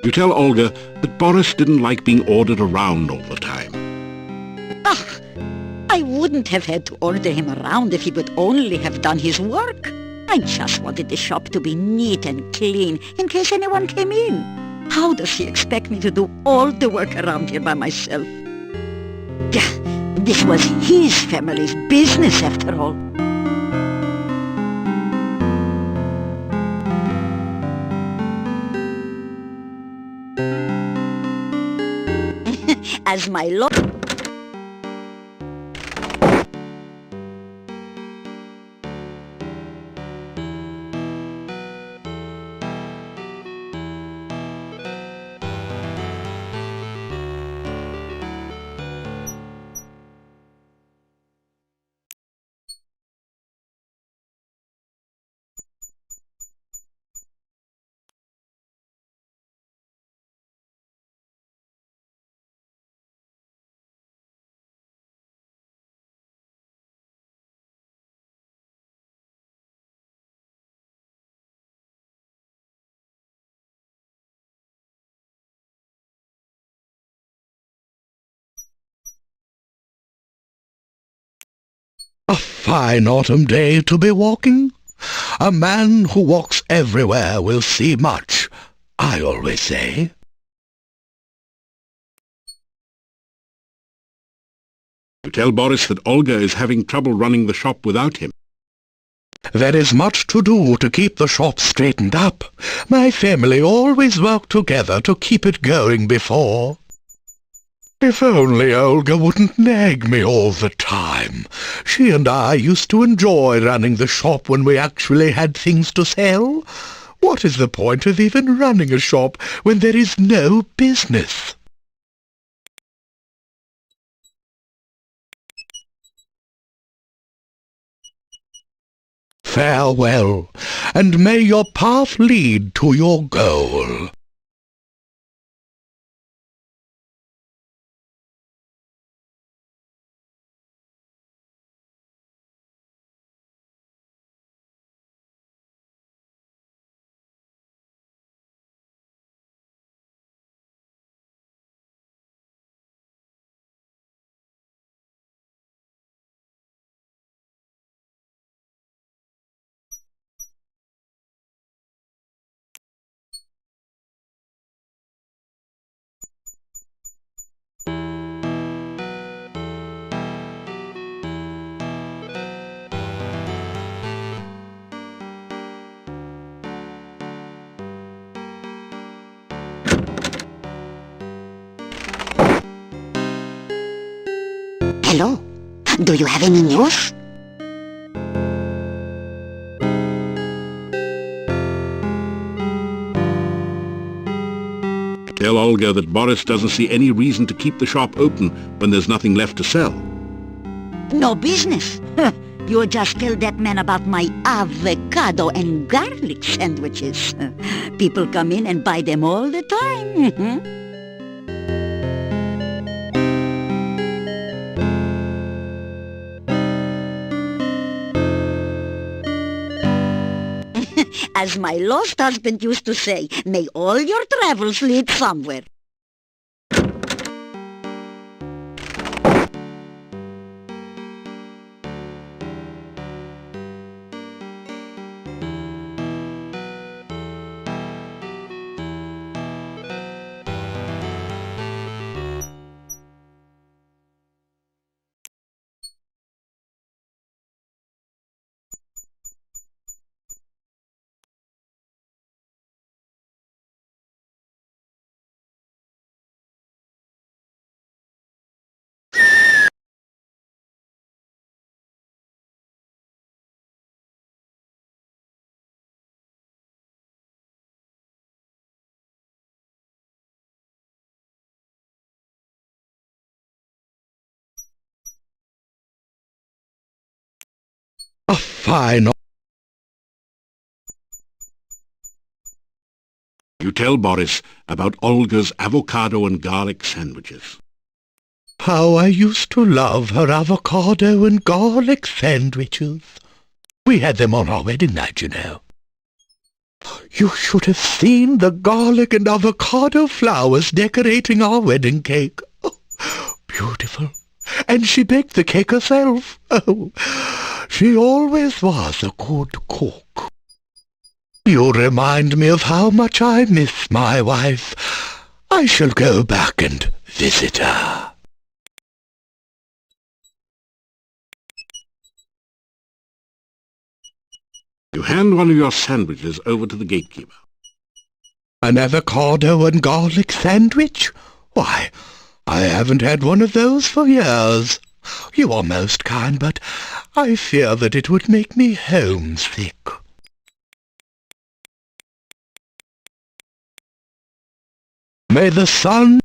You tell Olga that Boris didn't like being ordered around all the time. Ah, I wouldn't have had to order him around if he would only have done his work. I just wanted the shop to be neat and clean in case anyone came in. How does he expect me to do all the work around here by myself? Yeah, this was his family's business after all. As my lord... A fine autumn day to be walking. A man who walks everywhere will see much, I always say. You tell Boris that Olga is having trouble running the shop without him. There is much to do to keep the shop straightened up. My family always worked together to keep it going before. If only Olga wouldn't nag me all the time. She and I used to enjoy running the shop when we actually had things to sell. What is the point of even running a shop when there is no business? Farewell, and may your path lead to your goal. Hello? Do you have any news? Tell Olga that Boris doesn't see any reason to keep the shop open when there's nothing left to sell. No business. You just tell that man about my avocado and garlic sandwiches. People come in and buy them all the time. As my lost husband used to say, may all your travels lead somewhere. A fine You tell Boris about Olga's avocado and garlic sandwiches. How I used to love her avocado and garlic sandwiches. We had them on our wedding night, you know. You should have seen the garlic and avocado flowers decorating our wedding cake. Oh, beautiful. And she baked the cake herself. Oh, she always was a good cook. You remind me of how much I miss my wife. I shall go back and visit her. You hand one of your sandwiches over to the gatekeeper. An avocado and garlic sandwich? Why, I haven't had one of those for years. You are most kind, but I fear that it would make me homesick. May the sun...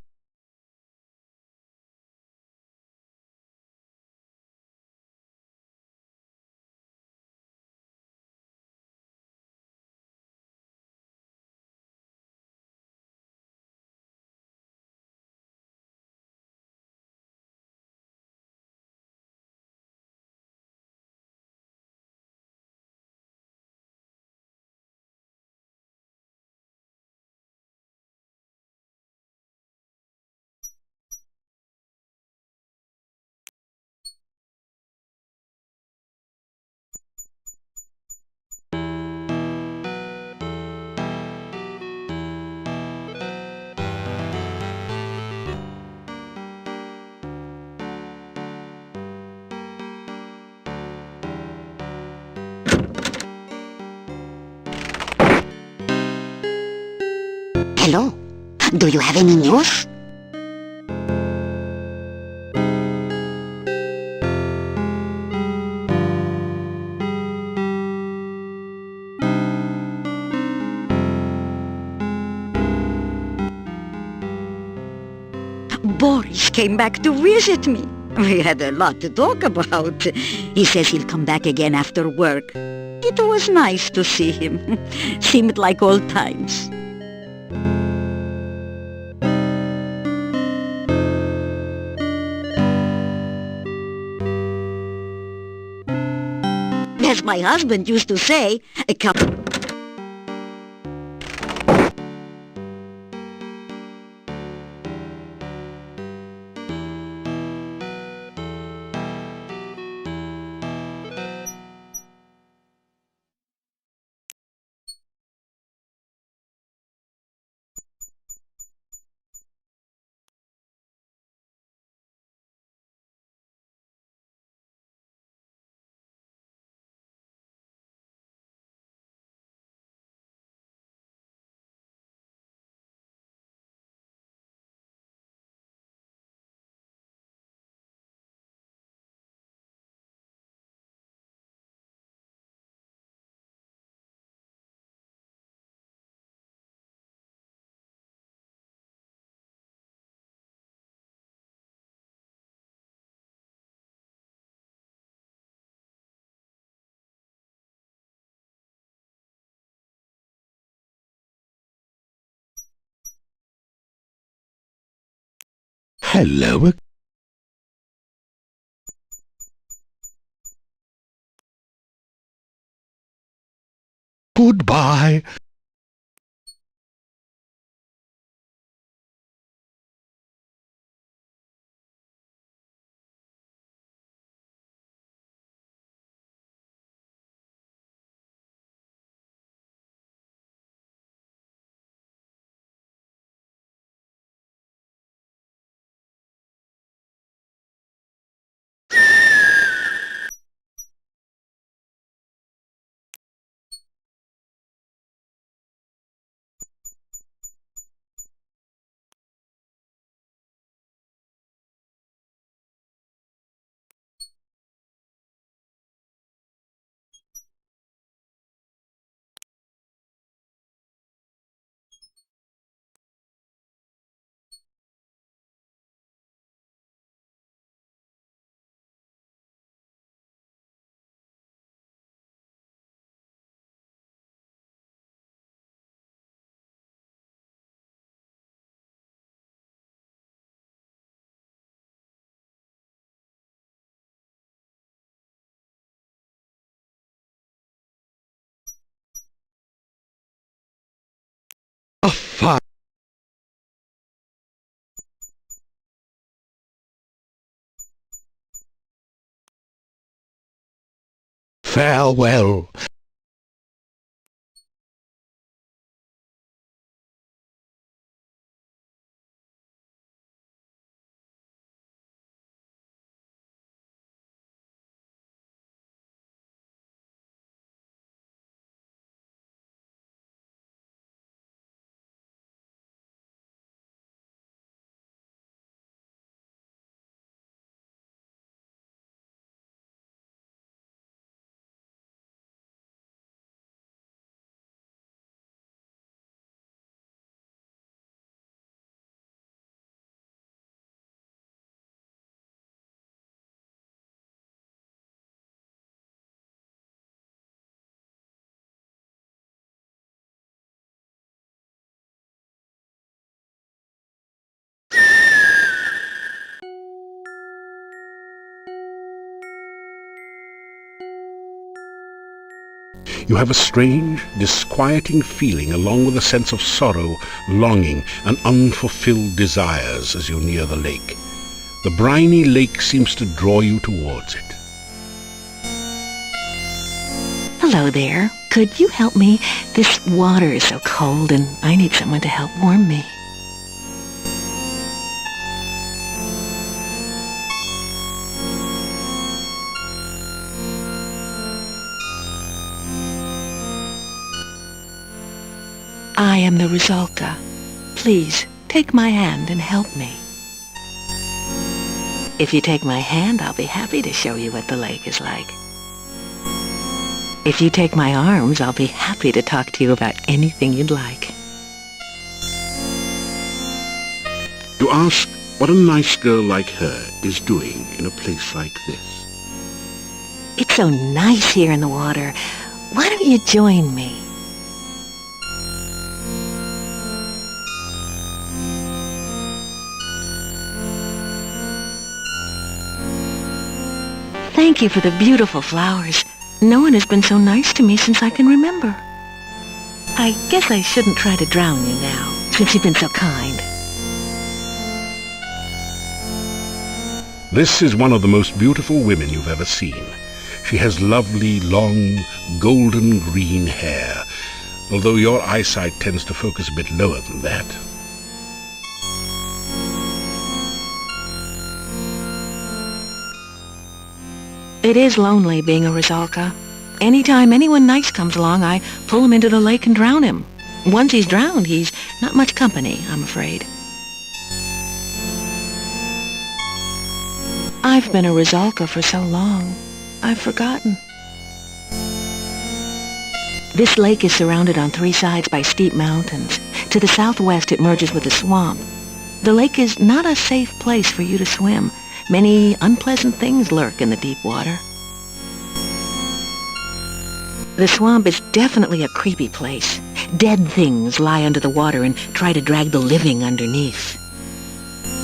Hello? Do you have any news? Boris came back to visit me. We had a lot to talk about. He says he'll come back again after work. It was nice to see him. Seemed like old times. As my husband used to say, a couple... Hello. Goodbye. A fine... Farewell. You have a strange, disquieting feeling along with a sense of sorrow, longing, and unfulfilled desires as you near the lake. The briny lake seems to draw you towards it. Hello there. Could you help me? This water is so cold and I need someone to help warm me. I am the Rusalka. Please, take my hand and help me. If you take my hand, I'll be happy to show you what the lake is like. If you take my arms, I'll be happy to talk to you about anything you'd like. You ask what a nice girl like her is doing in a place like this. It's so nice here in the water. Why don't you join me? Thank you for the beautiful flowers. No one has been so nice to me since I can remember. I guess I shouldn't try to drown you now, since you've been so kind. This is one of the most beautiful women you've ever seen. She has lovely, long, golden green hair, although your eyesight tends to focus a bit lower than that. It is lonely being a Rusalka. Anytime anyone nice comes along, I pull him into the lake and drown him. Once he's drowned, he's not much company, I'm afraid. I've been a Rusalka for so long, I've forgotten. This lake is surrounded on 3 sides by steep mountains. To the southwest, it merges with a swamp. The lake is not a safe place for you to swim. Many unpleasant things lurk in the deep water. The swamp is definitely a creepy place. Dead things lie under the water and try to drag the living underneath.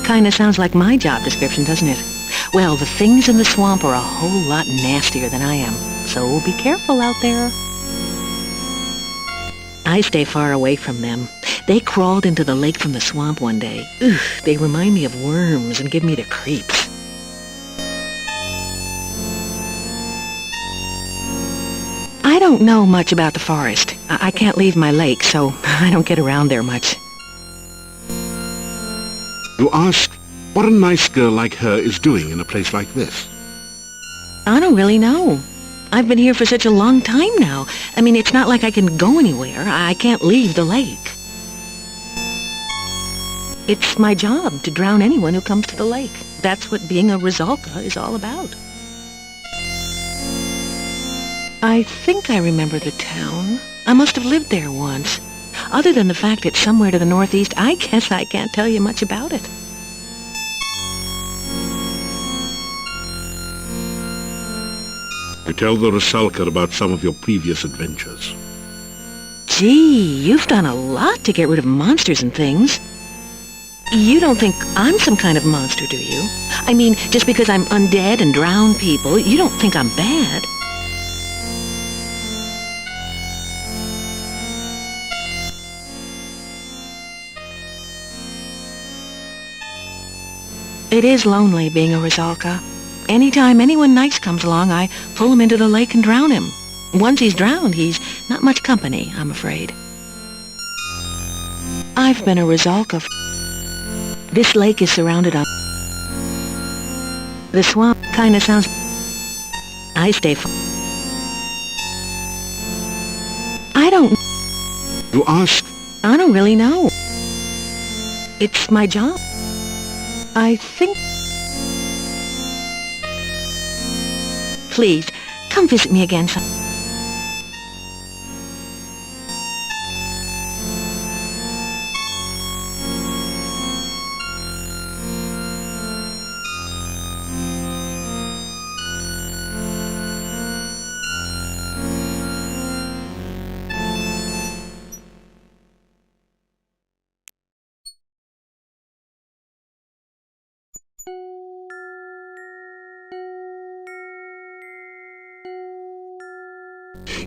Kinda sounds like my job description, doesn't it? Well, the things in the swamp are a whole lot nastier than I am, so be careful out there. I stay far away from them. They crawled into the lake from the swamp one day. Ugh, they remind me of worms and give me the creeps. I don't know much about the forest. I can't leave my lake, so I don't get around there much. You ask what a nice girl like her is doing in a place like this. I don't really know. I've been here for such a long time now. I mean, it's not like I can go anywhere. I can't leave the lake. It's my job to drown anyone who comes to the lake. That's what being a Rusalka is all about. I think I remember the town. I must have lived there once. Other than the fact it's somewhere to the northeast, I guess I can't tell you much about it. You tell the Rusalka about some of your previous adventures. Gee, you've done a lot to get rid of monsters and things. You don't think I'm some kind of monster, do you? I mean, just because I'm undead and drown people, you don't think I'm bad? It is lonely being a Rusalka. Anytime anyone nice comes along, I pull him into the lake and drown him. Once he's drowned, he's not much company, I'm afraid. I've been a Rusalka. This lake is surrounded on... The swamp kinda sounds... I stay I don't... You ask? I don't really know. It's my job. I think... Please, come visit me again some...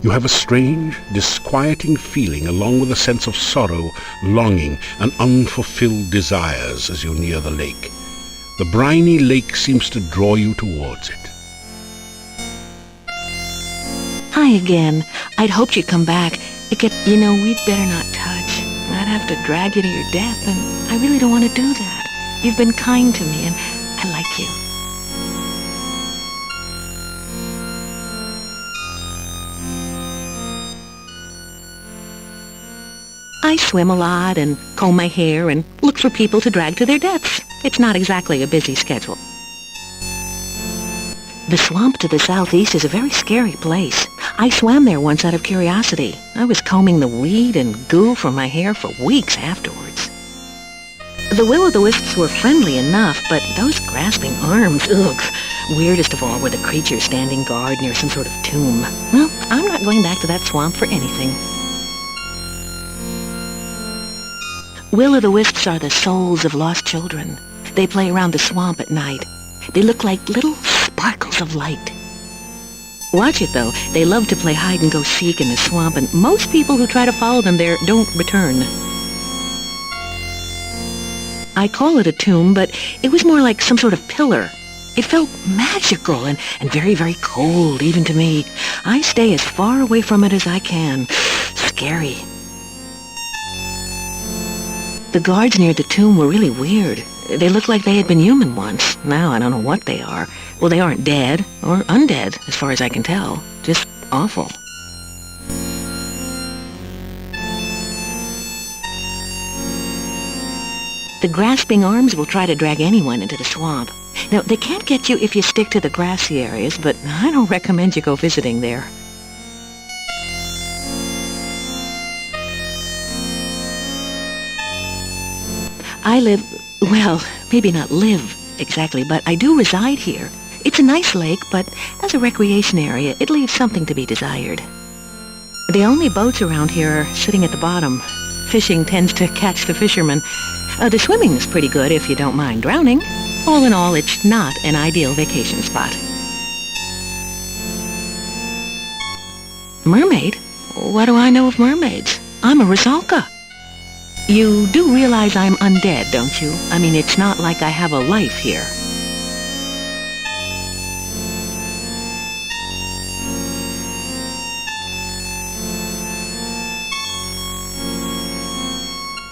You have a strange, disquieting feeling along with a sense of sorrow, longing, and unfulfilled desires as you near the lake. The briny lake seems to draw you towards it. Hi again. I'd hoped you'd come back. You know, we'd better not touch. I'd have to drag you to your death, and I really don't want to do that. You've been kind to me, and I like you. I swim a lot and comb my hair and look for people to drag to their deaths. It's not exactly a busy schedule. The swamp to the southeast is a very scary place. I swam there once out of curiosity. I was combing the weed and goo from my hair for weeks afterwards. The will-o'-the-wisps were friendly enough, but those grasping arms, ugh. Weirdest of all were the creatures standing guard near some sort of tomb. Well, I'm not going back to that swamp for anything. Will-o'-the-wisps are the souls of lost children. They play around the swamp at night. They look like little sparkles of light. Watch it, though. They love to play hide-and-go-seek in the swamp, and most people who try to follow them there don't return. I call it a tomb, but it was more like some sort of pillar. It felt magical and very, very cold, even to me. I stay as far away from it as I can. Scary. The guards near the tomb were really weird. They looked like they had been human once. Now I don't know what they are. Well, they aren't dead or undead, as far as I can tell. Just awful. The grasping arms will try to drag anyone into the swamp. Now, they can't get you if you stick to the grassy areas, but I don't recommend you go visiting there. I live, well, maybe not live exactly, but I do reside here. It's a nice lake, but as a recreation area, it leaves something to be desired. The only boats around here are sitting at the bottom. Fishing tends to catch the fishermen. The swimming's pretty good if you don't mind drowning. All in all, it's not an ideal vacation spot. Mermaid? What do I know of mermaids? I'm a Rusalka. You do realize I'm undead, don't you? I mean, it's not like I have a life here.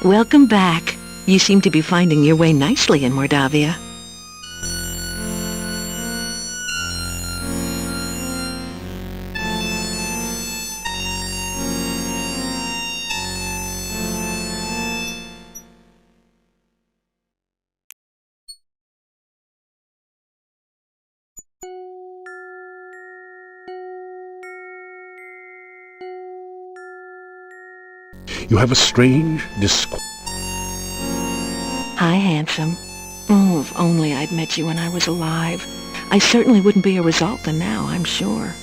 Welcome back. You seem to be finding your way nicely in Mordavia. You have a strange, Hi, handsome. Oh, if only I'd met you when I was alive. I certainly wouldn't be a Rusalka now, I'm sure.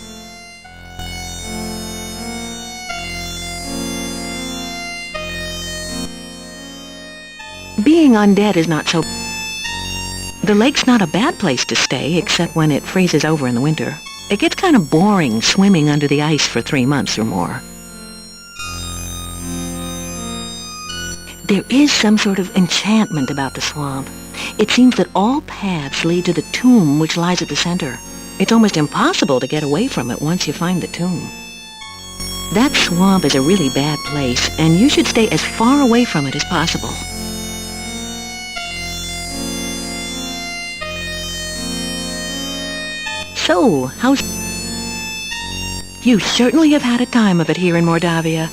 Being undead is not so... The lake's not a bad place to stay, except when it freezes over in the winter. It gets kind of boring swimming under the ice for 3 months or more. There is some sort of enchantment about the swamp. It seems that all paths lead to the tomb which lies at the center. It's almost impossible to get away from it once you find the tomb. That swamp is a really bad place, and you should stay as far away from it as possible. So, how's... You certainly have had a time of it here in Mordavia.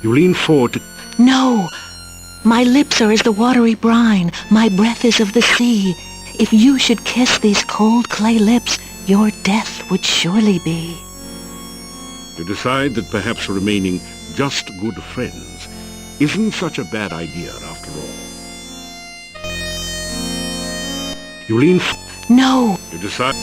You lean forward to... No! My lips are as the watery brine, my breath is of the sea. If you should kiss these cold clay lips, your death would surely be. You decide that perhaps remaining just good friends isn't such a bad idea after all. You lean... No! You decide...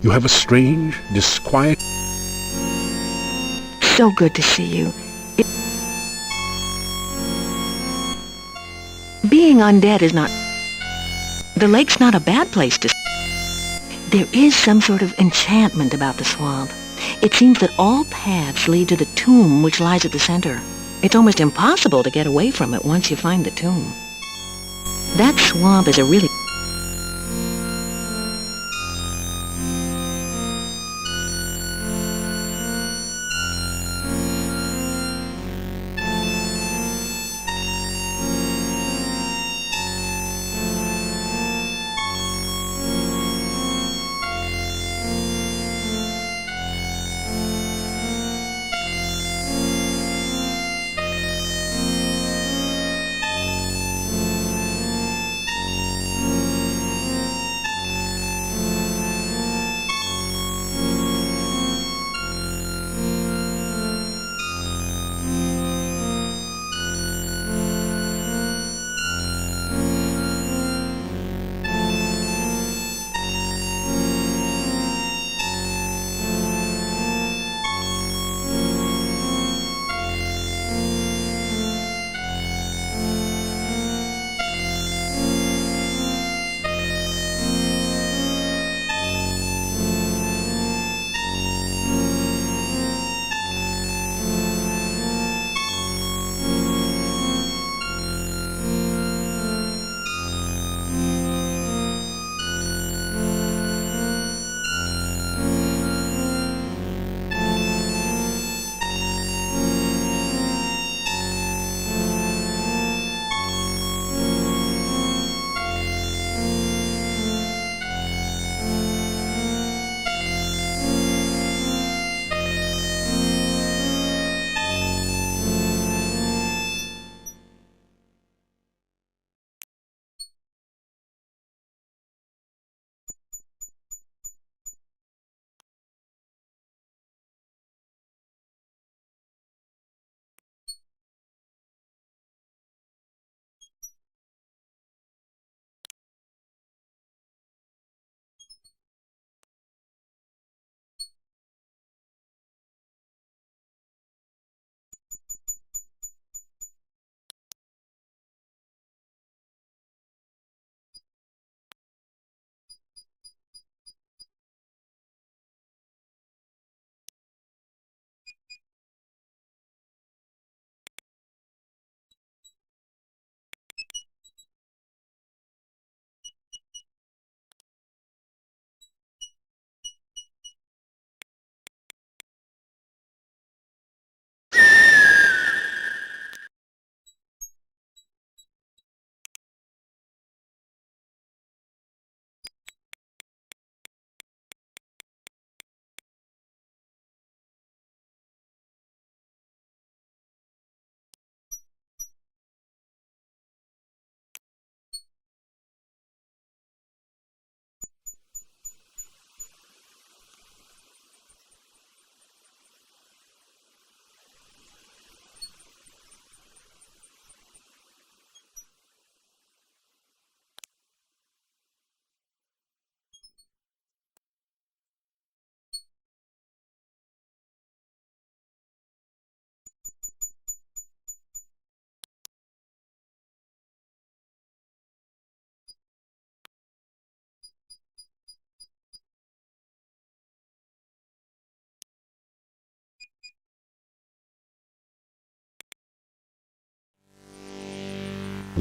You have a strange, disquiet... So good to see you. Being undead is not... The lake's not a bad place to... There is some sort of enchantment about the swamp. It seems that all paths lead to the tomb which lies at the center. It's almost impossible to get away from it once you find the tomb. That swamp is a really...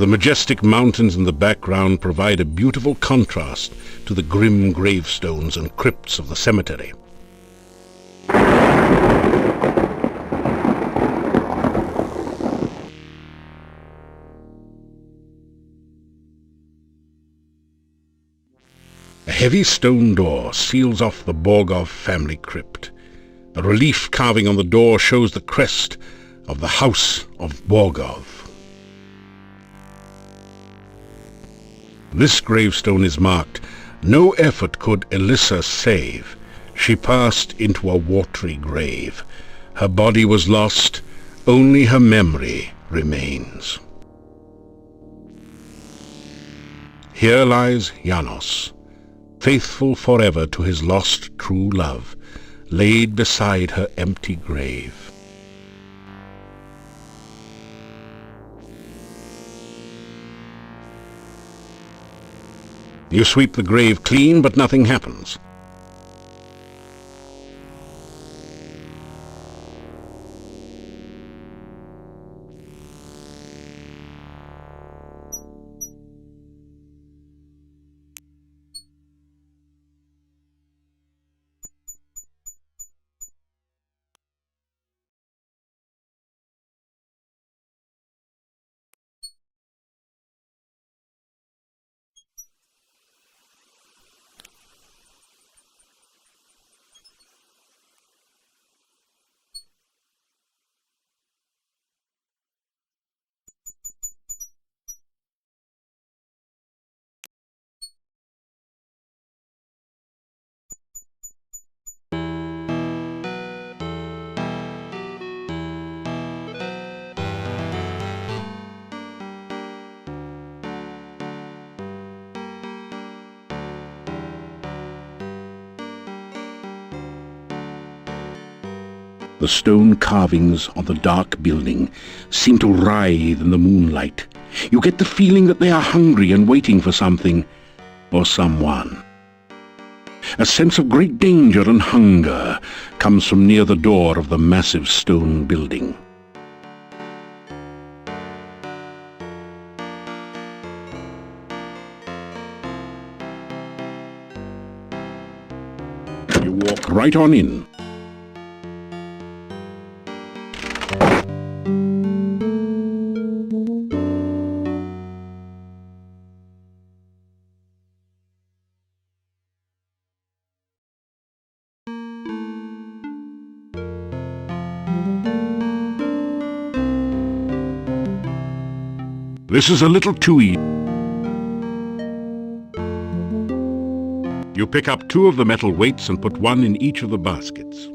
The majestic mountains in the background provide a beautiful contrast to the grim gravestones and crypts of the cemetery. A heavy stone door seals off the Borgov family crypt. A relief carving on the door shows the crest of the House of Borgov. This gravestone is marked, "No effort could Elissa save. She passed into a watery grave. Her body was lost, only her memory remains." Here lies Janos, faithful forever to his lost true love, laid beside her empty grave. You sweep the grave clean, but nothing happens. The stone carvings on the dark building seem to writhe in the moonlight. You get the feeling that they are hungry and waiting for something or someone. A sense of great danger and hunger comes from near the door of the massive stone building. You walk right on in. This is a little too easy. You pick up 2 of the metal weights and put 1 in each of the baskets.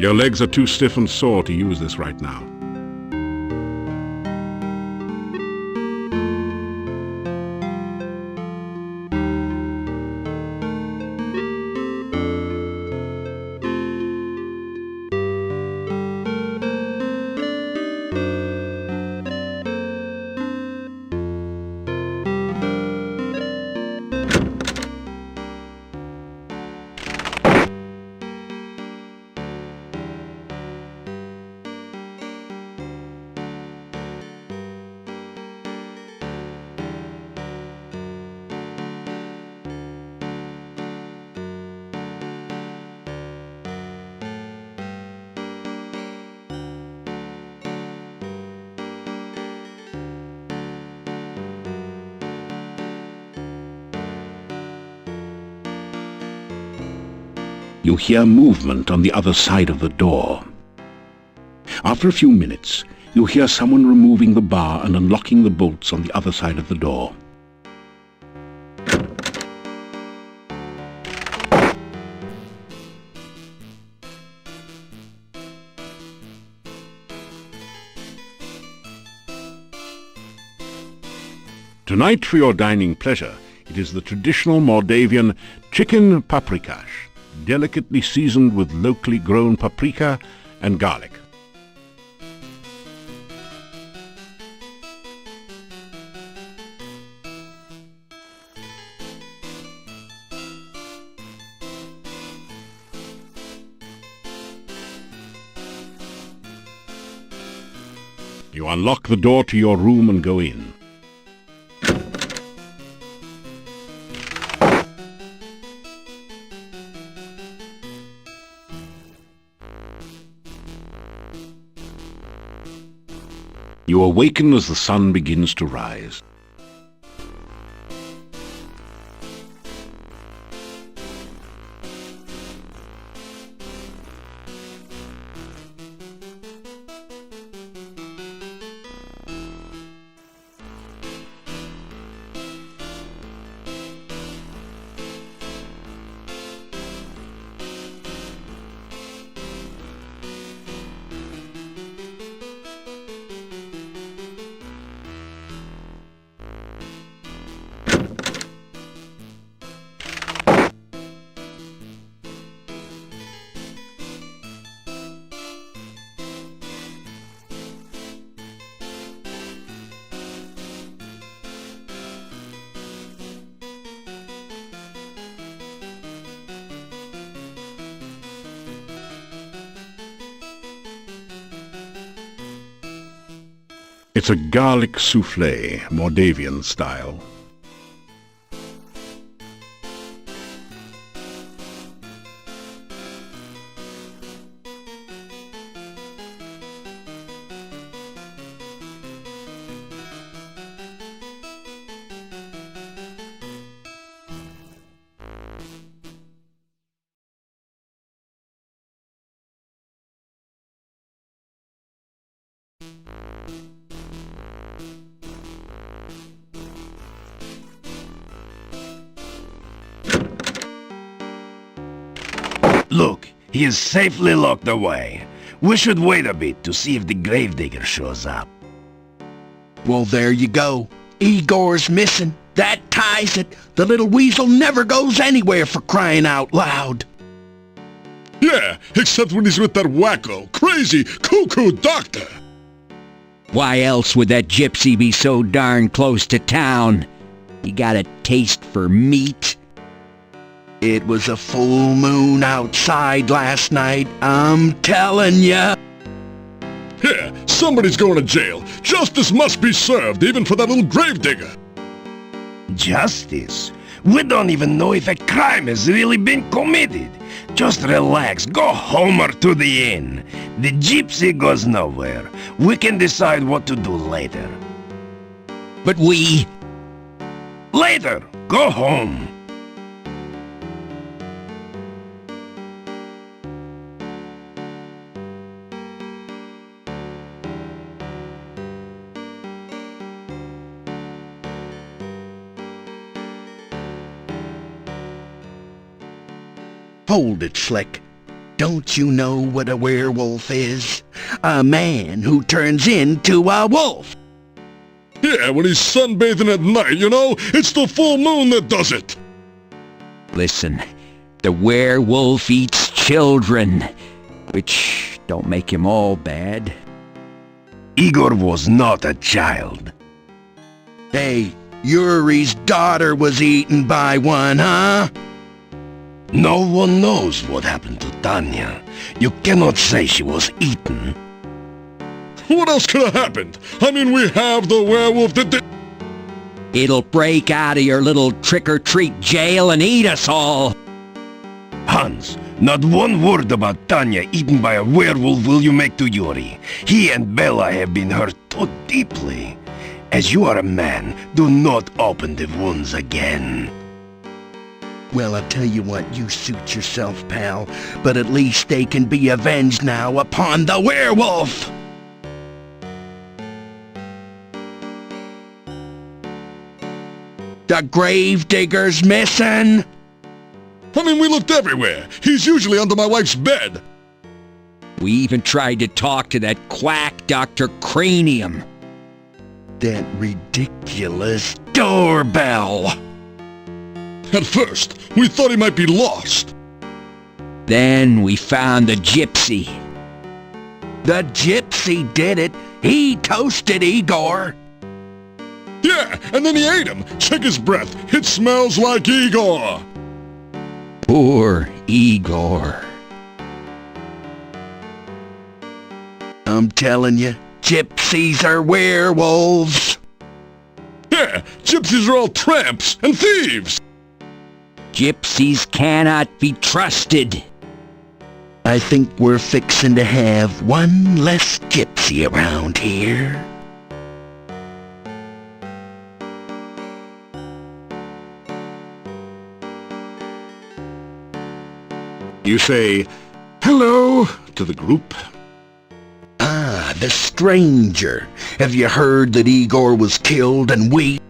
Your legs are too stiff and sore to use this right now. You hear movement on the other side of the door. After a few minutes, you hear someone removing the bar and unlocking the bolts on the other side of the door. Tonight, for your dining pleasure, it is the traditional Moldavian chicken paprikash, delicately seasoned with locally grown paprika and garlic. You unlock the door to your room and go in. You awaken as the sun begins to rise. It's a garlic soufflé, Moldavian style. Look, he is safely locked away. We should wait a bit to see if the gravedigger shows up. Well, there you go. Igor's missing. That ties it. The little weasel never goes anywhere, for crying out loud. Yeah, except when he's with that wacko, crazy, cuckoo doctor. Why else would that gypsy be so darn close to town? He got a taste for meat. It was a full moon outside last night, I'm telling ya. Here, somebody's going to jail. Justice must be served, even for that little gravedigger. Justice? We don't even know if a crime has really been committed. Just relax, go home or to the inn. The gypsy goes nowhere. We can decide what to do later. But we... Later! Go home! Hold it, Slick. Don't you know what a werewolf is? A man who turns into a wolf. Yeah, when he's sunbathing at night, you know? It's the full moon that does it. Listen, the werewolf eats children, which don't make him all bad. Igor was not a child. Hey, Yuri's daughter was eaten by one, huh? No one knows what happened to Tanya. You cannot say she was eaten. What else could have happened? I mean, we have the werewolf that... It'll break out of your little trick-or-treat jail and eat us all. Hans, not one word about Tanya eaten by a werewolf will you make to Yuri. He and Bella have been hurt too deeply. As you are a man, do not open the wounds again. Well, I'll tell you what, you suit yourself, pal, but at least they can be avenged now upon the werewolf! The gravedigger's missing! I mean, we looked everywhere. He's usually under my wife's bed. We even tried to talk to that quack Dr. Cranium. That ridiculous doorbell! At first, we thought he might be lost. Then we found the gypsy. The gypsy did it. He toasted Igor. Yeah, and then he ate him. Check his breath. It smells like Igor. Poor Igor. I'm telling you, gypsies are werewolves. Yeah, gypsies are all tramps and thieves. Gypsies cannot be trusted. I think we're fixin' to have one less gypsy around here. You say, "Hello," to the group. Ah, the stranger. Have you heard that Igor was killed and we...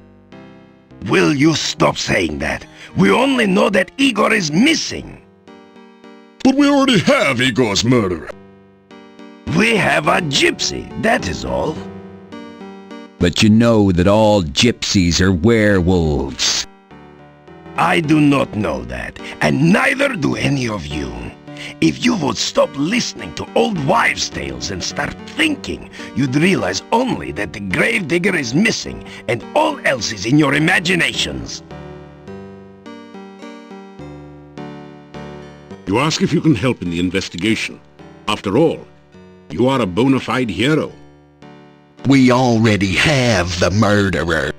Will you stop saying that? We only know that Igor is missing. But we already have Igor's murderer. We have a gypsy, that is all. But you know that all gypsies are werewolves. I do not know that, and neither do any of you. If you would stop listening to old wives' tales and start thinking, you'd realize only that the gravedigger is missing and all else is in your imaginations. You ask if you can help in the investigation. After all, you are a bona fide hero. We already have the murderer.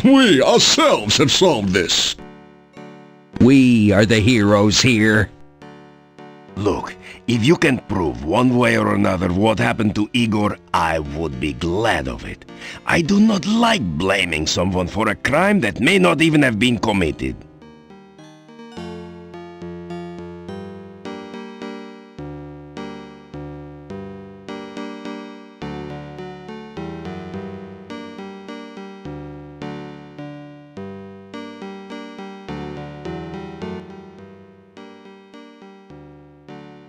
We ourselves have solved this. We are the heroes here. Look, if you can prove one way or another what happened to Igor, I would be glad of it. I do not like blaming someone for a crime that may not even have been committed.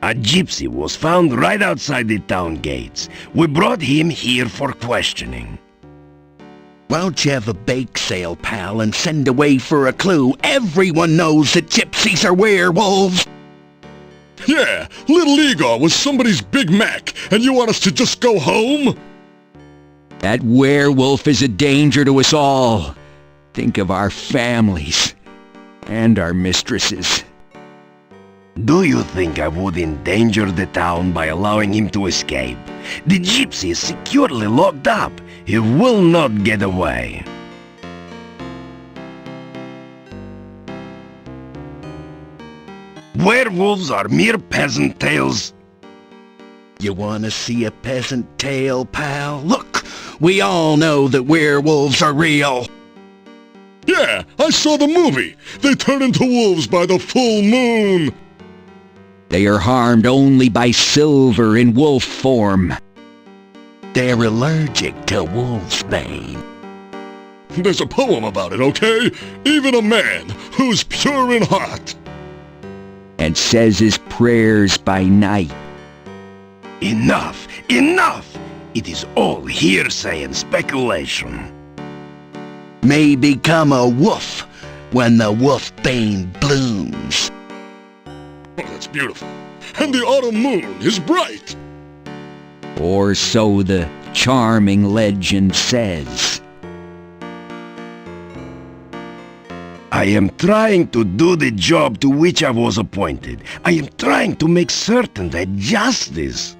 A gypsy was found right outside the town gates. We brought him here for questioning. Why don't you have a bake sale, pal, and send away for a clue? Everyone knows that gypsies are werewolves. Yeah, little Igor was somebody's Big Mac, and you want us to just go home? That werewolf is a danger to us all. Think of our families and our mistresses. Do you think I would endanger the town by allowing him to escape? The gypsy is securely locked up. He will not get away. Werewolves are mere peasant tales. You want to see a peasant tale, pal? Look, we all know that werewolves are real. Yeah, I saw the movie. They turn into wolves by the full moon. They are harmed only by silver in wolf form. They're allergic to wolfsbane. There's a poem about it, okay? Even a man who's pure in heart. And says his prayers by night. Enough! Enough! It is all hearsay and speculation. May become a wolf when the wolfbane blooms. Oh, that's beautiful. And the autumn moon is bright. Or so the charming legend says. I am trying to do the job to which I was appointed. I am trying to make certain that justice...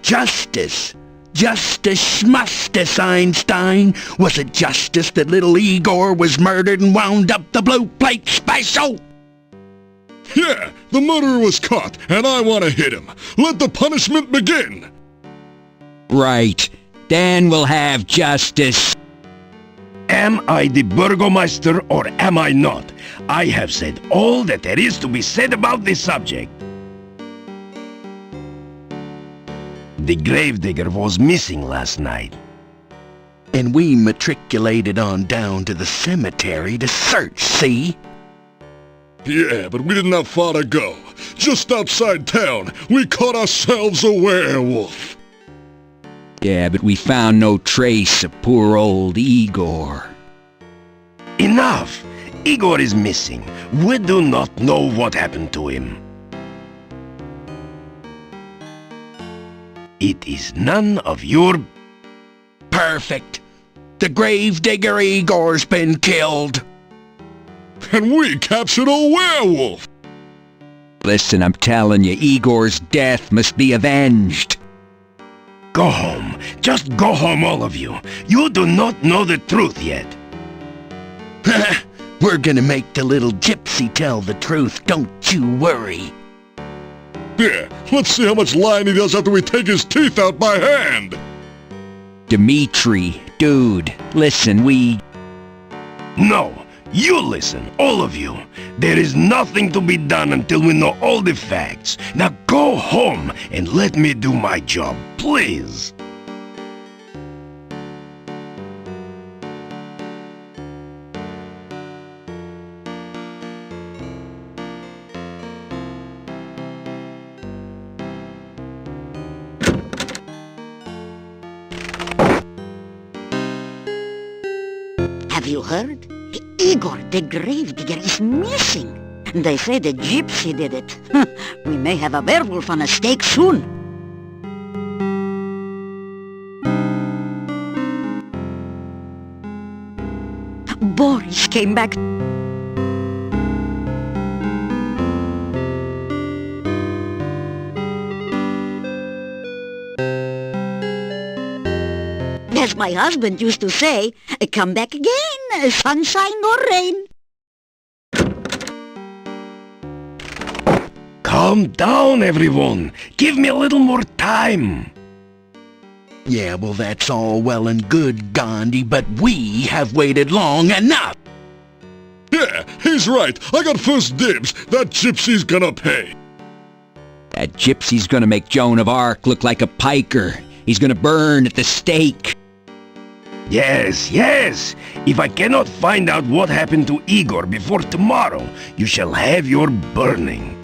Justice! Justice schmustice, Einstein! Was it justice that little Igor was murdered and wound up the blue plate special? Yeah, the murderer was caught, and I want to hit him. Let the punishment begin. Right. Then we'll have justice. Am I the Burgomaster or am I not? I have said all that there is to be said about this subject. The gravedigger was missing last night. And we matriculated on down to the cemetery to search, see? Yeah, but we didn't have far to go. Just outside town, we caught ourselves a werewolf. Yeah, but we found no trace of poor old Igor. Enough! Igor is missing. We do not know what happened to him. It is none of your... Perfect. The gravedigger Igor's been killed. And we captured a werewolf! Listen, I'm telling you, Igor's death must be avenged. Go home. Just go home, all of you. You do not know the truth yet. We're gonna make the little gypsy tell the truth, don't you worry. Yeah, let's see how much lying he does after we take his teeth out by hand. Dimitri, dude, listen, No, you listen, all of you. There is nothing to be done until we know all the facts. Now go home and let me do my job, please. Have you heard? Igor the gravedigger is missing. They say the gypsy did it. We may have a werewolf on a stake soon. Boris came back. As my husband used to say, come back again, sunshine or rain. Calm down, everyone. Give me a little more time. Yeah, well, that's all well and good, Gandhi, but we have waited long enough. Yeah, he's right. I got first dibs. That gypsy's gonna pay. that gypsy's gonna make Joan of Arc look like a piker. He's gonna burn at the stake. Yes, yes. If I cannot find out what happened to Igor before tomorrow, you shall have your burning.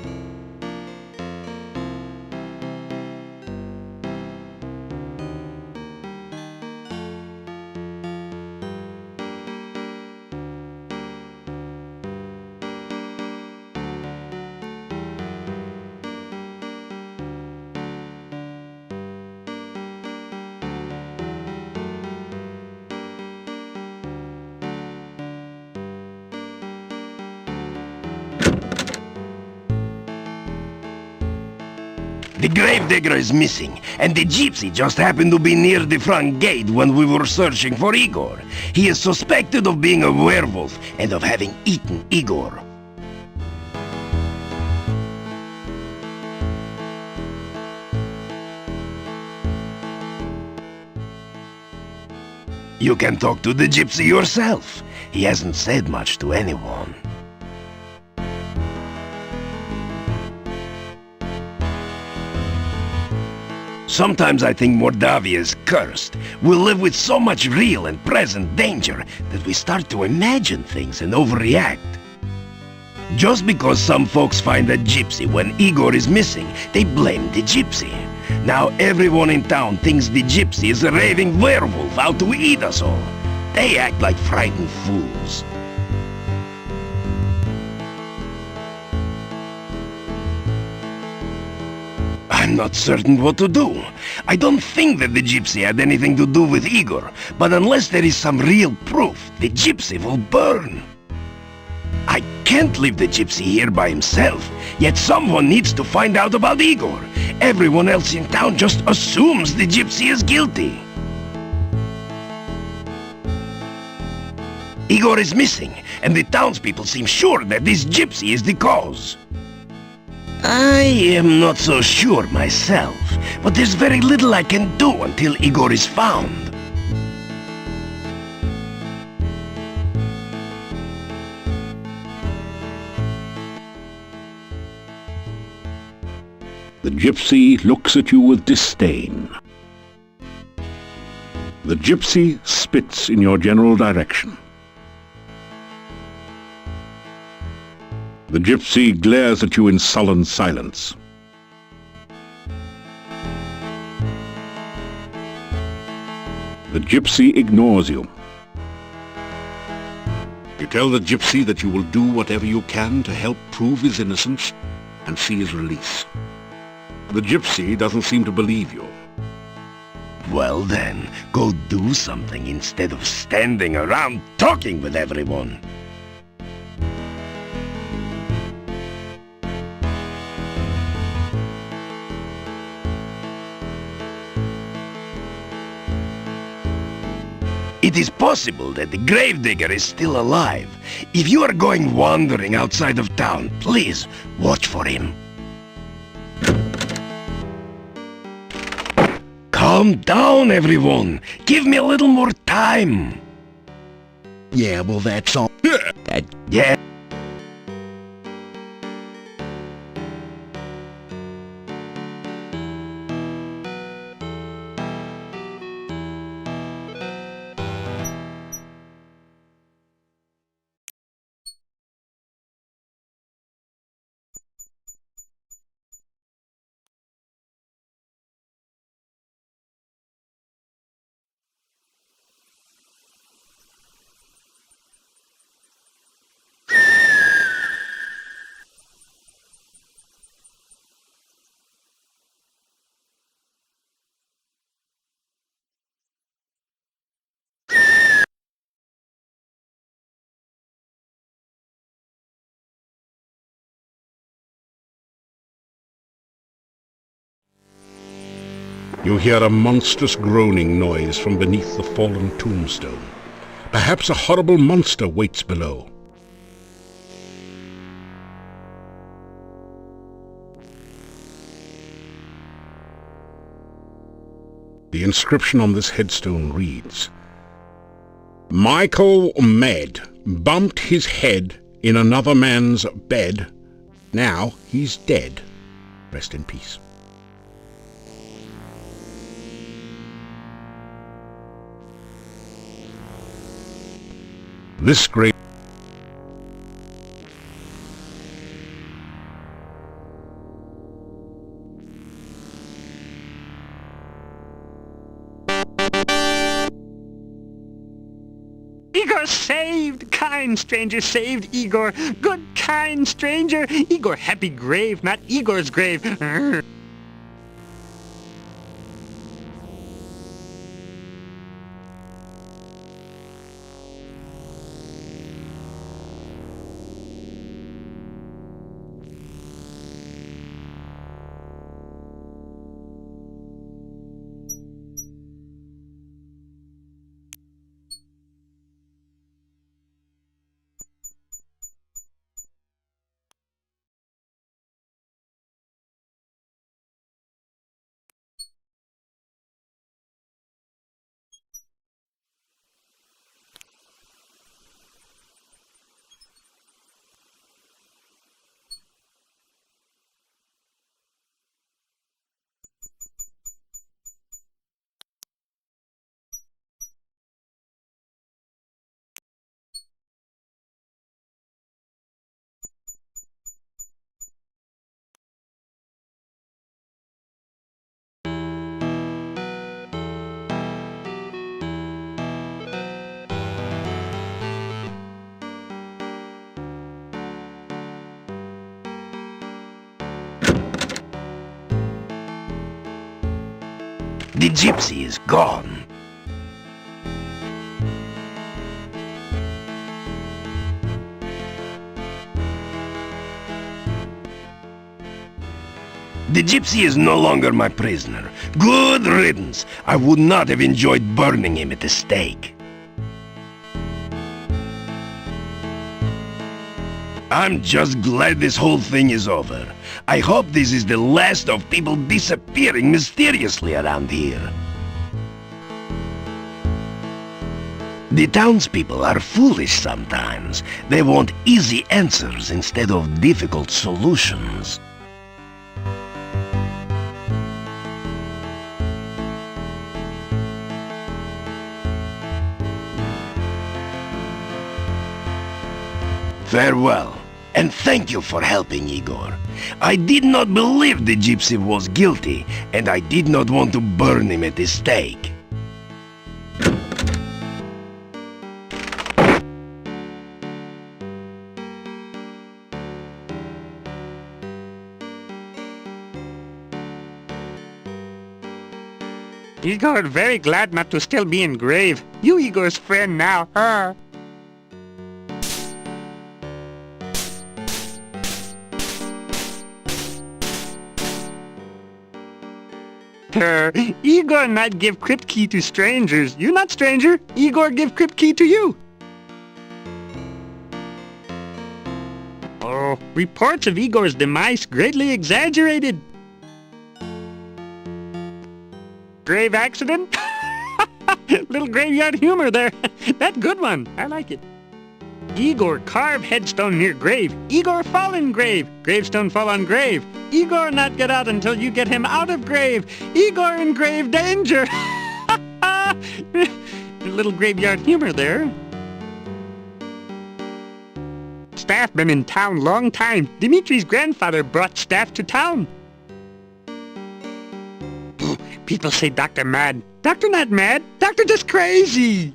The gravedigger is missing, and the gypsy just happened to be near the front gate when we were searching for Igor. He is suspected of being a werewolf and of having eaten Igor. You can talk to the gypsy yourself. He hasn't said much to anyone. Sometimes I think Mordavia is cursed. We live with so much real and present danger that we start to imagine things and overreact. Just because some folks find a gypsy when Igor is missing, they blame the gypsy. Now everyone in town thinks the gypsy is a raving werewolf out to eat us all. They act like frightened fools. I'm not certain what to do. I don't think that the gypsy had anything to do with Igor, but unless there is some real proof, the gypsy will burn. I can't leave the gypsy here by himself, yet someone needs to find out about Igor. Everyone else in town just assumes the gypsy is guilty. Igor is missing, and the townspeople seem sure that this gypsy is the cause. I am not so sure myself, but there's very little I can do until Igor is found. The gypsy looks at you with disdain. The gypsy spits in your general direction. The gypsy glares at you in sullen silence. The gypsy ignores you. You tell the gypsy that you will do whatever you can to help prove his innocence and see his release. The gypsy doesn't seem to believe you. Well then, go do something instead of standing around talking with everyone. It is possible that the gravedigger is still alive. If you are going wandering outside of town, please watch for him. Calm down, everyone. Give me a little more time. Yeah, well, that's all. Yeah. You hear a monstrous groaning noise from beneath the fallen tombstone. Perhaps a horrible monster waits below. The inscription on this headstone reads, Michael Med bumped his head in another man's bed. Now he's dead. Rest in peace. This grave Igor saved! Kind stranger saved Igor! Good kind stranger! Igor happy grave, not Igor's grave! Urgh. The gypsy is gone. The gypsy is no longer my prisoner. Good riddance. I would not have enjoyed burning him at the stake. I'm just glad this whole thing is over. I hope this is the last of people disappearing mysteriously around here. The townspeople are foolish sometimes. They want easy answers instead of difficult solutions. Farewell, and thank you for helping Igor. I did not believe the gypsy was guilty, and I did not want to burn him at the stake. Igor very glad not to still be in grave. You Igor's friend now, huh? Igor not give crypt key to strangers. You not stranger. Igor give crypt key to you. Oh, reports of Igor's demise greatly exaggerated. Grave accident? Little graveyard humor there. That good one. I like it. Igor carve headstone near grave. Igor fall in grave. Gravestone fall on grave. Igor not get out until you get him out of grave. Igor in grave danger. Little graveyard humor there. Staff been in town long time. Dimitri's grandfather brought staff to town. People say Doctor mad. Doctor not mad. Doctor just crazy.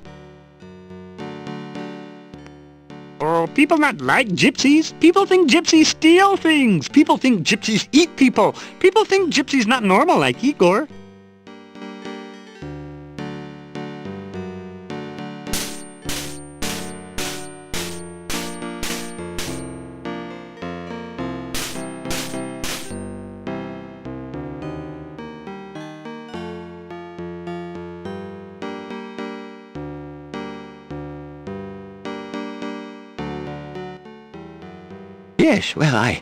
Oh, people not like gypsies. People think gypsies steal things. People think gypsies eat people. People think gypsies not normal like Igor. Yes, well,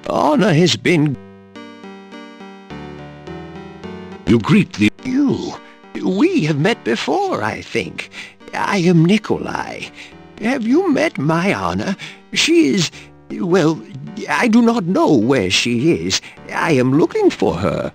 honor has been... You greet the... You. We have met before, I think. I am Nikolai. Have you met my Anna? She is... Well, I do not know where she is. I am looking for her.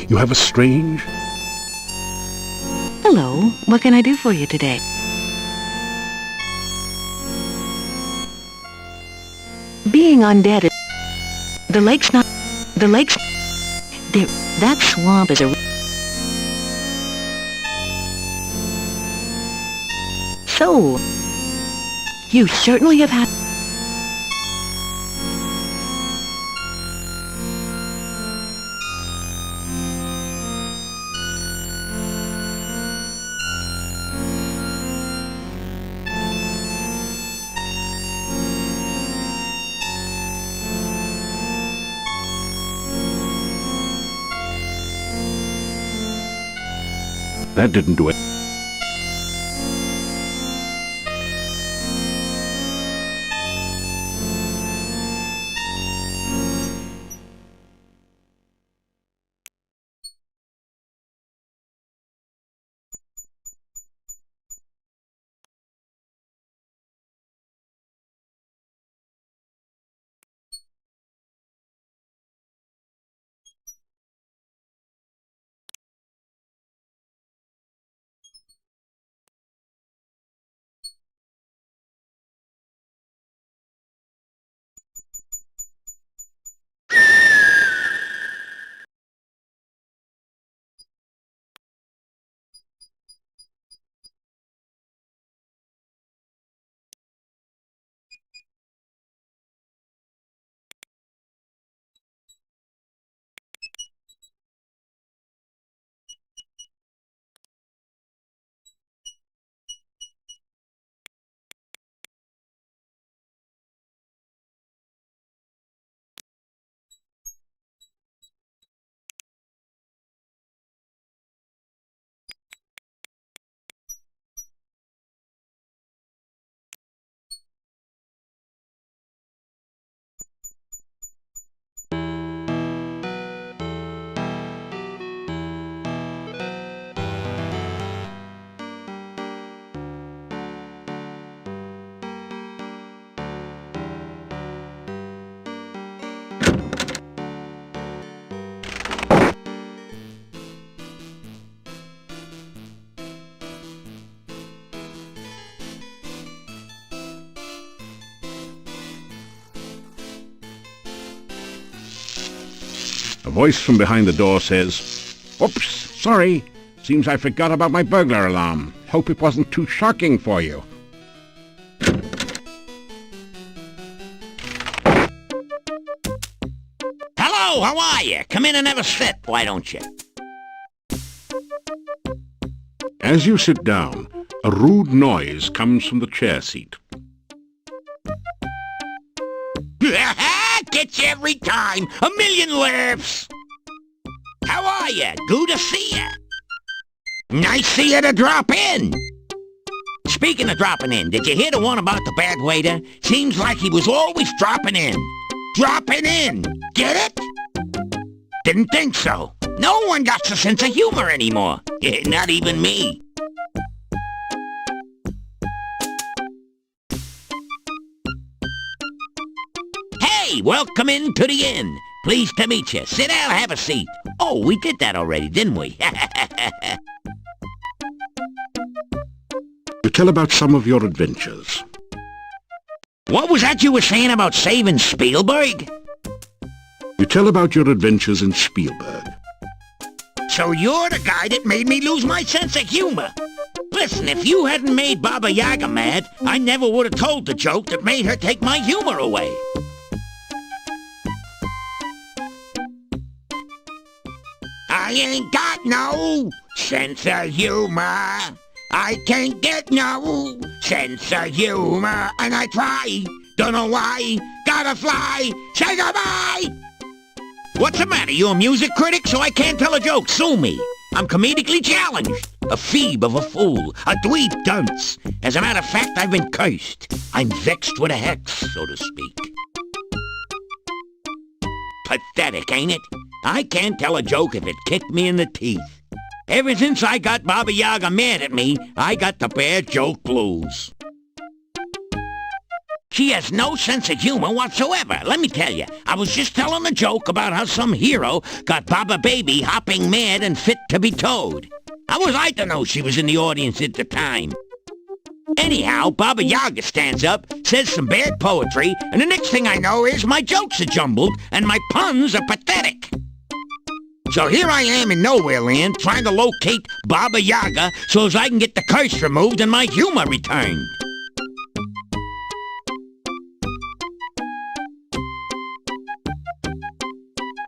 You have a strange... Hello, what can I do for you today? Being undead is... The lake's not... The lake's... There... That swamp is a... So... You certainly have had... That didn't do it. A voice from behind the door says, "Oops, sorry. Seems I forgot about my burglar alarm. Hope it wasn't too shocking for you." Hello, how are you? Come in and have a sit, why don't you? As you sit down, a rude noise comes from the chair seat. Gets you every time. A million laughs. How are you? Good to see you. Nice of you to drop in. Speaking of dropping in, did you hear the one about the bad waiter? Seems like he was always dropping in. Dropping in. Get it? Didn't think so. No one got a sense of humor anymore. Not even me. Hey, welcome into the inn. Pleased to meet you. Sit down, have a seat. Oh, we did that already, didn't we? You tell about some of your adventures. What was that you were saying about saving Spielberg? You tell about your adventures in Spielberg. So you're the guy that made me lose my sense of humor. Listen, if you hadn't made Baba Yaga mad, I never would have told the joke that made her take my humor away. I ain't got no sense of humor. I can't get no sense of humor. And I try, don't know why, gotta fly, say goodbye. What's the matter, you a music critic? So I can't tell a joke, sue me. I'm comedically challenged. A phoebe of a fool, a dweeb dunce. As a matter of fact, I've been cursed. I'm vexed with a hex, so to speak. Pathetic, ain't it? I can't tell a joke if it kicked me in the teeth. Ever since I got Baba Yaga mad at me, I got the bad joke blues. She has no sense of humor whatsoever. Let me tell you, I was just telling a joke about how some hero got Baba Baby hopping mad and fit to be towed. How was I to know she was in the audience at the time? Anyhow, Baba Yaga stands up, says some bad poetry, and the next thing I know is my jokes are jumbled and my puns are pathetic. So here I am in Nowhere Land trying to locate Baba Yaga so as I can get the curse removed and my humor returned.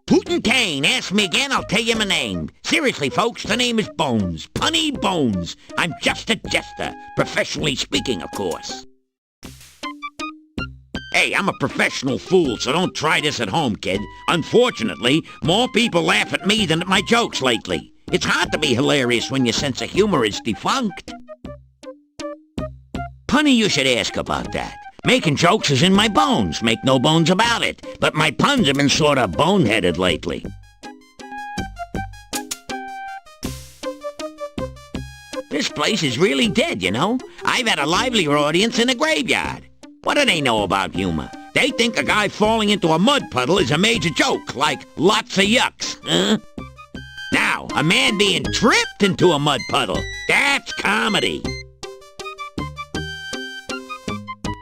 Putin Kane, ask me again, I'll tell you my name. Seriously, folks, the name is Bones. Punny Bones. I'm just a jester, professionally speaking, of course. Hey, I'm a professional fool, so don't try this at home, kid. Unfortunately, more people laugh at me than at my jokes lately. It's hard to be hilarious when your sense of humor is defunct. Punny, you should ask about that. Making jokes is in my bones, make no bones about it. But my puns have been sort of boneheaded lately. This place is really dead, you know? I've had a livelier audience in a graveyard. What do they know about humor? They think a guy falling into a mud puddle is a major joke, like lots of yucks, huh? Now, a man being tripped into a mud puddle, that's comedy.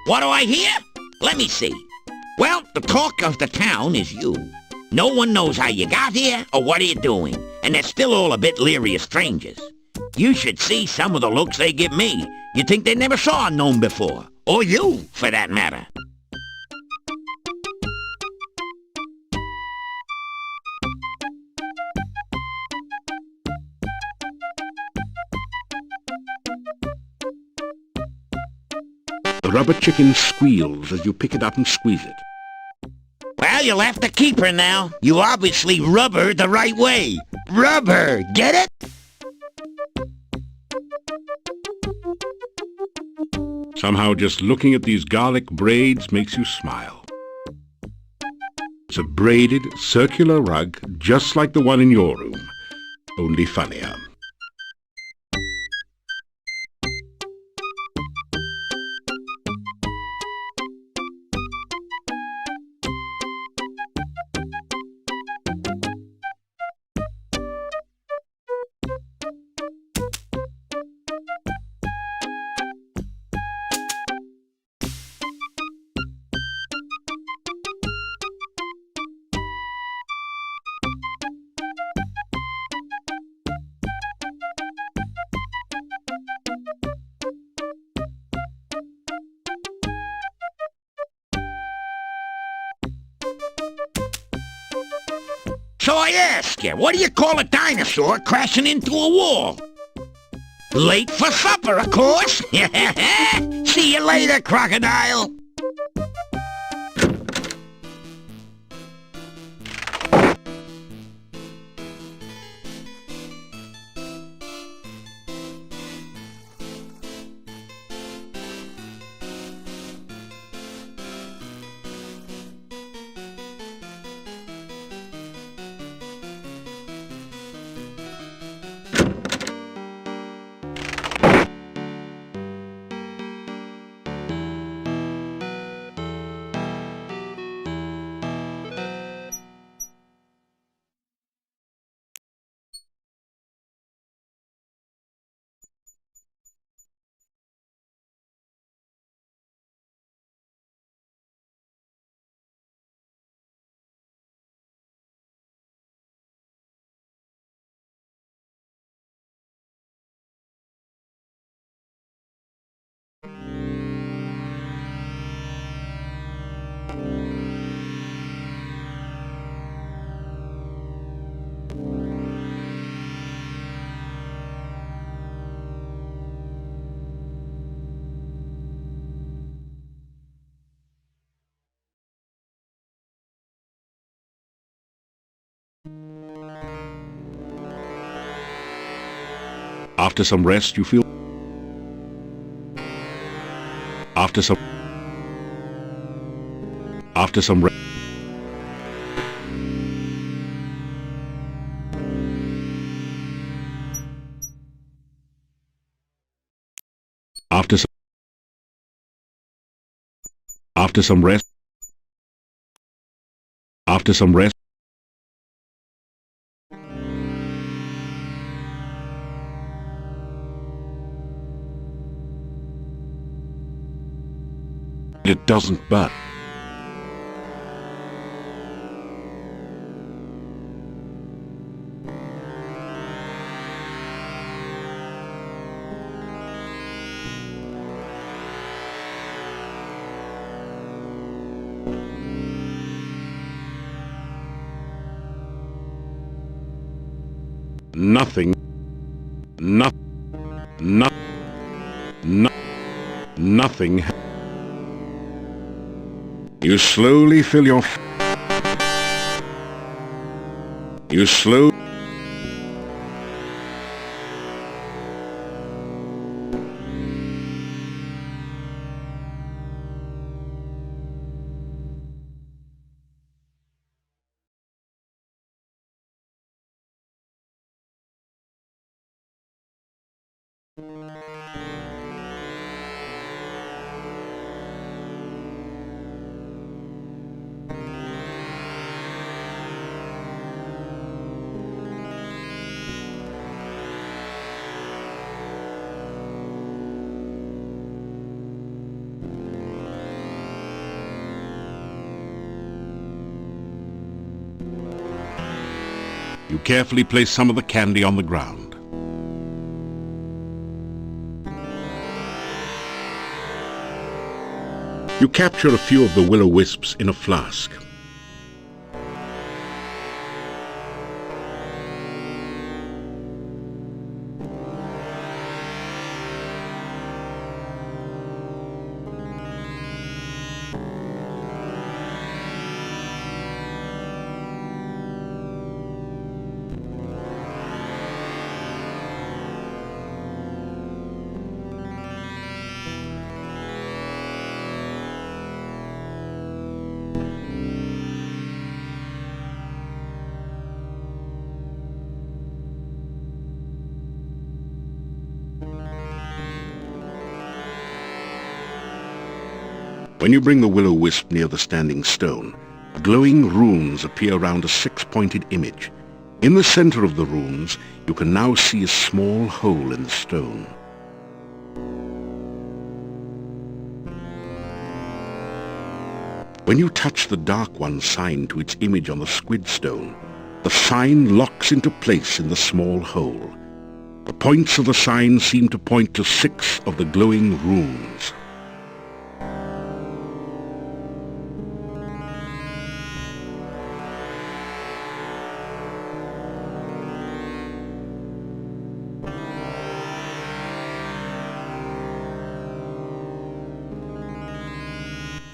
What do I hear? Let me see. Well, the talk of the town is you. No one knows how you got here or what you're doing, and they're still all a bit leery of strangers. You should see some of the looks they give me. You'd think they never saw a gnome before. Or you, for that matter. The rubber chicken squeals as you pick it up and squeeze it. Well, you'll have to keep her now. You obviously rub her the right way. Rub her, get it? Somehow just looking at these garlic braids makes you smile. It's a braided, circular rug just like the one in your room, only funnier. So I ask you, what do you call a dinosaur crashing into a wall? Late for supper, of course. See you later, crocodile. After some rest, you feel... After some rest... After some rest... After some rest... It doesn't burn. Nothing. Nothing. You slowly fill your... You slow... You carefully place some of the candy on the ground. You capture a few of the will-o-wisps in a flask. When you bring the will-o-wisp near the standing stone, glowing runes appear around a six-pointed image. In the center of the runes, you can now see a small hole in the stone. When you touch the Dark One sign to its image on the squid stone, the sign locks into place in the small hole. The points of the sign seem to point to 6 of the glowing runes.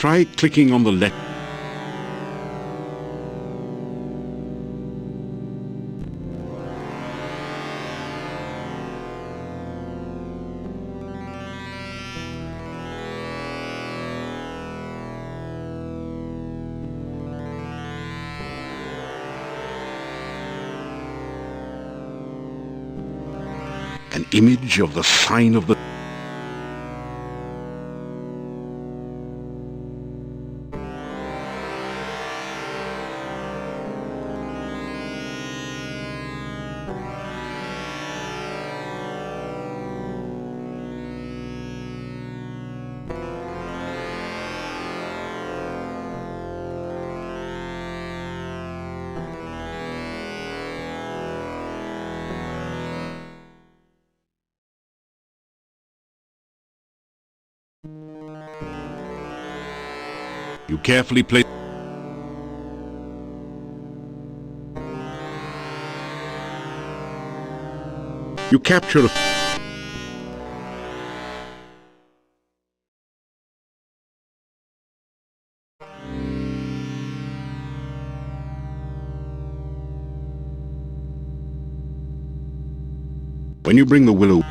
Try clicking on the left. An image of the sign of the... You carefully place... You capture a... When you bring the willow...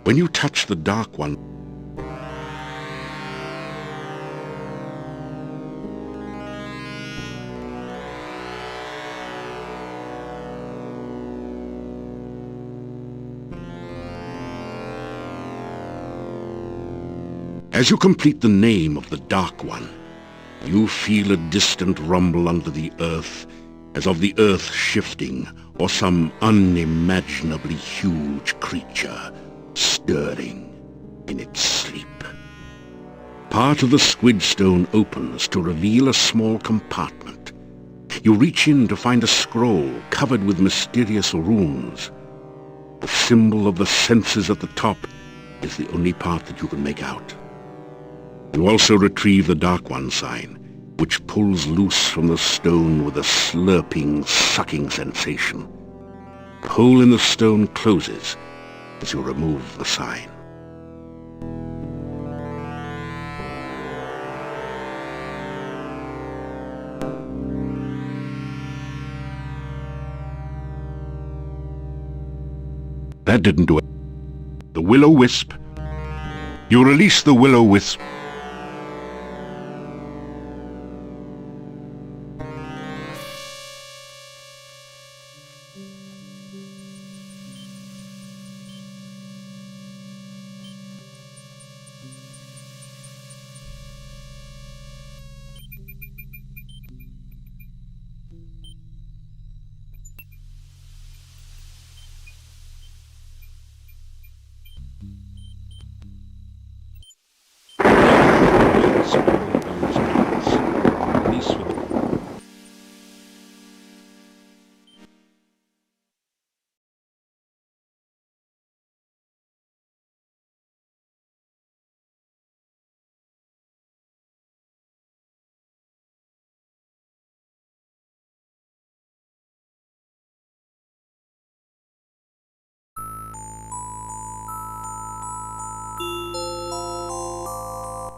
When you touch the dark one... As you complete the name of the Dark One, you feel a distant rumble under the earth, as of the earth shifting, or some unimaginably huge creature stirring in its sleep. Part of the squid stone opens to reveal a small compartment. You reach in to find a scroll covered with mysterious runes. The symbol of the senses at the top is the only part that you can make out. You also retrieve the Dark One sign, which pulls loose from the stone with a slurping, sucking sensation. The hole in the stone closes as you remove the sign. That didn't do it. The will-o-wisp. You release the will-o-wisp.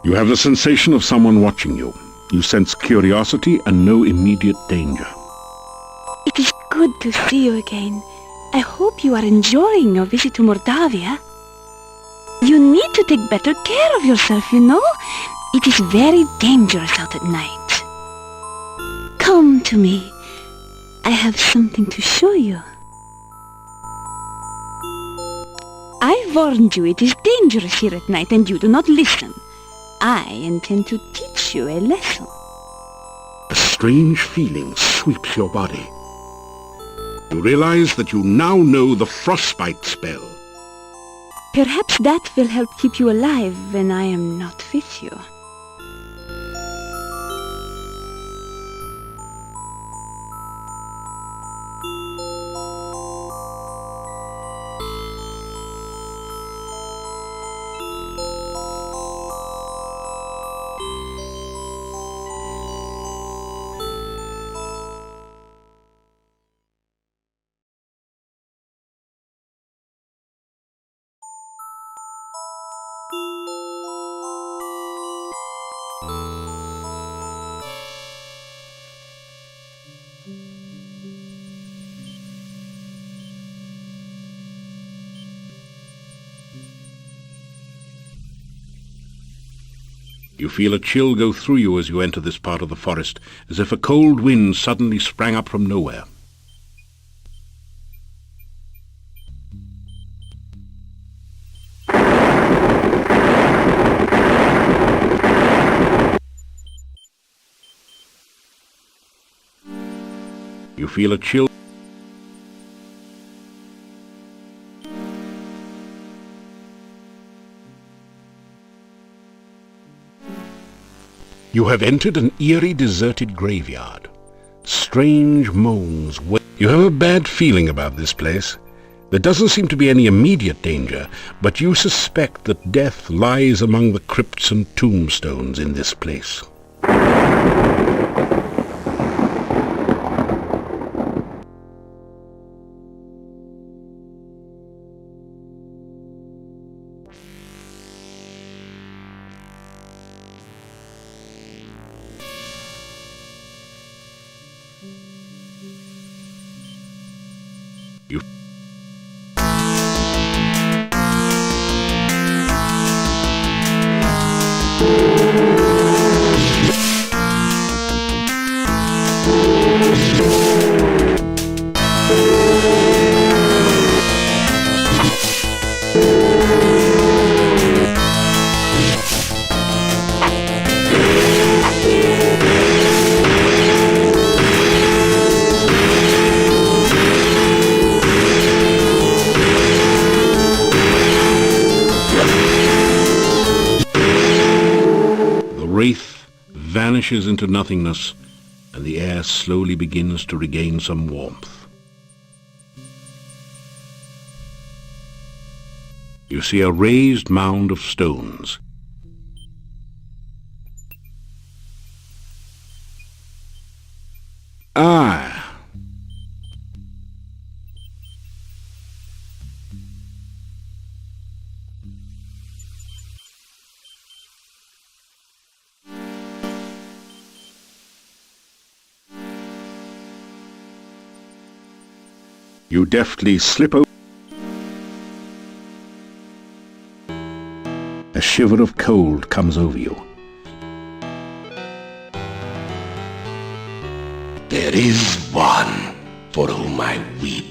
You have the sensation of someone watching you. You sense curiosity and no immediate danger. It is good to see you again. I hope you are enjoying your visit to Mordavia. You need to take better care of yourself, you know. It is very dangerous out at night. Come to me. I have something to show you. I warned you it is dangerous here at night and you do not listen. I intend to teach you a lesson. A strange feeling sweeps your body. You realize that you now know the frostbite spell. Perhaps that will help keep you alive when I am not with you. You feel a chill go through you as you enter this part of the forest, as if a cold wind suddenly sprang up from nowhere. You feel a chill. You have entered an eerie, deserted graveyard. Strange moans. You have a bad feeling about this place. There doesn't seem to be any immediate danger, but you suspect that death lies among the crypts and tombstones in this place. You wraith vanishes into nothingness, and the air slowly begins to regain some warmth. You see a raised mound of stones. Ah! You deftly slip over. A shiver of cold comes over you. There is one for whom I weep.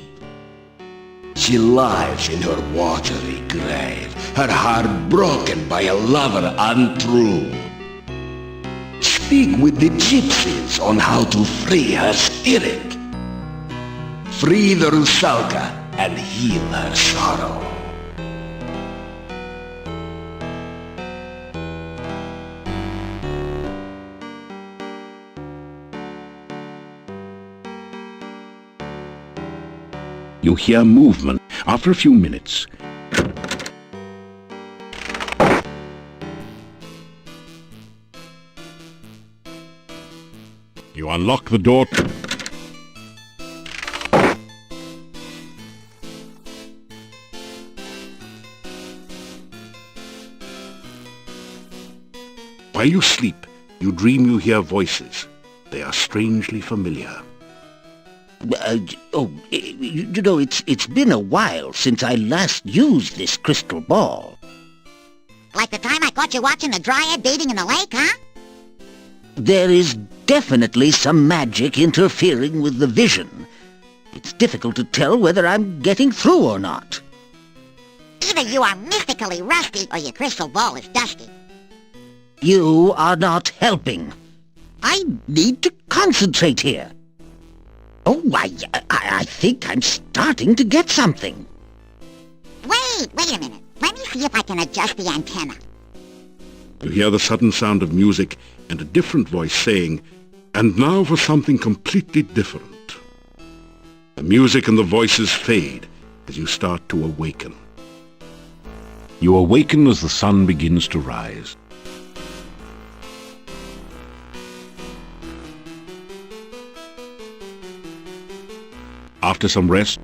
She lies in her watery grave, her heart broken by a lover untrue. Speak with the gypsies on how to free her spirit. Free the Rusalka and heal her sorrow. You hear movement. After a few minutes, you unlock the door. While you sleep, you dream you hear voices. They are strangely familiar. You know, it's been a while since I last used this crystal ball. Like the time I caught you watching a dryad bathing in the lake, huh? There is definitely some magic interfering with the vision. It's difficult to tell whether I'm getting through or not. Either you are mystically rusty or your crystal ball is dusty. You are not helping. I need to concentrate here. Oh, I think I'm starting to get something. Wait a minute. Let me see if I can adjust the antenna. You hear the sudden sound of music and a different voice saying, "And now for something completely different." The music and the voices fade as you start to awaken. You awaken as the sun begins to rise. After some rest,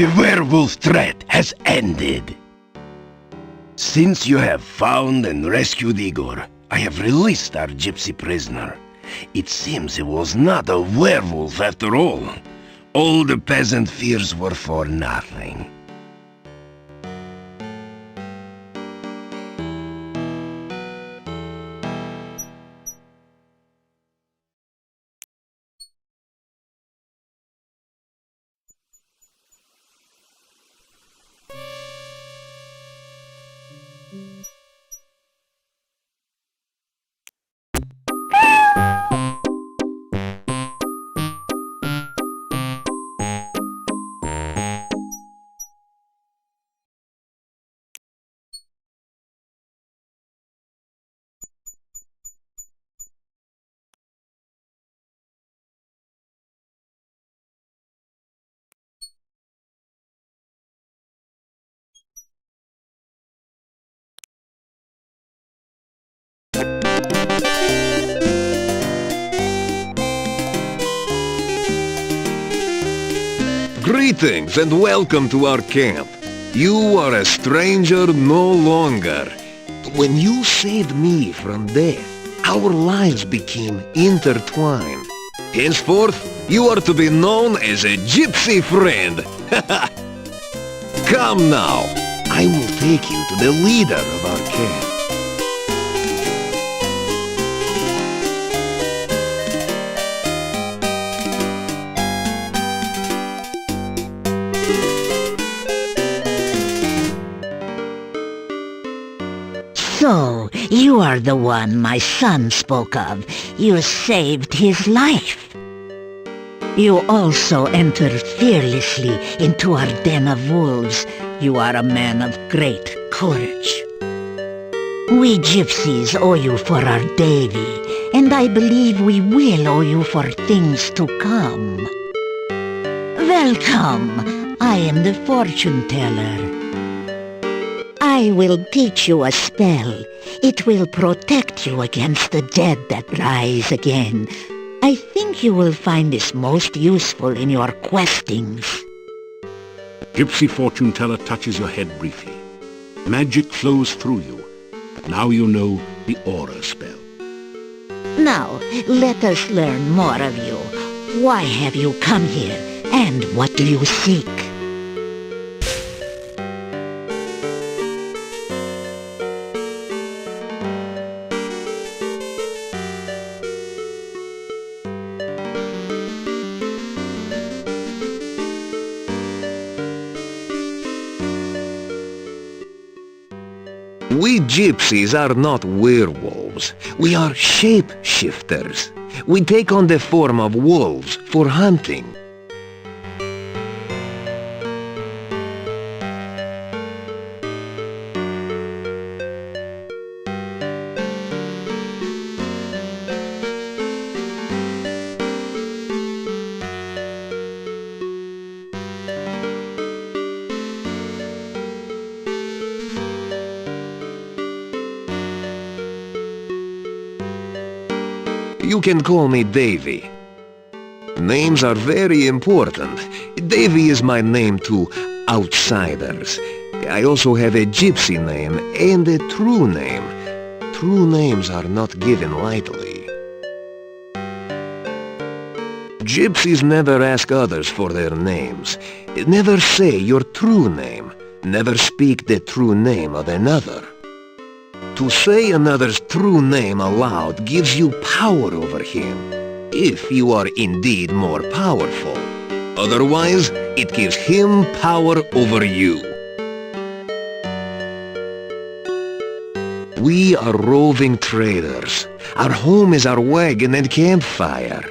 The werewolf threat has ended. Since you have found and rescued Igor, I have released our gypsy prisoner. It seems he was not a werewolf after all. All the peasant fears were for nothing. Greetings and welcome to our camp. You are a stranger no longer. When you saved me from death, our lives became intertwined. Henceforth, you are to be known as a gypsy friend. Come now, I will take you to the leader of our camp. So, you are the one my son spoke of. You saved his life. You also entered fearlessly into our den of wolves. You are a man of great courage. We gypsies owe you for our Davy, and I believe we will owe you for things to come. Welcome. I am the fortune teller. I will teach you a spell. It will protect you against the dead that rise again. I think you will find this most useful in your questings. Gypsy fortune teller touches your head briefly. Magic flows through you. Now you know the aura spell. Now, let us learn more of you. Why have you come here, and what do you seek? We gypsies are not werewolves. We are shape-shifters. We take on the form of wolves for hunting. You can call me Davy. Names are very important. Davy is my name to outsiders. I also have a gypsy name and a true name. True names are not given lightly. Gypsies never ask others for their names. Never say your true name. Never speak the true name of another. To say another's true name aloud gives you power over him, if you are indeed more powerful. Otherwise, it gives him power over you. We are roving traders. Our home is our wagon and campfire.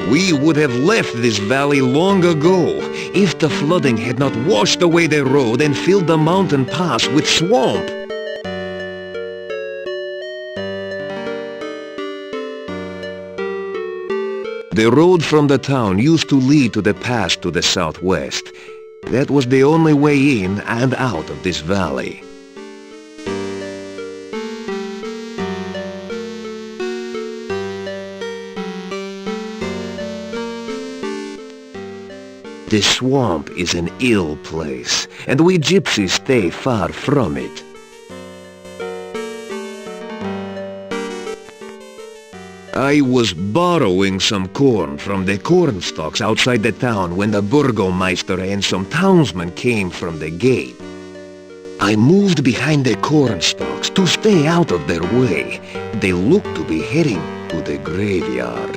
We would have left this valley long ago if the flooding had not washed away the road and filled the mountain pass with swamp. The road from the town used to lead to the pass to the southwest. That was the only way in and out of this valley. The swamp is an ill place, and we gypsies stay far from it. I was borrowing some corn from the cornstalks outside the town when the burgomeister and some townsmen came from the gate. I moved behind the cornstalks to stay out of their way. They looked to be heading to the graveyard.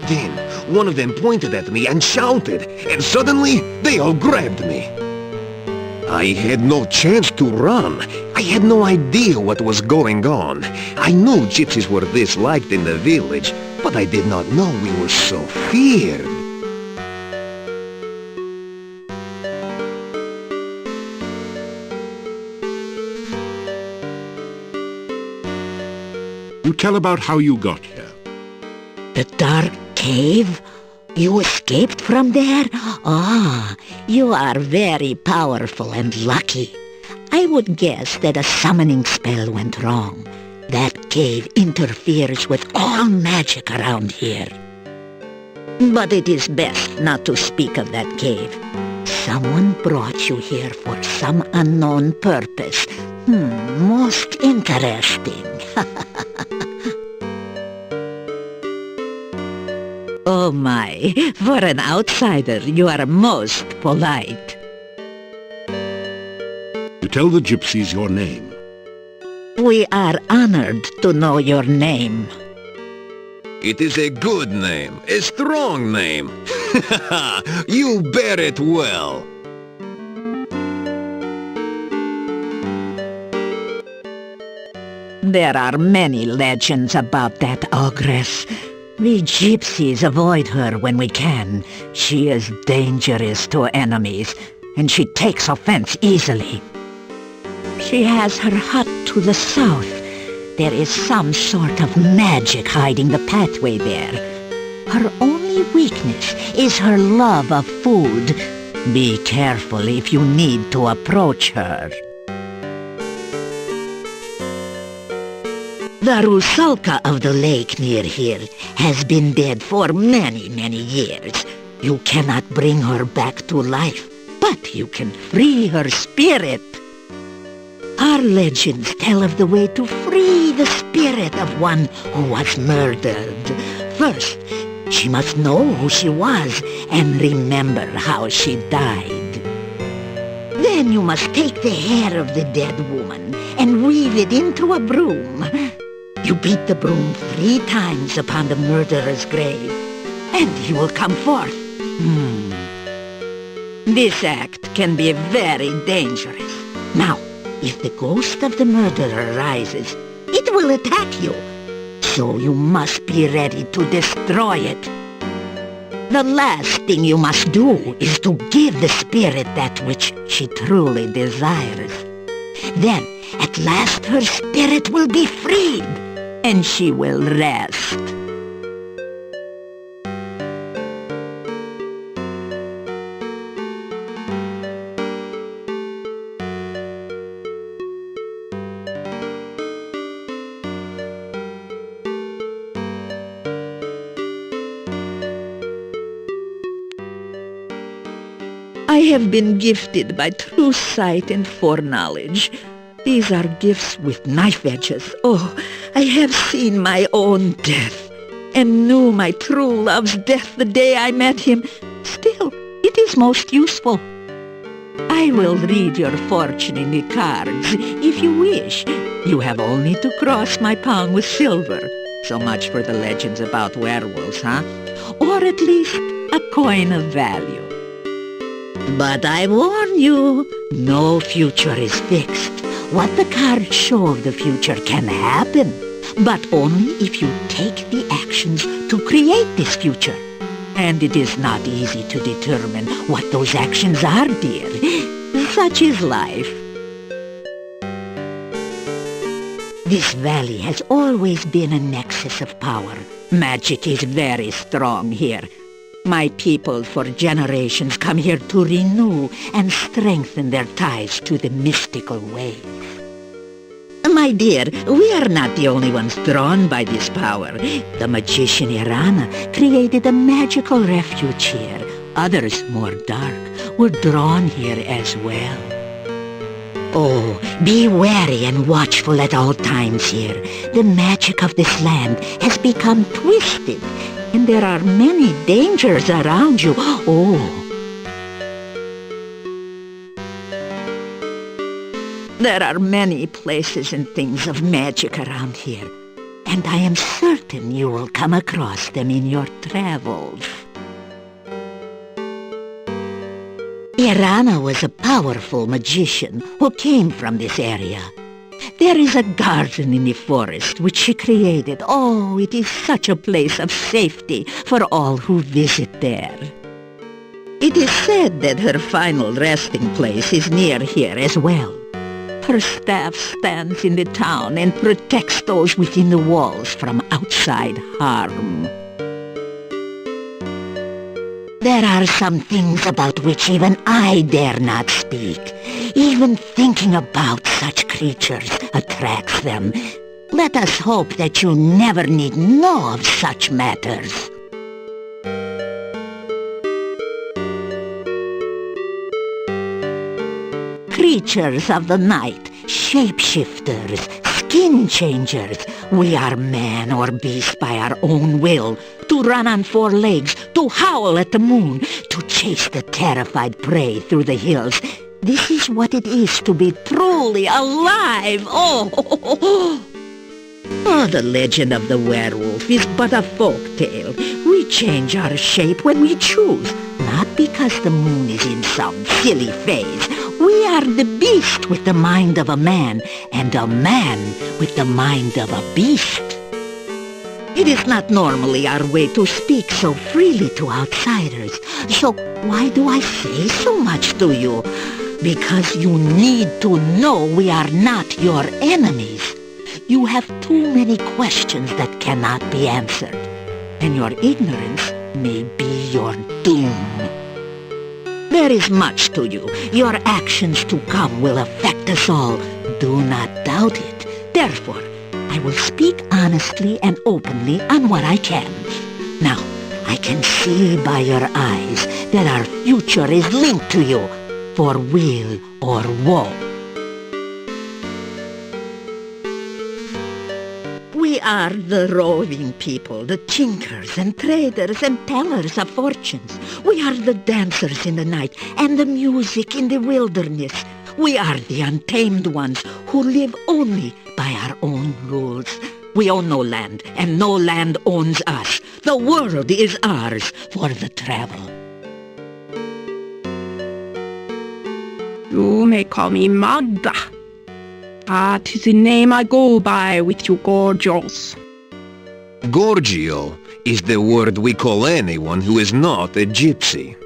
Then one of them pointed at me and shouted, and suddenly they all grabbed me. I had no chance to run. I had no idea what was going on. I knew gypsies were disliked in the village, but I did not know we were so feared. You tell about how you got here. The dark cave? You escaped from there? Ah, you are very powerful and lucky. I would guess that a summoning spell went wrong. That cave interferes with all magic around here. But it is best not to speak of that cave. Someone brought you here for some unknown purpose. Most interesting. Oh my, for an outsider, you are most polite. You tell the gypsies your name. We are honored to know your name. It is a good name, a strong name. You bear it well. There are many legends about that ogress. We gypsies avoid her when we can. She is dangerous to enemies, and she takes offense easily. She has her hut to the south. There is some sort of magic hiding the pathway there. Her only weakness is her love of food. Be careful if you need to approach her. The Rusalka of the lake near here has been dead for many, many years. You cannot bring her back to life, but you can free her spirit. Our legends tell of the way to free the spirit of one who was murdered. First, she must know who she was and remember how she died. Then you must take the hair of the dead woman and weave it into a broom. You beat the broom 3 times upon the murderer's grave, and he will come forth. This act can be very dangerous. Now, if the ghost of the murderer rises, it will attack you. So you must be ready to destroy it. The last thing you must do is to give the spirit that which she truly desires. Then, at last her spirit will be freed, and she will rest. I have been gifted by true sight and foreknowledge. These are gifts with knife edges. Oh, I have seen my own death, and knew my true love's death the day I met him. Still, it is most useful. I will read your fortune in the cards, if you wish. You have only to cross my palm with silver. So much for the legends about werewolves, huh? Or at least a coin of value. But I warn you, no future is fixed. What the cards show of the future can happen, but only if you take the actions to create this future. And it is not easy to determine what those actions are, dear. Such is life. This valley has always been a nexus of power. Magic is very strong here. My people for generations come here to renew and strengthen their ties to the mystical ways. My dear, we are not the only ones drawn by this power. The magician Irana created a magical refuge here, Others, more dark, were drawn here as well. Oh, be wary and watchful at all times here. The magic of this land has become twisted, and there are many dangers around you. Oh. There are many places and things of magic around here, and I am certain you will come across them in your travels. Irana was a powerful magician who came from this area. There is a garden in the forest which she created. Oh, it is such a place of safety for all who visit there. It is said that her final resting place is near here as well. Her staff stands in the town and protects those within the walls from outside harm. There are some things about which even I dare not speak. Even thinking about such creatures attracts them. Let us hope that you never need know of such matters. Creatures of the night, shapeshifters, skin changers. We are man or beast by our own will, to run on four legs, to howl at the moon, to chase the terrified prey through the hills. This is what it is to be truly alive. Oh, the legend of the werewolf is but a folk tale. We change our shape when we choose, not because the moon is in some silly phase. We are the beast with the mind of a man, and a man with the mind of a beast. It is not normally our way to speak so freely to outsiders. So why do I say so much to you? Because you need to know we are not your enemies. You have too many questions that cannot be answered, and your ignorance may be your doom. There is much to you. Your actions to come will affect us all. Do not doubt it. Therefore, I will speak honestly and openly on what I can. Now, I can see by your eyes that our future is linked to you, for weal or woe. We are the roving people, the tinkers and traders and tellers of fortunes. We are the dancers in the night and the music in the wilderness. We are the untamed ones who live only by our own rules. We own no land, and no land owns us. The world is ours for the travel. You may call me Magda. That is the name I go by with you Gorgios. Gorgio is the word we call anyone who is not a gypsy.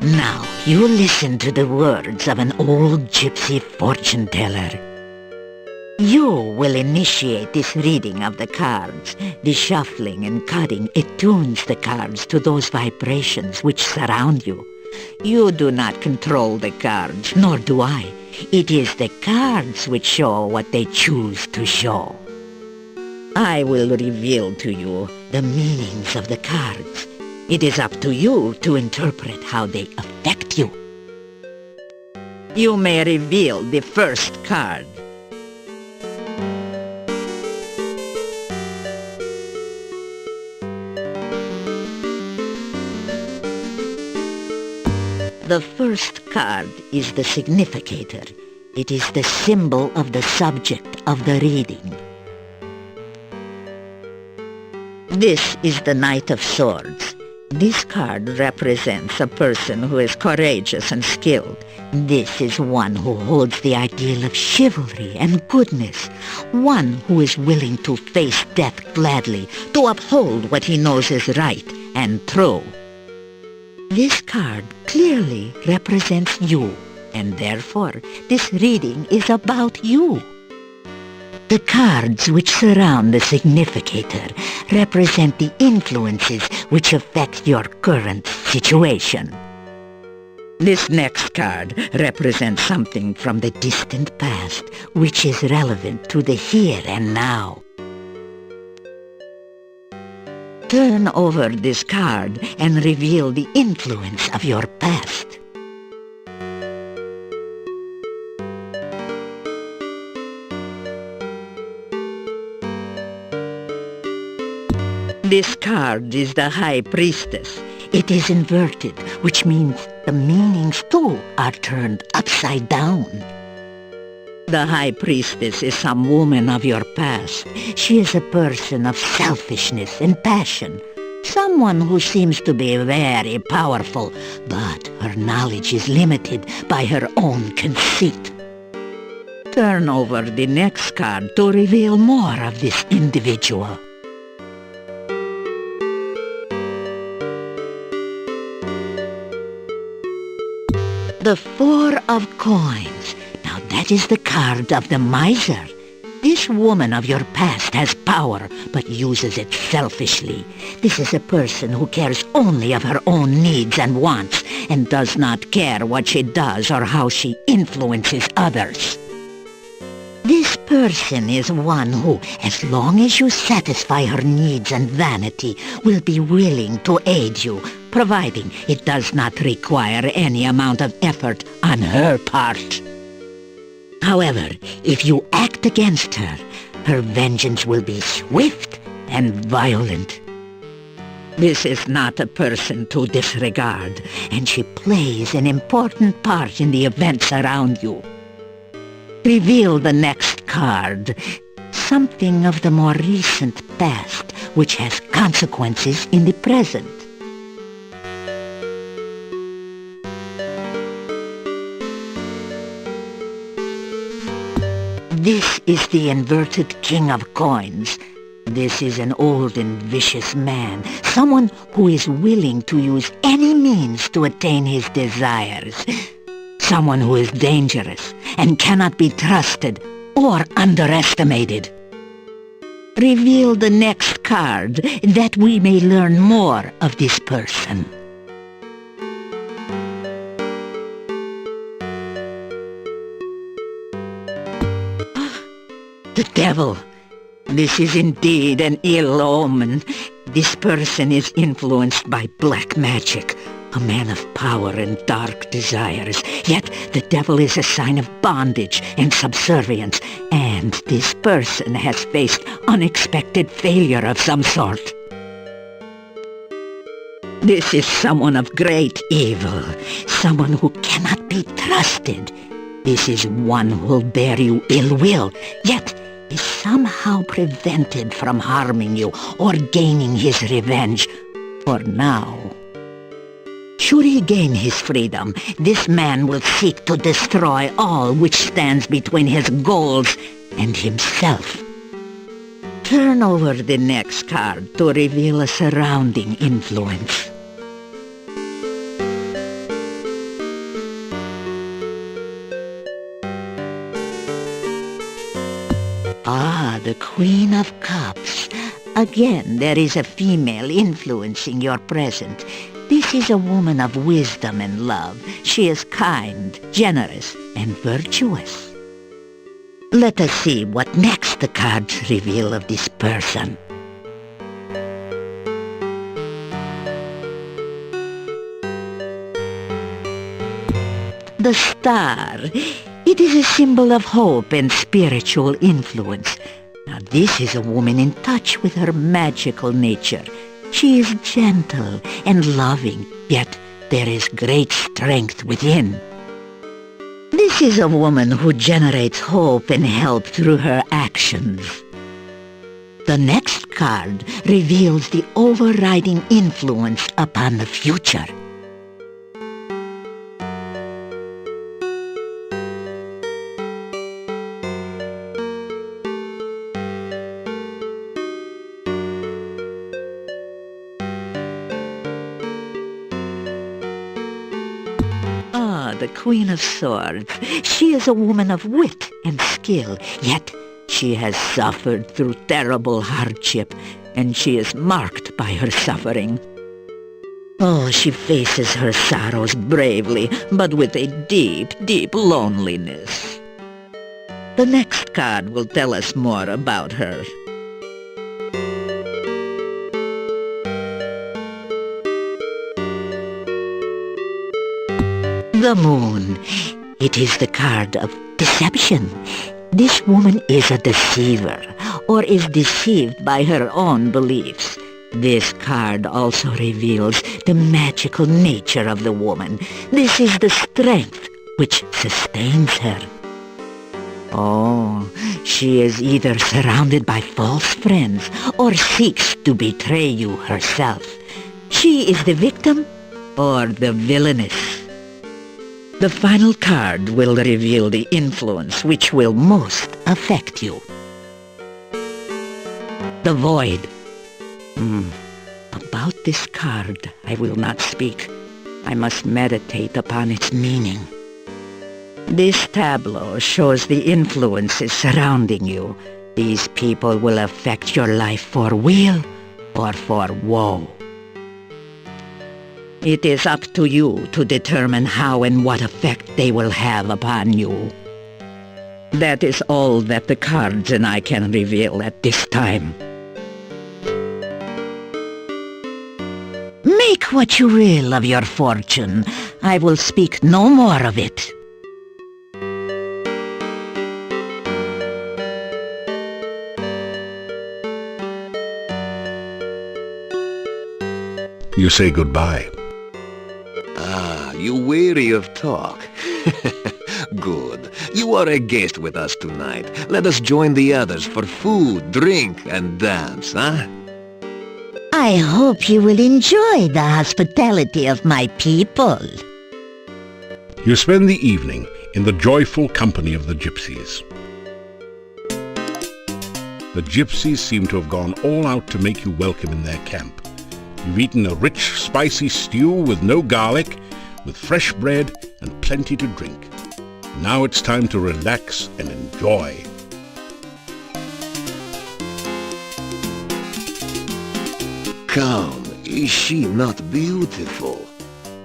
Now, you listen to the words of an old gypsy fortune-teller. You will initiate this reading of the cards. The shuffling and cutting attunes the cards to those vibrations which surround you. You do not control the cards, nor do I. It is the cards which show what they choose to show. I will reveal to you the meanings of the cards. It is up to you to interpret how they affect you. You may reveal the first card. The first card is the significator. It is the symbol of the subject of the reading. This is the Knight of Swords. This card represents a person who is courageous and skilled. This is one who holds the ideal of chivalry and goodness. One who is willing to face death gladly, to uphold what he knows is right and true. This card clearly represents you, and therefore this reading is about you. The cards which surround the significator represent the influences which affect your current situation. This next card represents something from the distant past which is relevant to the here and now. Turn over this card and reveal the influence of your past. This card is the High Priestess. It is inverted, which means the meanings too are turned upside down. The High Priestess is some woman of your past. She is a person of selfishness and passion. Someone who seems to be very powerful, but her knowledge is limited by her own conceit. Turn over the next card to reveal more of this individual. The Four of Coins. Now that is the card of the miser. This woman of your past has power, but uses it selfishly. This is a person who cares only of her own needs and wants, and does not care what she does or how she influences others. This person is one who, as long as you satisfy her needs and vanity, will be willing to aid you, providing it does not require any amount of effort on her part. However, if you act against her, her vengeance will be swift and violent. This is not a person to disregard, and she plays an important part in the events around you. Reveal the next card, something of the more recent past, which has consequences in the present. This is the inverted King of Coins. This is an old and vicious man, someone who is willing to use any means to attain his desires. Someone who is dangerous and cannot be trusted or underestimated. Reveal the next card that we may learn more of this person. The devil. This is indeed an ill omen. This person is influenced by black magic, a man of power and dark desires. Yet the devil is a sign of bondage and subservience, and this person has faced unexpected failure of some sort. This is someone of great evil, someone who cannot be trusted. This is one who will bear you ill will, yet is somehow prevented from harming you or gaining his revenge, for now. Should he gain his freedom, this man will seek to destroy all which stands between his goals and himself. Turn over the next card to reveal a surrounding influence. Ah, the Queen of Cups. Again, there is a female influencing your present. This is a woman of wisdom and love. She is kind, generous, and virtuous. Let us see what next the cards reveal of this person. The star. It is a symbol of hope and spiritual influence. Now this is a woman in touch with her magical nature. She is gentle and loving, yet there is great strength within. This is a woman who generates hope and help through her actions. The next card reveals the overriding influence upon the future. The Queen of Swords. She is a woman of wit and skill, yet She has suffered through terrible hardship, and she is marked by her suffering. Oh, she faces her sorrows bravely, but with a deep, deep loneliness. The next card will tell us more about her. The moon. It is the card of deception. This woman is a deceiver, or is deceived by her own beliefs. This card also reveals the magical nature of the woman. This is the strength which sustains her. Oh, she is either surrounded by false friends or seeks to betray you herself. She is the victim or the villainess. The final card will reveal the influence which will most affect you. The Void. About this card I will not speak. I must meditate upon its meaning. This tableau shows the influences surrounding you. These people will affect your life for weal or for woe. It is up to you to determine how and what effect they will have upon you. That is all that the cards and I can reveal at this time. Make what you will of your fortune. I will speak no more of it. You say goodbye. Ah, you weary of talk. Good. You are a guest with us tonight. Let us join the others for food, drink, and dance, huh? I hope you will enjoy the hospitality of my people. You spend the evening in the joyful company of the gypsies. The gypsies seem to have gone all out to make you welcome in their camp. You've eaten a rich, spicy stew with no garlic, with fresh bread and plenty to drink. Now it's time to relax and enjoy. Come, is she not beautiful?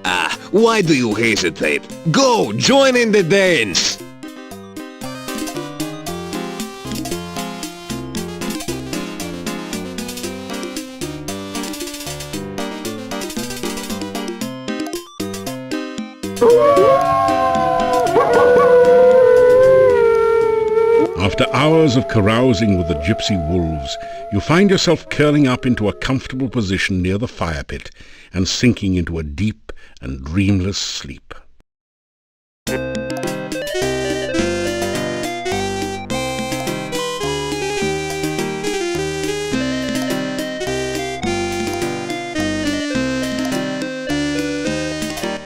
Ah, why do you hesitate? Go, join in the dance! After hours of carousing with the gypsy wolves, you find yourself curling up into a comfortable position near the fire pit and sinking into a deep and dreamless sleep.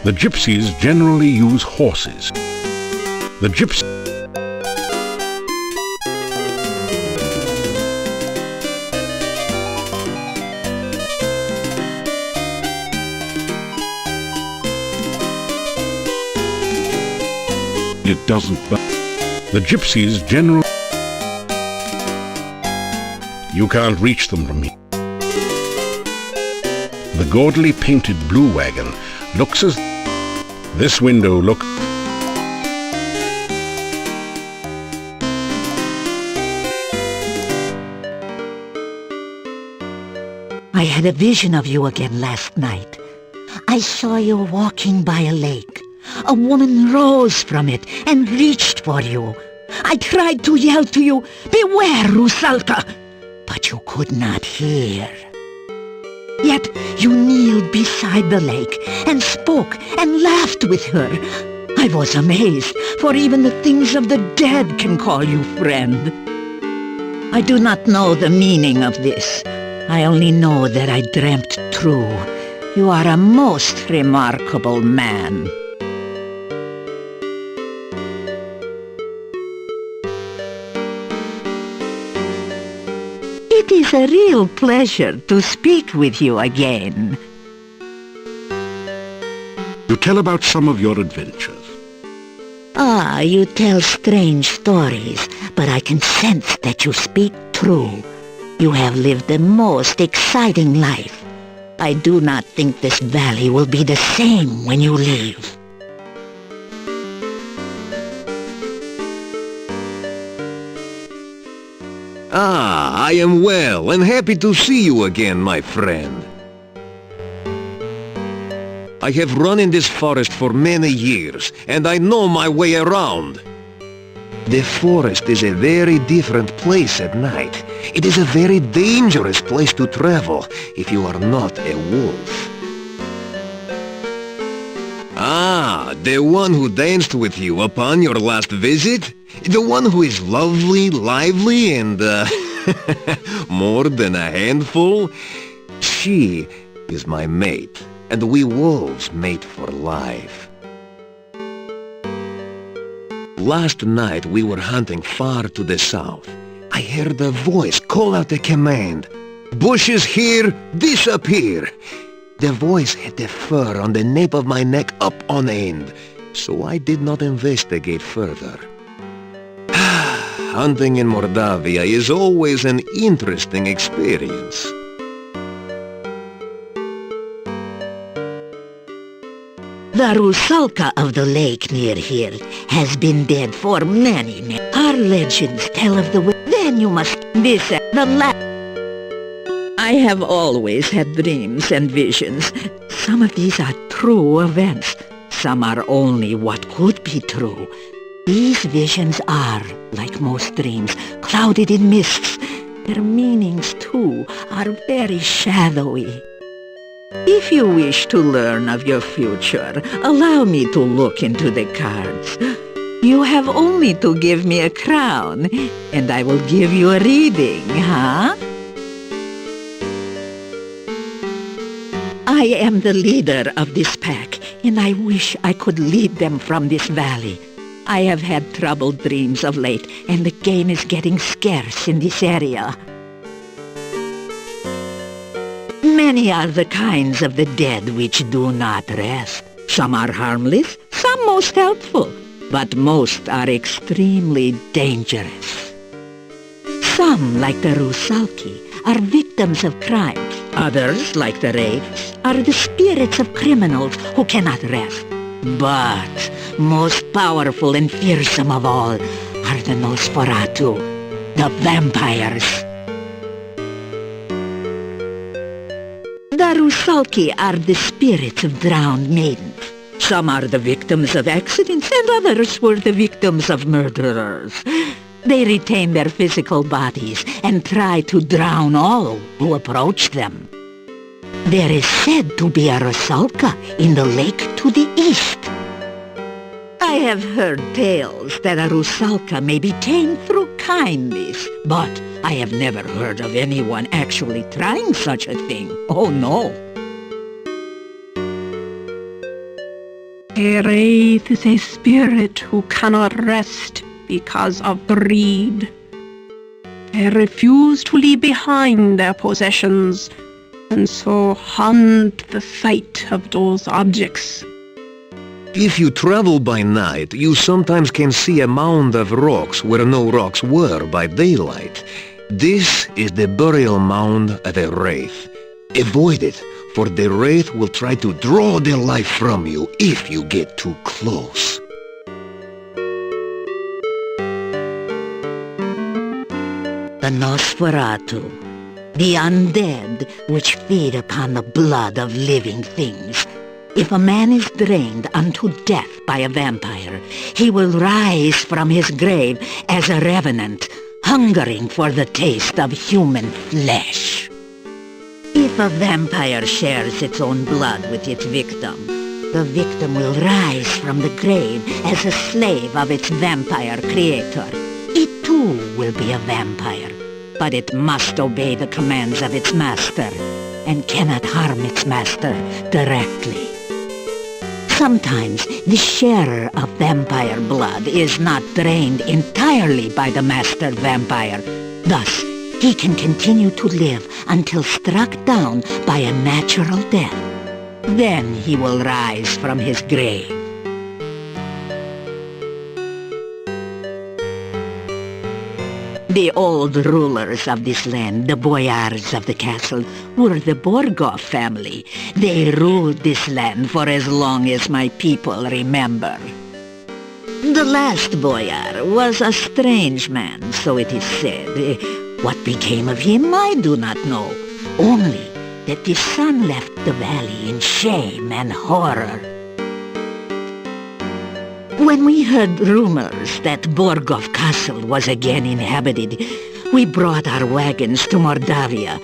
The gypsies generally use horses. The gypsy It doesn't. The gypsies generally... You can't reach them from here. The gaudily painted blue wagon looks as... This window looks... I had a vision of you again last night. I saw you walking by a lake. A woman rose from it and reached for you. I tried to yell to you, "Beware, Rusalka!" but you could not hear. Yet you kneeled beside the lake and spoke and laughed with her. I was amazed, for even the things of the dead can call you friend. I do not know the meaning of this. I only know that I dreamt true. You are a most remarkable man. It is a real pleasure to speak with you again. You tell about some of your adventures. Ah, you tell strange stories, but I can sense that you speak true. You have lived the most exciting life. I do not think this valley will be the same when you leave. Ah, I am well and happy to see you again, my friend. I have run in this forest for many years, and I know my way around. The forest is a very different place at night. It is a very dangerous place to travel if you are not a wolf. Ah, the one who danced with you upon your last visit? The one who is lovely, lively, and, more than a handful? She is my mate, and we wolves mate for life. Last night we were hunting far to the south. I heard a voice call out a command. "Bushes here, disappear!" The voice had the fur on the nape of my neck up on end, so I did not investigate further. Hunting in Mordavia is always an interesting experience. The Rusalka of the lake near here has been dead for many. Our legends tell of the... Then you must visit the I have always had dreams and visions. Some of these are true events. Some are only what could be true. These visions are, like most dreams, clouded in mists. Their meanings, too, are very shadowy. If you wish to learn of your future, allow me to look into the cards. You have only to give me a crown, and I will give you a reading, huh? I am the leader of this pack, and I wish I could lead them from this valley. I have had troubled dreams of late, and the game is getting scarce in this area. Many are the kinds of the dead which do not rest. Some are harmless, some most helpful, but most are extremely dangerous. Some, like the Rusalki, are victims of crimes. Others, like the wraiths, are the spirits of criminals who cannot rest. But most powerful and fearsome of all are the Nosferatu, the vampires. The Rusalki are the spirits of drowned maidens. Some are the victims of accidents, and others were the victims of murderers. They retain their physical bodies and try to drown all who approach them. There is said to be a Rusalka in the lake to the east. I have heard tales that a Rusalka may be tamed through kindness, but I have never heard of anyone actually trying such a thing. Oh, no. A wraith is a spirit who cannot rest because of greed. They refuse to leave behind their possessions, and so haunt the sight of those objects. If you travel by night, you sometimes can see a mound of rocks where no rocks were by daylight. This is the burial mound of a wraith. Avoid it, for the wraith will try to draw their life from you if you get too close. The Nosferatu, the undead which feed upon the blood of living things. If a man is drained unto death by a vampire, he will rise from his grave as a revenant, hungering for the taste of human flesh. If a vampire shares its own blood with its victim, the victim will rise from the grave as a slave of its vampire creator. It too will be a vampire, but it must obey the commands of its master and cannot harm its master directly. Sometimes the sharer of vampire blood is not drained entirely by the master vampire. Thus, he can continue to live until struck down by a natural death. Then he will rise from his grave. The old rulers of this land, the boyars of the castle, were the Borgov family. They ruled this land for as long as my people remember. The last boyar was a strange man, so it is said. What became of him, I do not know. Only that the son left the valley in shame and horror. When we heard rumors that Borgov Castle was again inhabited, we brought our wagons to Mordavia.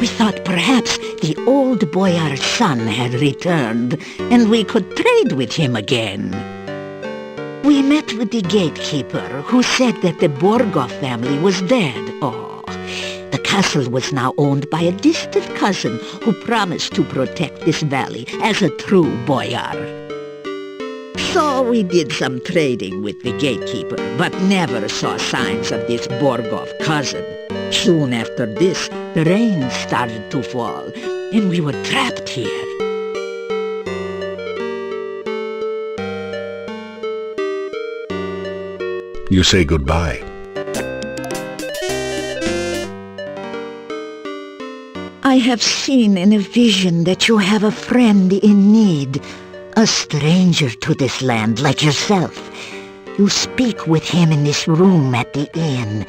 We thought perhaps the old boyar's son had returned, and we could trade with him again. We met with the gatekeeper, who said that the Borgov family was dead. Oh, the castle was now owned by a distant cousin who promised to protect this valley as a true boyar. So we did some trading with the gatekeeper, but never saw signs of this Borgov cousin. Soon after this, the rain started to fall, and we were trapped here. You say goodbye. I have seen in a vision that you have a friend in need, a stranger to this land like yourself. You speak with him in this room at the inn.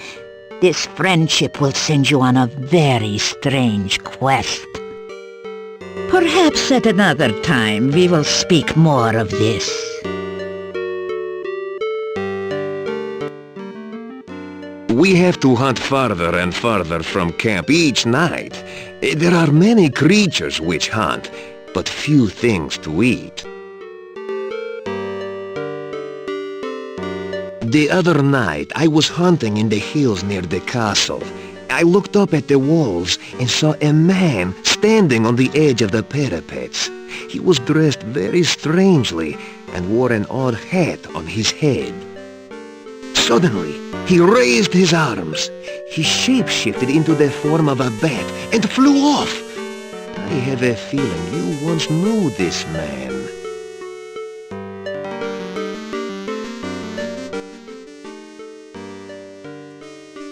This friendship will send you on a very strange quest. Perhaps at another time we will speak more of this. We have to hunt farther and farther from camp each night. There are many creatures which hunt, but few things to eat. The other night, I was hunting in the hills near the castle. I looked up at the walls and saw a man standing on the edge of the parapets. He was dressed very strangely and wore an odd hat on his head. Suddenly, he raised his arms. He shape-shifted into the form of a bat and flew off. I have a feeling you once knew this man.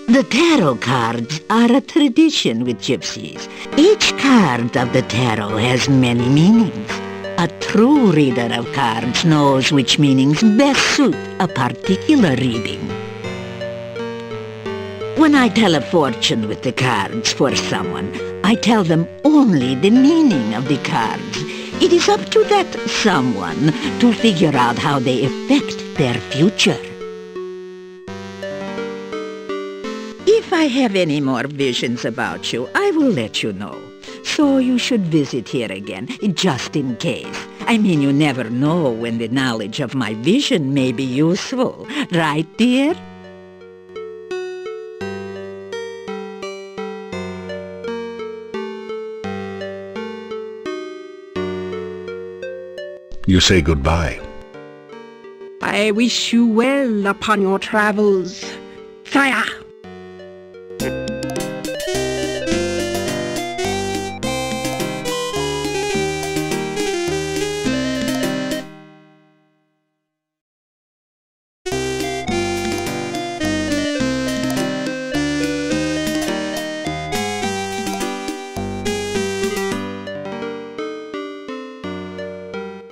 The tarot cards are a tradition with gypsies. Each card of the tarot has many meanings. A true reader of cards knows which meanings best suit a particular reading. When I tell a fortune with the cards for someone, I tell them only the meaning of the cards. It is up to that someone to figure out how they affect their future. If I have any more visions about you, I will let you know. So you should visit here again, just in case. I mean, you never know when the knowledge of my vision may be useful. Right, dear? You say goodbye. I wish you well upon your travels, sire.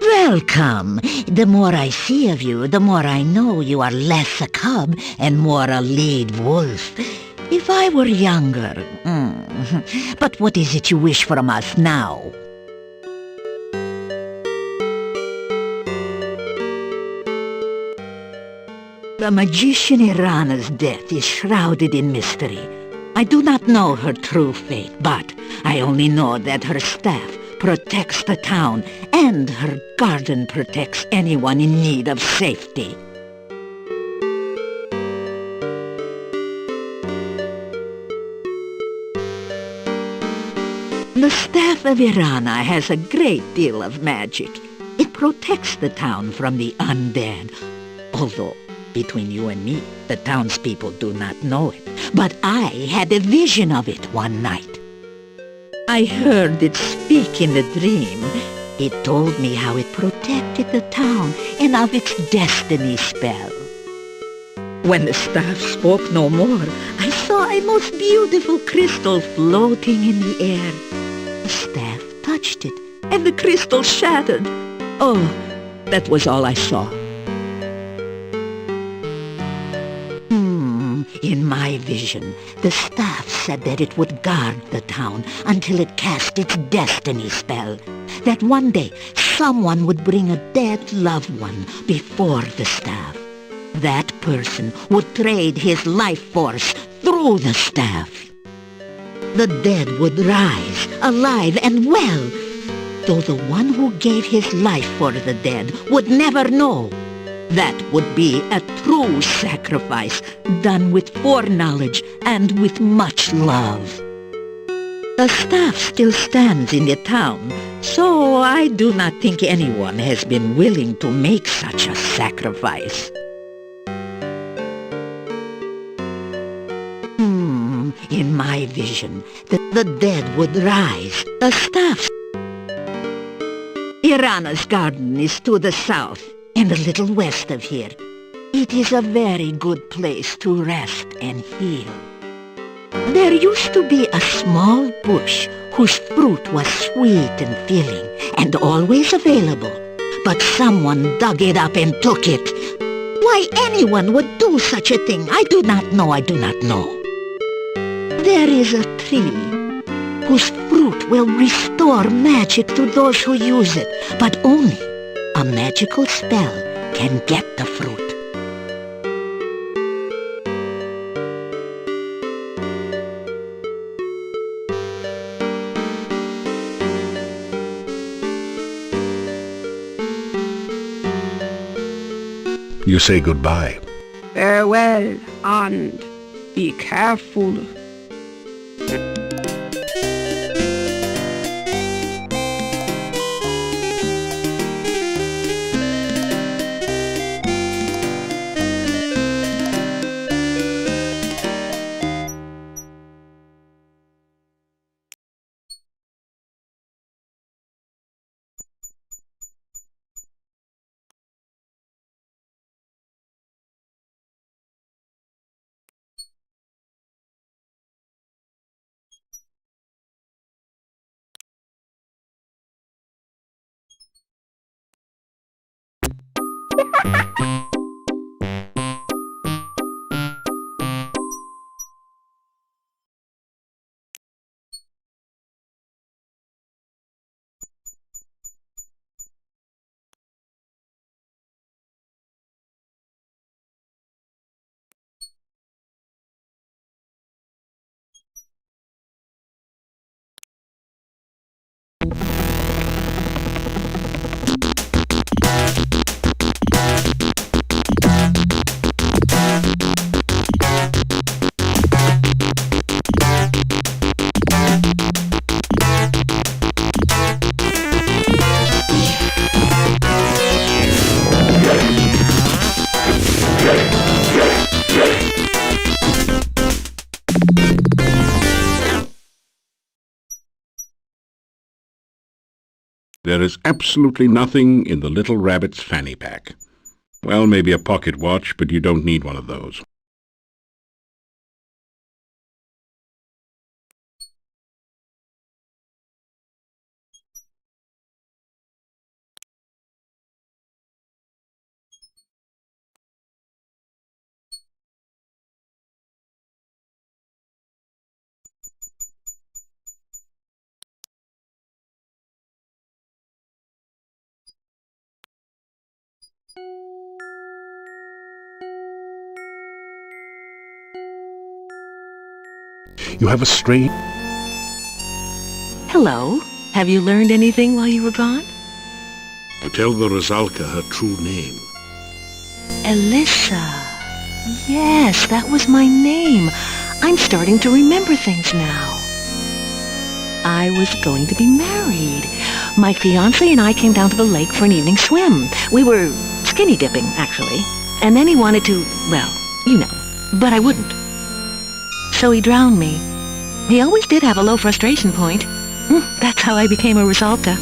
Welcome. The more I see of you, the more I know you are less a cub and more a lead wolf. If I were younger... But what is it you wish from us now? The magician Irana's death is shrouded in mystery. I do not know her true fate, but I only know that her staff protects the town, and her garden protects anyone in need of safety. The staff of Irana has a great deal of magic. It protects the town from the undead, although between you and me, the townspeople do not know it. But I had a vision of it one night. I heard it speak in a dream. It told me how it protected the town and of its destiny spell. When the staff spoke no more, I saw a most beautiful crystal floating in the air. The staff touched it, and the crystal shattered. Oh, that was all I saw. In my vision, the staff said that it would guard the town until it cast its destiny spell. That one day, someone would bring a dead loved one before the staff. That person would trade his life force through the staff. The dead would rise, alive and well, though the one who gave his life for the dead would never know. That would be a true sacrifice, done with foreknowledge and with much love. The staff still stands in the town, so I do not think anyone has been willing to make such a sacrifice. In my vision, the dead would rise, the staff. Irana's garden is to the south, and a little west of here. It is a very good place to rest and heal. There used to be a small bush whose fruit was sweet and filling and always available, but someone dug it up and took it. Why anyone would do such a thing, I do not know, I do not know. There is a tree whose fruit will restore magic to those who use it, but only a magical spell can get the fruit. You say goodbye. Farewell, and be careful. There is absolutely nothing in the little rabbit's fanny pack. Well, maybe a pocket watch, but you don't need one of those. You have a strange... Hello. Have you learned anything while you were gone? Tell the Rosalka her true name. Elissa. Yes, that was my name. I'm starting to remember things now. I was going to be married. My fiancé and I came down to the lake for an evening swim. We were skinny dipping, actually. And then he wanted to, well, you know, but I wouldn't. So he drowned me. He always did have a low frustration point. That's how I became a Rosalka.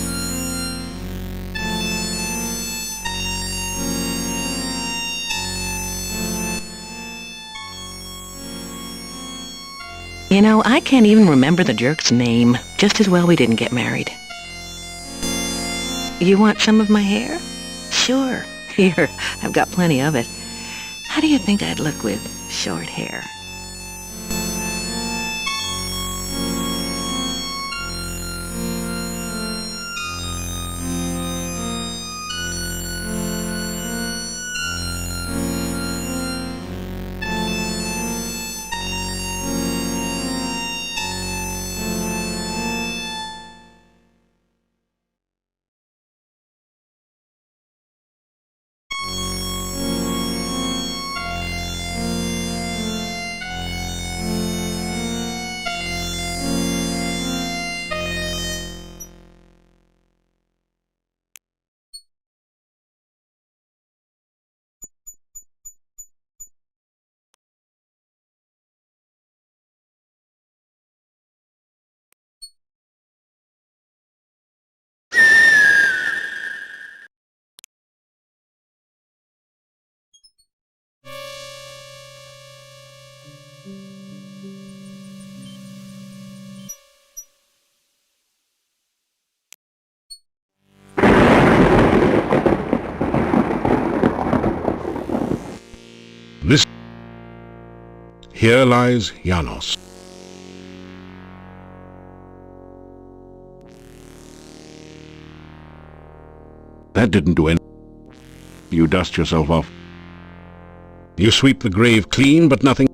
You know, I can't even remember the jerk's name. Just as well we didn't get married. You want some of my hair? Sure. Here, I've got plenty of it. How do you think I'd look with short hair? Here lies Janos. That didn't do anything. You dust yourself off. You sweep the grave clean, but nothing.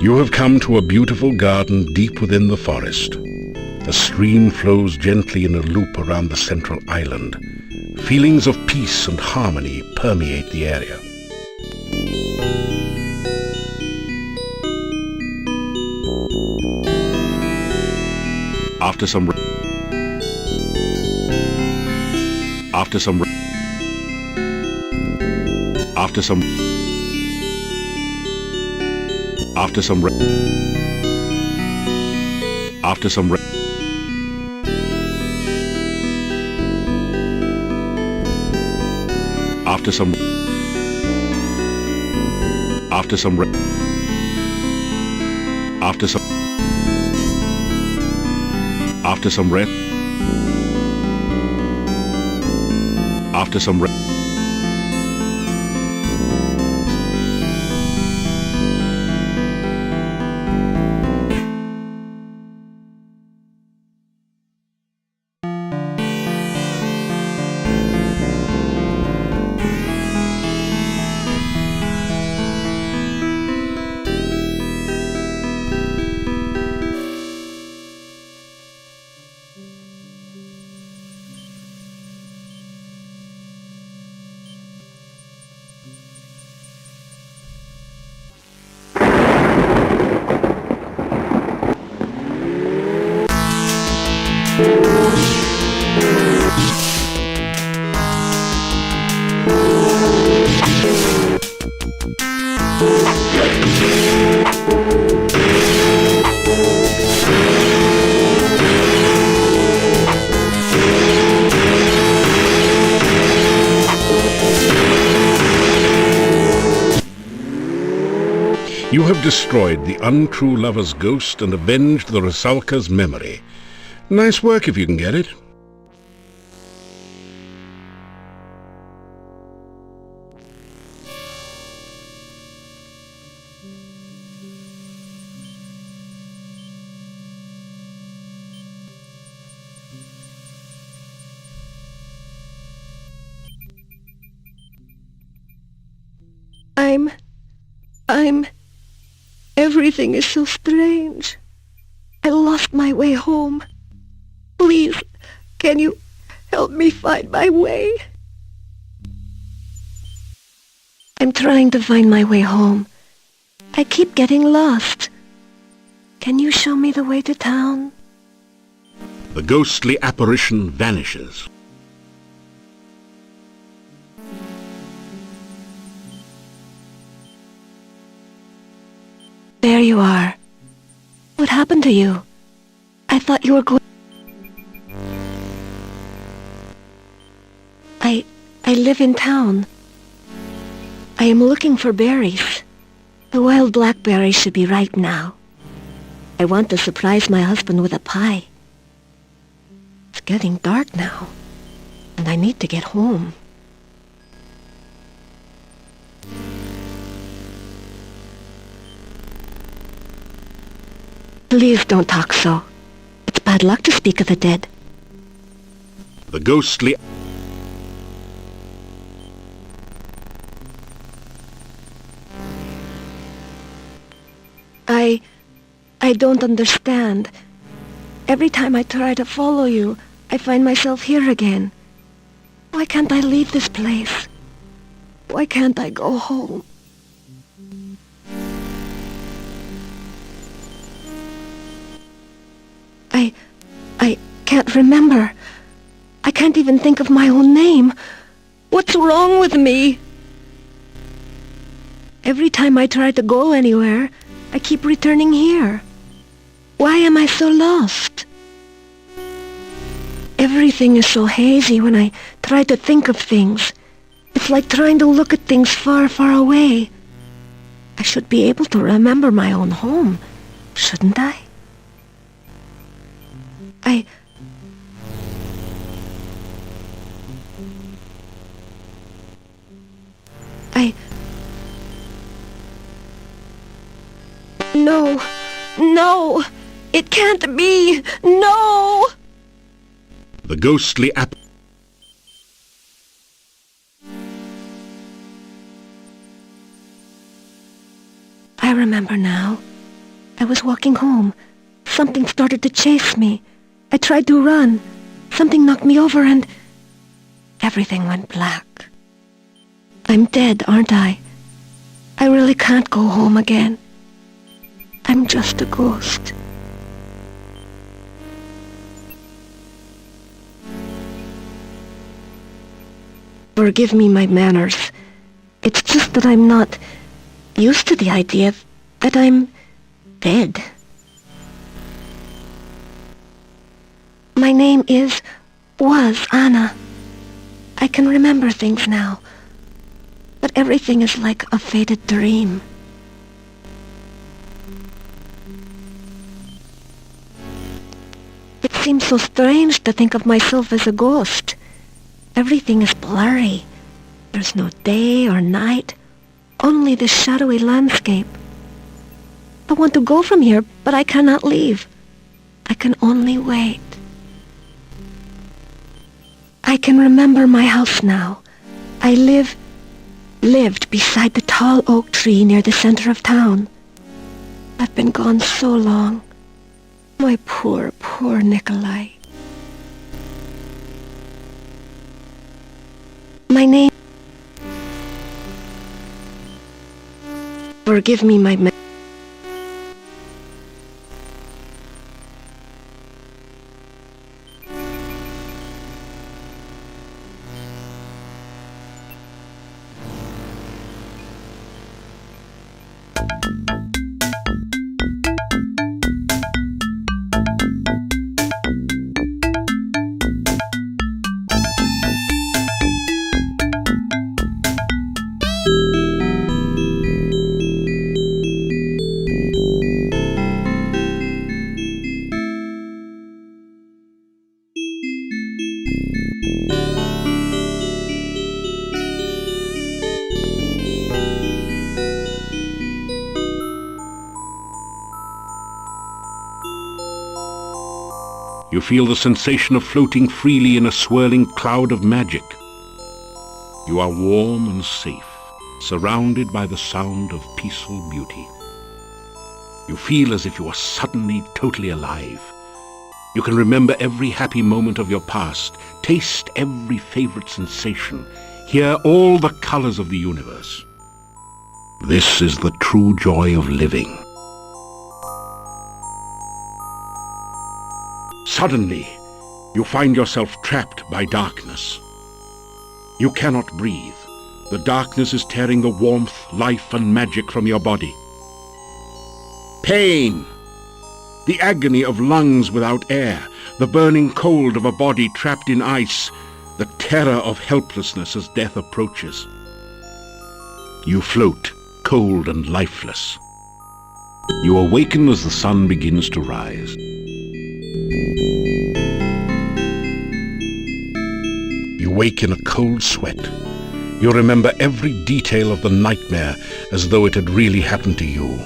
You have come to a beautiful garden deep within the forest. A stream flows gently in a loop around the central island. Feelings of peace and harmony permeate the area. After some rain, after some rain, after some rain, after some rain, after some rain, after some rain, after some rain. You have destroyed the untrue lover's ghost and avenged the Rusalka's memory. Nice work if you can get it. Everything is so strange. I lost my way home. Please, can you help me find my way? I'm trying to find my way home. I keep getting lost. Can you show me the way to town? The ghostly apparition vanishes. There you are. What happened to you? I thought you were going... I live in town. I am looking for berries. The wild blackberries should be ripe now. I want to surprise my husband with a pie. It's getting dark now, and I need to get home. Please don't talk so. It's bad luck to speak of the dead. The ghostly... I don't understand. Every time I try to follow you, I find myself here again. Why can't I leave this place? Why can't I go home? I can't remember. I can't even think of my own name. What's wrong with me? Every time I try to go anywhere, I keep returning here. Why am I so lost? Everything is so hazy when I try to think of things. It's like trying to look at things far, far away. I should be able to remember my own home, shouldn't I? No! No! It can't be! No! The ghostly app... I remember now. I was walking home. Something started to chase me. I tried to run. Something knocked me over and... everything went black. I'm dead, aren't I? I really can't go home again. I'm just a ghost. Forgive me my manners. It's just that I'm not used to the idea that I'm dead. My name was Anna. I can remember things now, but everything is like a faded dream. It seems so strange to think of myself as a ghost. Everything is blurry. There's no day or night, only this shadowy landscape. I want to go from here, but I cannot leave. I can only wait. I can remember my house now. I lived beside the tall oak tree near the center of town. I've been gone so long. My poor, poor Nikolai. My name... Forgive me my... You feel the sensation of floating freely in a swirling cloud of magic. You are warm and safe. surrounded by the sound of peaceful beauty. You feel as if you are suddenly totally alive. You can remember every happy moment of your past, taste every favorite sensation, hear all the colors of the universe. This is the true joy of living. Suddenly, you find yourself trapped by darkness. You cannot breathe. The darkness is tearing the warmth, life, and magic from your body. Pain! The agony of lungs without air, the burning cold of a body trapped in ice, the terror of helplessness as death approaches. You float, cold and lifeless. You awaken as the sun begins to rise. You wake in a cold sweat. You remember every detail of the nightmare as though it had really happened to you.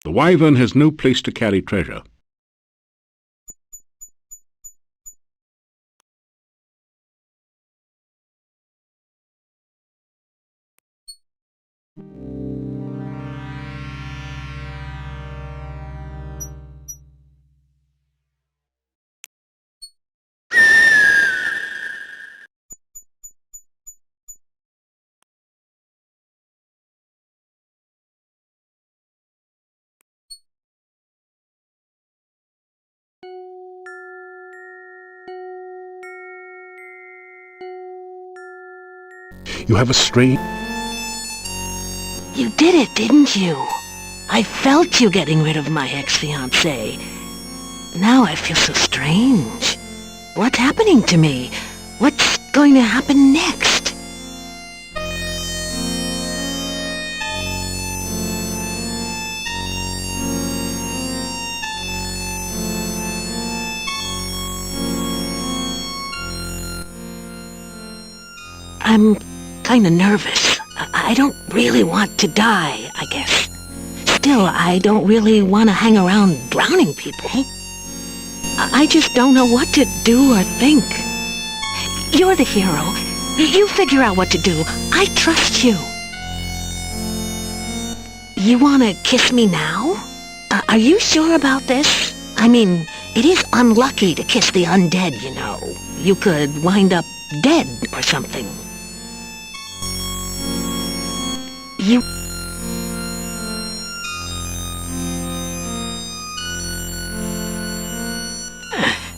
The wyvern has no place to carry treasure. You have a strange... You did it, didn't you? I felt you getting rid of my ex-fiancé. Now I feel so strange. What's happening to me? What's going to happen next? I'm kind of nervous. I don't really want to die, I guess. Still, I don't really want to hang around drowning people. I just don't know what to do or think. You're the hero. You figure out what to do. I trust you. You want to kiss me now? Are you sure about this? I mean, it is unlucky to kiss the undead, you know. You could wind up dead or something. You...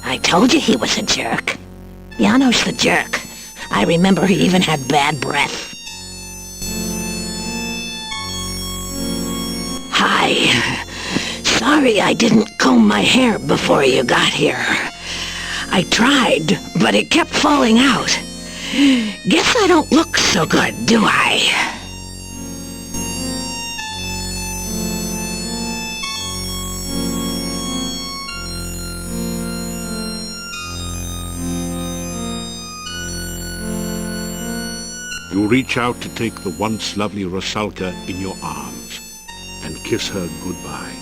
I told you he was a jerk. Jano's the jerk. I remember he even had bad breath. Hi. Sorry I didn't comb my hair before you got here. I tried, but it kept falling out. Guess I don't look so good, do I? You reach out to take the once lovely Rusalka in your arms and kiss her goodbye.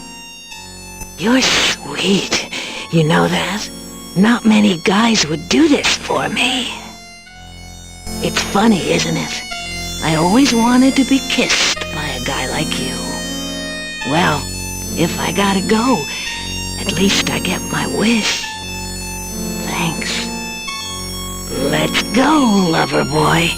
You're sweet. You know that? Not many guys would do this for me. It's funny, isn't it? I always wanted to be kissed by a guy like you. Well, if I gotta go, at least I get my wish. Thanks. Let's go, lover boy.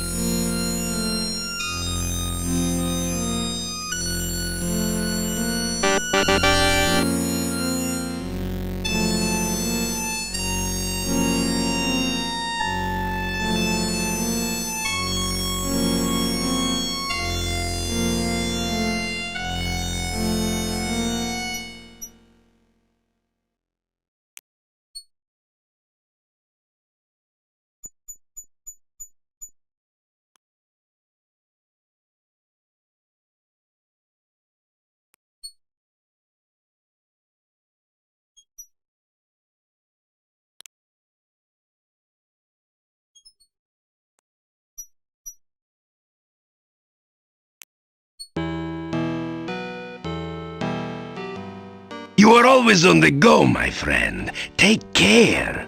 You are always on the go, my friend. Take care.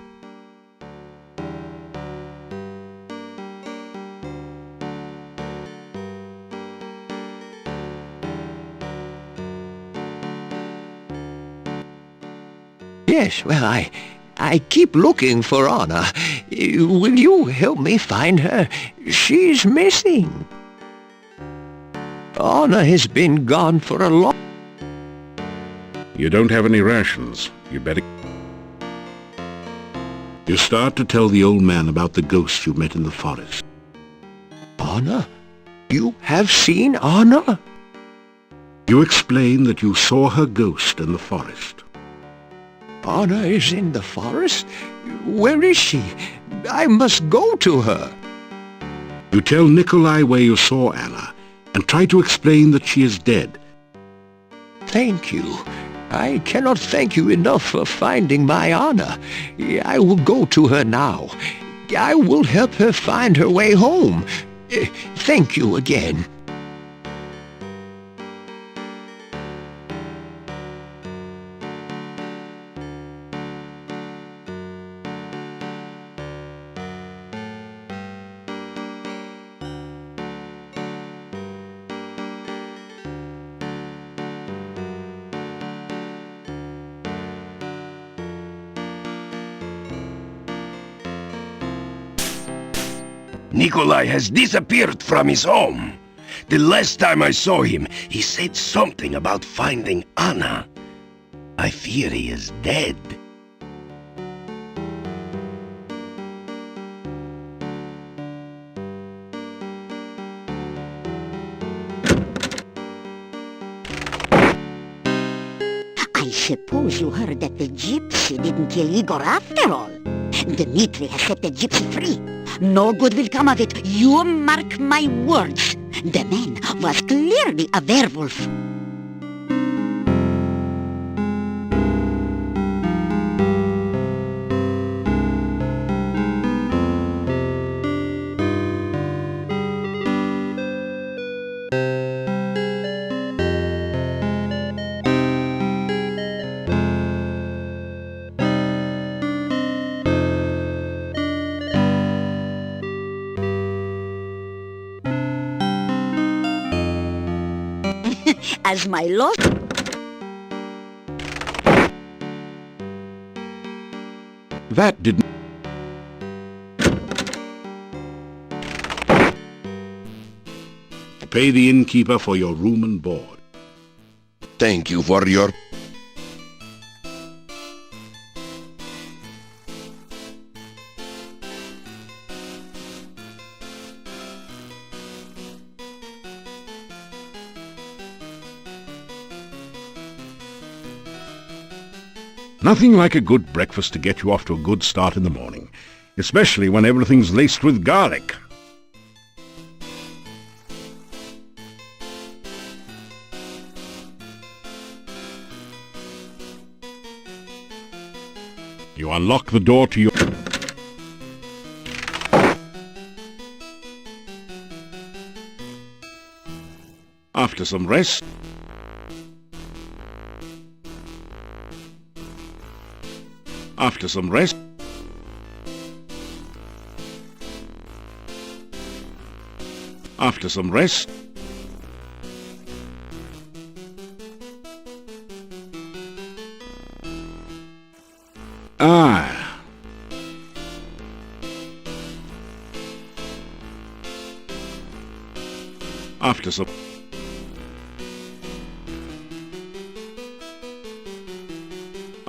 Yes, well, I keep looking for Anna. Will you help me find her? She's missing. Anna has been gone for a long... You don't have any rations. You better... You start to tell the old man about the ghost you met in the forest. Anna? You have seen Anna? You explain that you saw her ghost in the forest. Anna is in the forest? Where is she? I must go to her. You tell Nikolai where you saw Anna, and try to explain that she is dead. Thank you. I cannot thank you enough for finding my Anna. I will go to her now. I will help her find her way home. Thank you again. Nikolai has disappeared from his home. The last time I saw him, he said something about finding Anna. I fear he is dead. I suppose you heard that the gypsy didn't kill Igor after all. Dmitri has set the gypsy free. No good will come of it. You mark my words. The man was clearly a werewolf. As my lost... That didn't... Pay the innkeeper for your room and board. Thank you for your... Nothing like a good breakfast to get you off to a good start in the morning, especially when everything's laced with garlic. You unlock the door to your... After some rest, after some rest, after some rest, after some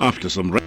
after some rest.